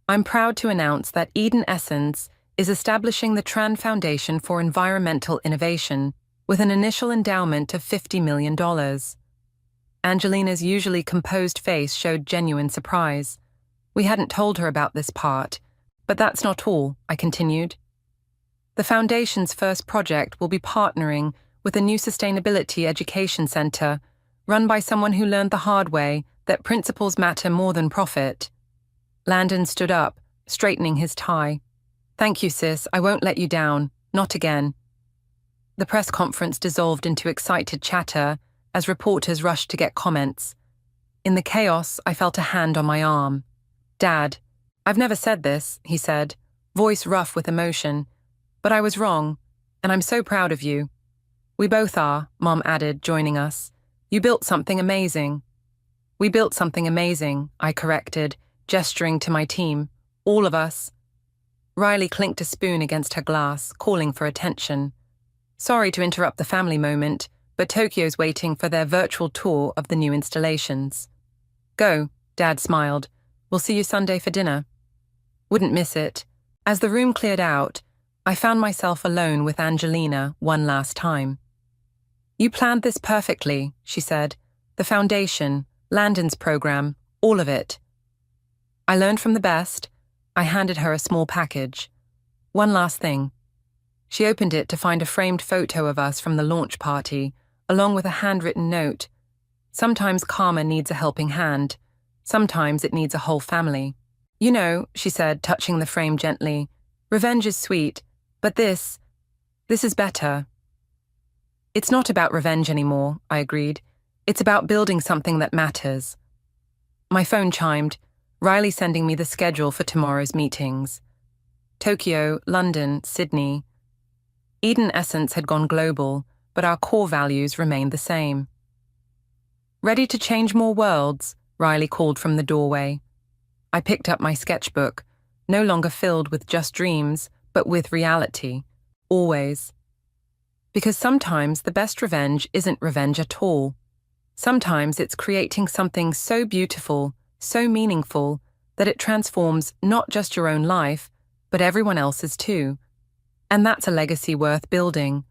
I'm proud to announce that Eden Essence is establishing the Tran Foundation for Environmental Innovation with an initial endowment of $50 million. Angelina's usually composed face showed genuine surprise. We hadn't told her about this part, but that's not all, I continued. The Foundation's first project will be partnering with a new sustainability education center run by someone who learned the hard way that principles matter more than profit. Landon stood up, straightening his tie. Thank you, sis. I won't let you down. Not again. The press conference dissolved into excited chatter as reporters rushed to get comments. In the chaos, I felt a hand on my arm. Dad, I've never said this, he said, voice rough with emotion. But I was wrong, and I'm so proud of you. We both are, Mom added, joining us. You built something amazing. We built something amazing, I corrected, gesturing to my team. All of us. Riley clinked a spoon against her glass, calling for attention. Sorry to interrupt the family moment, but Tokyo's waiting for their virtual tour of the new installations. Go, Dad smiled. We'll see you Sunday for dinner. Wouldn't miss it. As the room cleared out, I found myself alone with Angelina one last time. You planned this perfectly, she said. The foundation, Landon's program, all of it. I learned from the best. I handed her a small package. One last thing. She opened it to find a framed photo of us from the launch party, along with a handwritten note. Sometimes karma needs a helping hand. Sometimes it needs a whole family. You know, she said, touching the frame gently, revenge is sweet, but this is better. It's not about revenge anymore, I agreed. It's about building something that matters. My phone chimed, Riley sending me the schedule for tomorrow's meetings. Tokyo, London, Sydney. Eden Essence had gone global, but our core values remained the same. Ready to change more worlds? Riley called from the doorway. I picked up my sketchbook, no longer filled with just dreams, but with reality. Always. Because sometimes the best revenge isn't revenge at all. Sometimes it's creating something so beautiful, so meaningful, that it transforms not just your own life, but everyone else's too. And that's a legacy worth building.